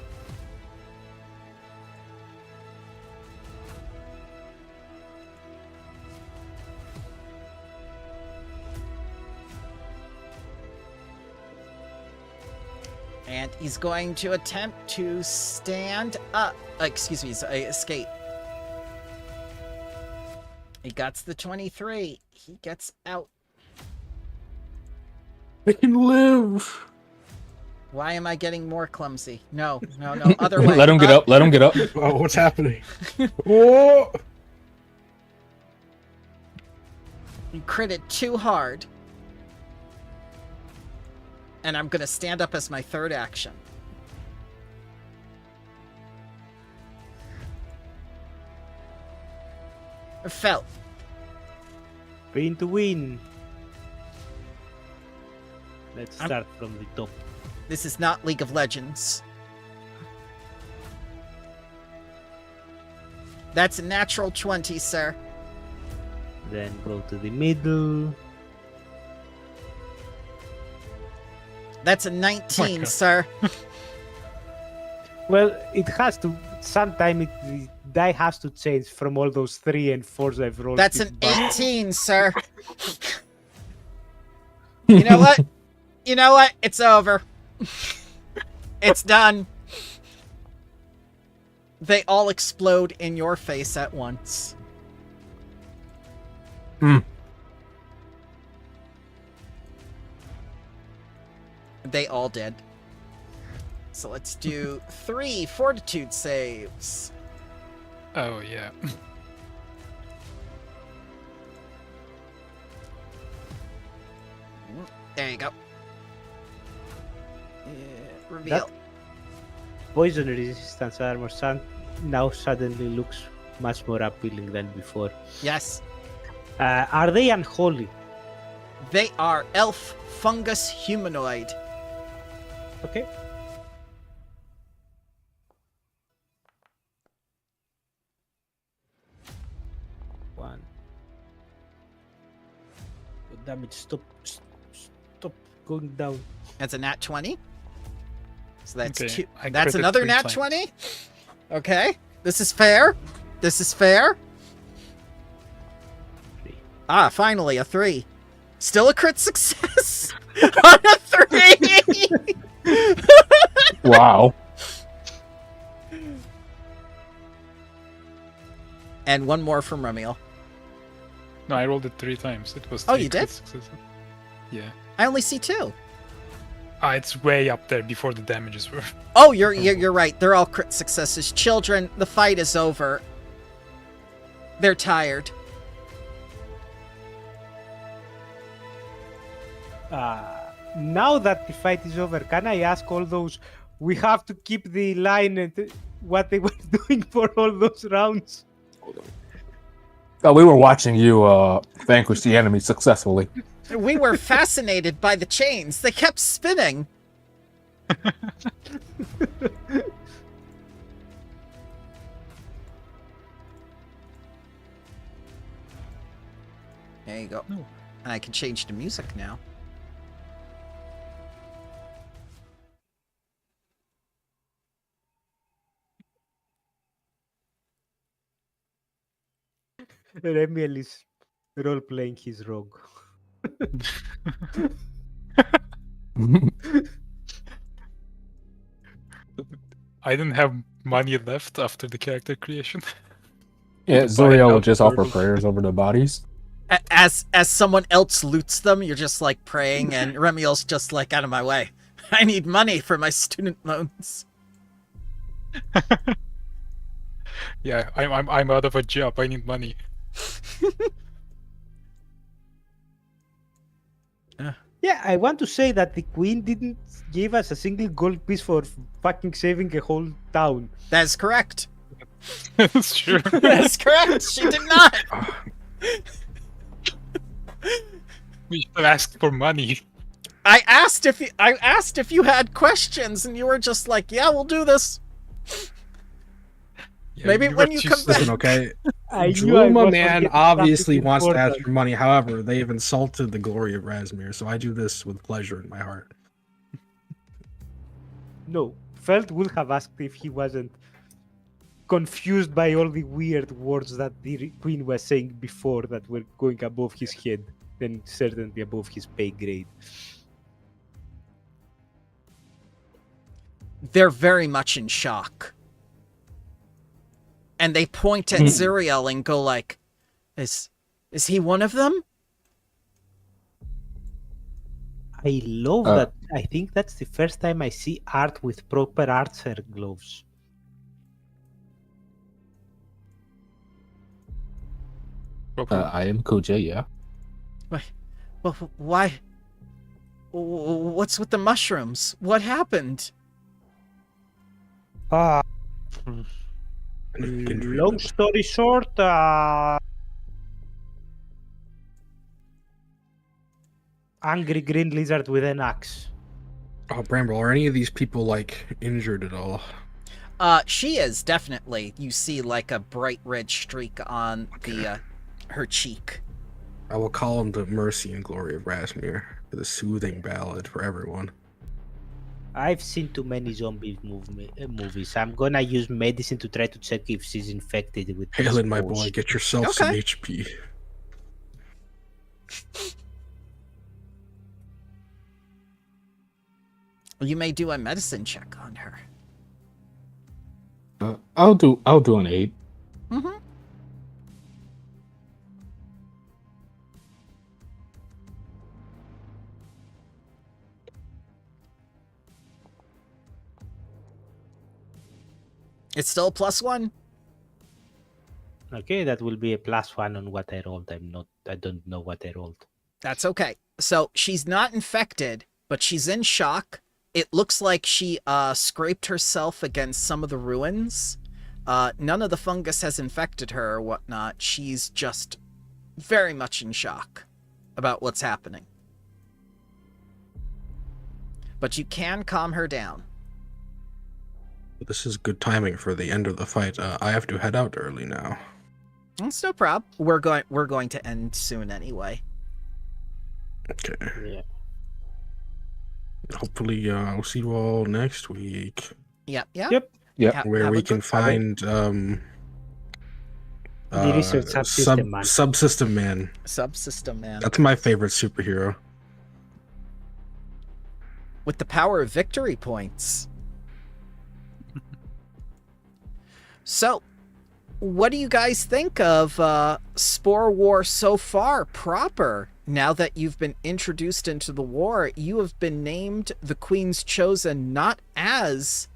S1: And he's going to attempt to stand up. Excuse me, escape. He gets the 23. He gets out.
S5: I can live.
S1: Why am I getting more clumsy? No, other way.
S2: Let him get up. Let him get up.
S5: Oh, what's happening? Oh!
S1: You critted too hard. And I'm gonna stand up as my third action. Fell.
S3: Pin to win. Let's
S1: I'm-
S3: start from the top.
S1: This is not League of Legends. That's a natural 20, sir.
S3: Then go to the middle.
S1: That's a 19,
S6: God.
S1: sir.
S3: Well, it has to. Sometime the die has to change from all those 3 and 4s I've rolled.
S1: That's
S3: this
S1: an
S3: battle.
S1: 18, sir. You know what? You know what? It's over. It's done. They all explode in your face at once.
S2: Hmm.
S1: They all did. So let's do 3 fortitude saves.
S6: Oh yeah.
S1: There you go. Reveal.
S3: Poison resistance armor now suddenly looks much more appealing than before.
S1: Yes.
S3: Are they unholy?
S1: They are elf, fungus, humanoid.
S3: Okay. One. Oh, damn it! Stop going down.
S1: That's a nat 20. So that's
S6: Okay,
S1: two.
S6: I
S1: That's
S6: critted
S1: another
S6: 3
S1: nat
S6: times.
S1: 20. Okay. This is fair. This is fair.
S3: Three.
S1: Ah, finally a 3. Still a crit success on a 3.
S2: Wow.
S1: And one more from Remiel.
S6: No, I rolled it 3 times. It was.
S1: Oh,
S6: 3
S1: you
S6: crit
S1: did?
S6: successes. Yeah.
S1: I only see 2.
S6: Ah, it's way up there before the damages were.
S1: Oh, you're right. They're all crit successes. Children, the fight is over. They're tired.
S3: Now that the fight is over, can I ask all those? We have to keep the line and what they were doing for all those rounds.
S2: Oh, we were watching you vanquish the enemy successfully.
S1: We were fascinated by the chains. They kept spinning. There you go.
S6: No.
S1: And I can change to music now.
S3: Remiel is role playing his rogue.
S6: I didn't have money left after the character creation.
S2: Yeah,
S6: Buy
S2: Zoriel will
S6: out
S2: just offer
S6: turtles.
S2: prayers over the bodies.
S1: As someone else loots them, you're just like praying, and Remiel's just like, out of my way. I need money for my student loans.
S6: Yeah, I'm out of a job. I need money.
S3: Yeah, I want to say that the queen didn't give us a single gold piece for fucking saving a whole town.
S1: That is correct.
S6: That's true.
S1: That is correct. She did not.
S6: We should have asked for money.
S1: I asked if you had questions, and you were just like, "Yeah, we'll do this."
S6: Yeah,
S1: Maybe
S6: were
S1: when you
S6: too
S1: come back.
S5: Listen, okay.
S3: I knew I
S5: Druma
S3: was
S5: man
S3: forgetting
S5: obviously
S3: something
S5: wants to ask
S3: important.
S5: for money. However, they have insulted the glory of Razmir, so I do this with pleasure in my heart.
S3: No, Felt would have asked if he wasn't confused by all the weird words that the queen was saying before that were going above his head and certainly above his pay grade.
S1: They're very much in shock. And they point at Zuriel and go like, is he one of them?
S3: I love that. I think that's the first time I see art with proper archer gloves.
S6: Probably.
S2: I am Kuja, yeah.
S1: Why? What's with the mushrooms? What happened?
S3: Ah,
S5: Can you
S3: long
S5: read them?
S3: story short, angry green lizard with an axe.
S5: Oh, Bramble, are any of these people like injured at all?
S1: She is definitely. You see like a bright red streak on the her cheek.
S5: I will call him the mercy and glory of Rasmir for the soothing ballad for everyone.
S3: I've seen too many zombie movies. I'm gonna use medicine to try to check if she's infected with these
S5: Halen, my
S3: spores.
S5: boy, get yourself some
S1: Okay.
S5: HP.
S1: You may do a medicine check on her.
S2: I'll do an 8.
S1: Mm-hmm. It's still a +1.
S3: Okay, that will be a +1 on what I rolled. I don't know what I rolled.
S1: That's okay. So she's not infected, but she's in shock. It looks like she scraped herself against some of the ruins. None of the fungus has infected her or whatnot. She's just very much in shock about what's happening. But you can calm her down.
S5: This is good timing for the end of the fight. I have to head out early now.
S1: It's no problem. We're going to end soon anyway.
S5: Okay.
S3: Yeah.
S5: Hopefully, I'll see you all next week,
S1: Yep.
S3: Yep.
S2: Yeah.
S5: where
S1: Have
S5: we
S1: a
S5: can
S1: good-
S5: find
S3: The Research Subsystem man.
S5: Subsystem Man.
S1: Subsystem man.
S5: That's my favorite superhero.
S1: With the power of victory points. So, what do you guys think of Spore War so far proper? Now that you've been introduced into the war, you have been named the Queen's Chosen not as,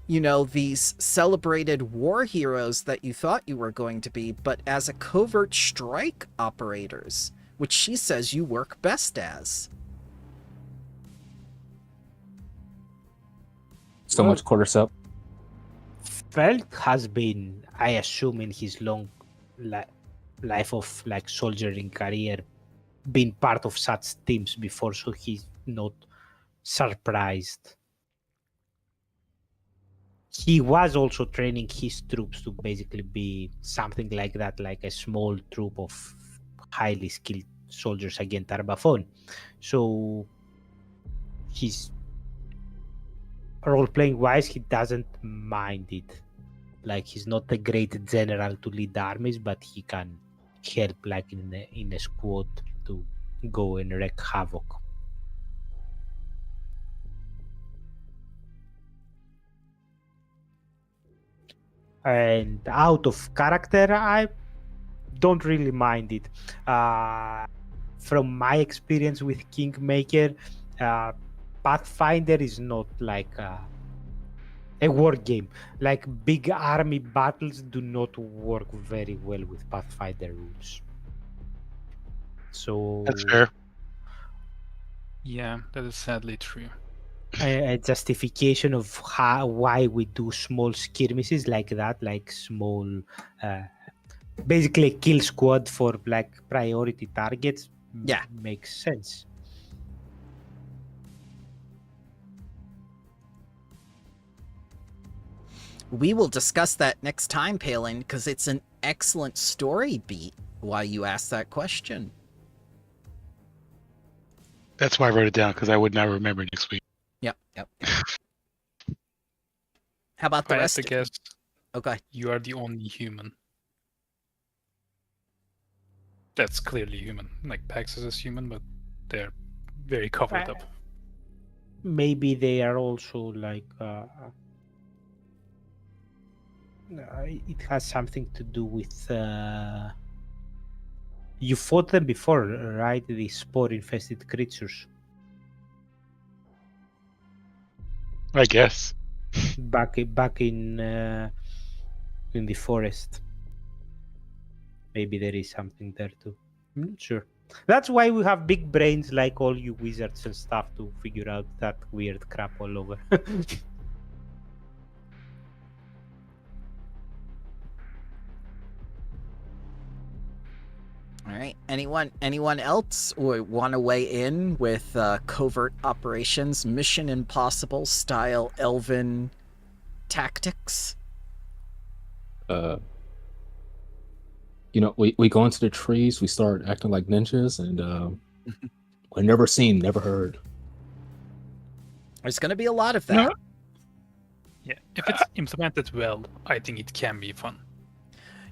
S1: these celebrated war heroes that you thought you were going to be, but as a covert strike operators, which she says you work best as.
S2: So much quarters up.
S3: Felt has been, I assume, in his long life of soldiering career, been part of such teams before, so he's not surprised. He was also training his troops to basically be something like that, like a small troop of highly skilled soldiers against Arbafon. So he's role-playing wise, he doesn't mind it. Like, he's not a great general to lead armies, but he can help in a squad to go and wreak havoc. And out of character, I don't really mind it. From my experience with Kingmaker, Pathfinder is not like a war game. Like, big army battles do not work very well with Pathfinder rules. So
S4: That's fair.
S6: Yeah, that is sadly true.
S3: a justification of why we do small skirmishes like that, like small, basically a kill squad for like priority targets.
S1: Yeah.
S3: Makes sense.
S1: We will discuss that next time, Palin, because it's an excellent story beat why you asked that question.
S4: That's why I wrote it down, because I would not remember next week.
S1: Yep. How about the
S6: I have
S1: rest
S6: to
S1: of
S6: guess
S1: Okay.
S6: you are the only human. That's clearly human. Like, Paxus is human, but they're very covered up.
S3: Maybe they are also like it has something to do with you fought them before, right? The spore infested creatures
S4: I guess.
S3: back in the forest. Maybe there is something there too. I'm not sure. That's why we have big brains like all you wizards and stuff to figure out that weird crap all over.
S1: All right. Anyone else want to weigh in with covert operations, Mission Impossible style elven tactics?
S2: We go into the trees, we start acting like ninjas, and we're never seen, never heard.
S1: There's going to be a lot of that.
S6: No. Yeah, if it's implemented well, I think it can be fun.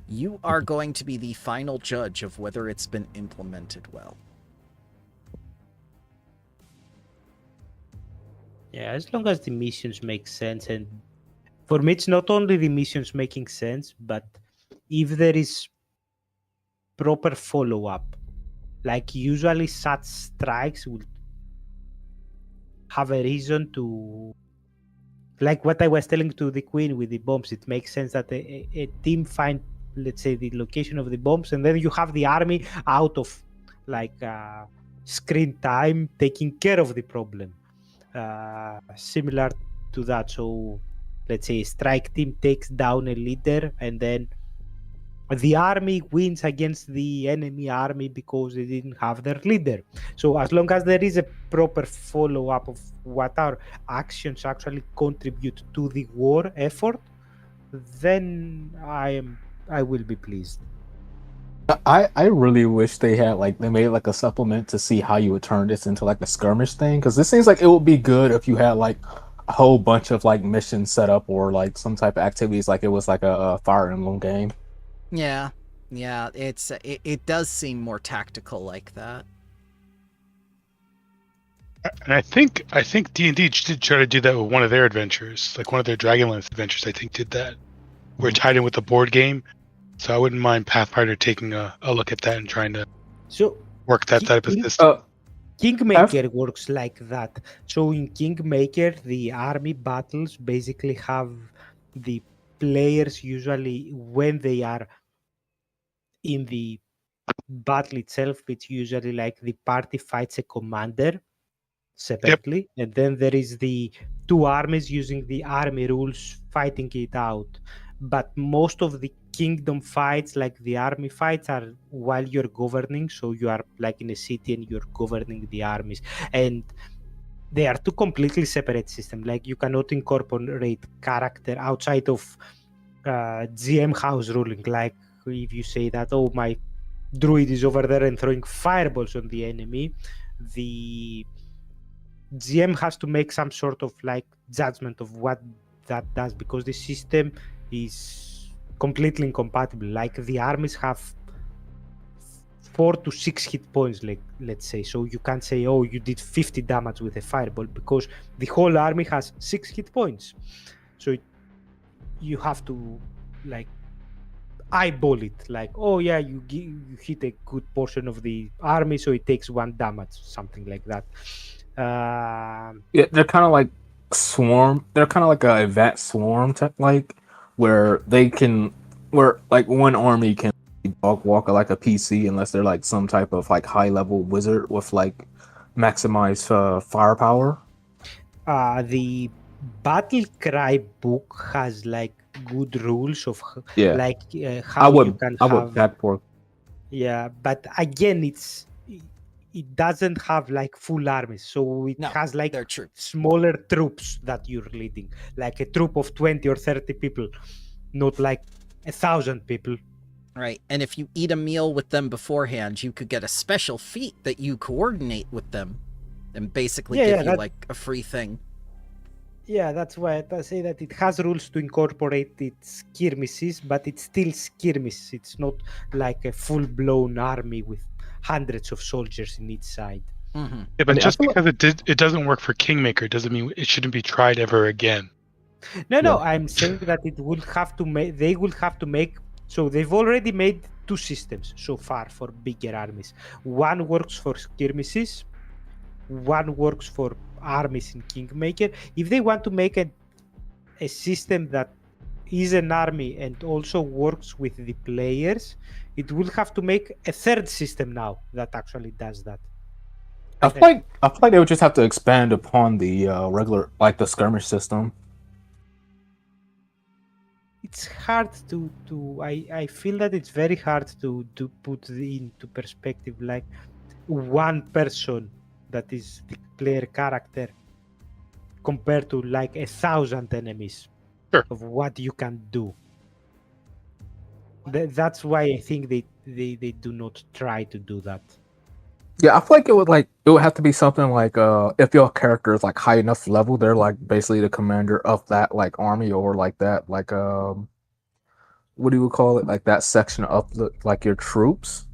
S1: You are going to be the final judge of whether it's been implemented well.
S3: Yeah, as long as the missions make sense, and for me, it's not only the missions making sense, but if there is proper follow-up, like usually such strikes will have a reason to, like what I was telling to the queen with the bombs, it makes sense that a team find, let's say, the location of the bombs, and then you have the army out of screen time taking care of the problem. Similar to that. So let's say a strike team takes down a leader, and then the army wins against the enemy army because they didn't have their leader. So as long as there is a proper follow-up of what our actions actually contribute to the war effort, then I will be pleased.
S2: I really wish they made like a supplement to see how you would turn this into like a skirmish thing, because this seems like it would be good if you had like a whole bunch of like missions set up or like some type of activities, like it was like a Fire Emblem game.
S1: Yeah, it does seem more tactical like that.
S4: And I think D&D did try to do that with one of their adventures, like one of their Dragonlance adventures. I think did that, where it tied in with the board game. So I wouldn't mind Pathfinder taking a look at that and trying to work that type of system.
S3: Kingmaker works like that. So in Kingmaker, the army battles basically have the players usually, when they are in the battle itself, it's usually like the party fights a commander separately, and then there is the two armies using the army rules fighting it out. But most of the kingdom fights, like the army fights, are while you're governing. So you are like in a city and you're governing the armies, and they are two completely separate systems. Like you cannot incorporate character outside of GM house ruling. Like if you say that, oh, my druid is over there and throwing fireballs on the enemy, the GM has to make some sort of like judgment of what that does, because the system is completely incompatible. Like the armies have 4 to 6 hit points, like let's say. So you can't say, oh, you did 50 damage with a fireball, because the whole army has 6 hit points. So you have to like eyeball it, like, oh yeah, you hit a good portion of the army, so it takes 1 damage, something like that.
S2: Yeah, they're kind of like swarm. They're kind of like a advanced swarm type, like where like one army can walk like a PC unless they're like some type of like high level wizard with like maximized firepower.
S3: The battle cry book has like good rules of like how you can have
S2: backport.
S3: Yeah, but again, it doesn't have like full armies, so it has like smaller troops that you're leading, like a troop of 20 or 30 people, not like 1,000 people.
S1: Right, and if you eat a meal with them beforehand, you could get a special feat that you coordinate with them and basically give you like a free thing.
S3: Yeah, that's why I say that it has rules to incorporate its skirmishes, but it's still skirmish. It's not like a full-blown army with hundreds of soldiers in each side.
S1: Mm-hmm.
S4: Yeah, but just because it doesn't work for Kingmaker doesn't mean it shouldn't be tried ever again.
S3: No, I'm saying that it will have to make. They will have to make. So they've already made 2 systems so far for bigger armies. One works for skirmishes. One works for armies in Kingmaker. If they want to make a system that is an army and also works with the players, it will have to make a third system now that actually does that.
S2: I feel like they would just have to expand upon the regular, like the skirmish system.
S3: It's hard to I feel that it's very hard to put into perspective, like one person that is the player character compared to like 1,000 enemies.
S4: Sure.
S3: Of what you can do. That's why I think they do not try to do that.
S2: Yeah, I feel like it would have to be something like if your character is like high enough level, they're like basically the commander of that like army or like that like what do you call it, like that section of the like your troops.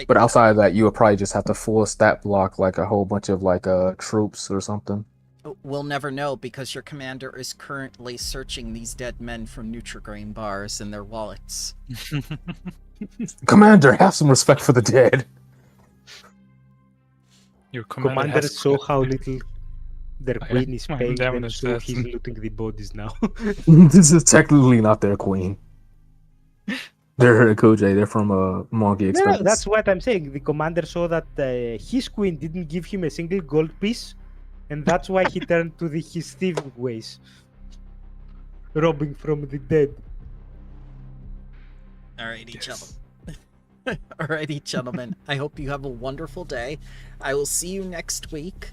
S2: But outside of that, you would probably just have to full stat block like a whole bunch of like troops or something.
S1: We'll never know because your commander is currently searching these dead men from Nutrigrain bars in their wallets.
S2: Commander, have some respect for the dead.
S6: Your commander
S3: Commander
S6: has
S3: saw how little their
S6: Oh, yeah.
S3: queen is
S6: I'm
S3: paying
S6: down
S3: them,
S6: with
S3: so
S6: that.
S3: he's looting the bodies now.
S2: This is technically not their queen. They're Kojay. They're from Monkey
S3: No,
S2: Express.
S3: that's what I'm saying. The commander saw that his queen didn't give him a single gold piece, and that's why he turned to his thieving ways, robbing from the dead.
S1: Alrighty,
S6: Yes.
S1: gentlemen. Alrighty, gentlemen. I hope you have a wonderful day. I will see you next week.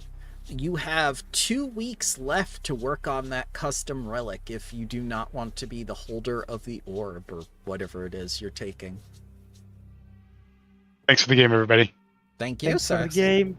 S1: You have 2 weeks left to work on that custom relic if you do not want to be the holder of the orb or whatever it is you're taking.
S4: Thanks for the game, everybody.
S1: Thank you,
S3: Thanks for
S1: sir.
S3: the game.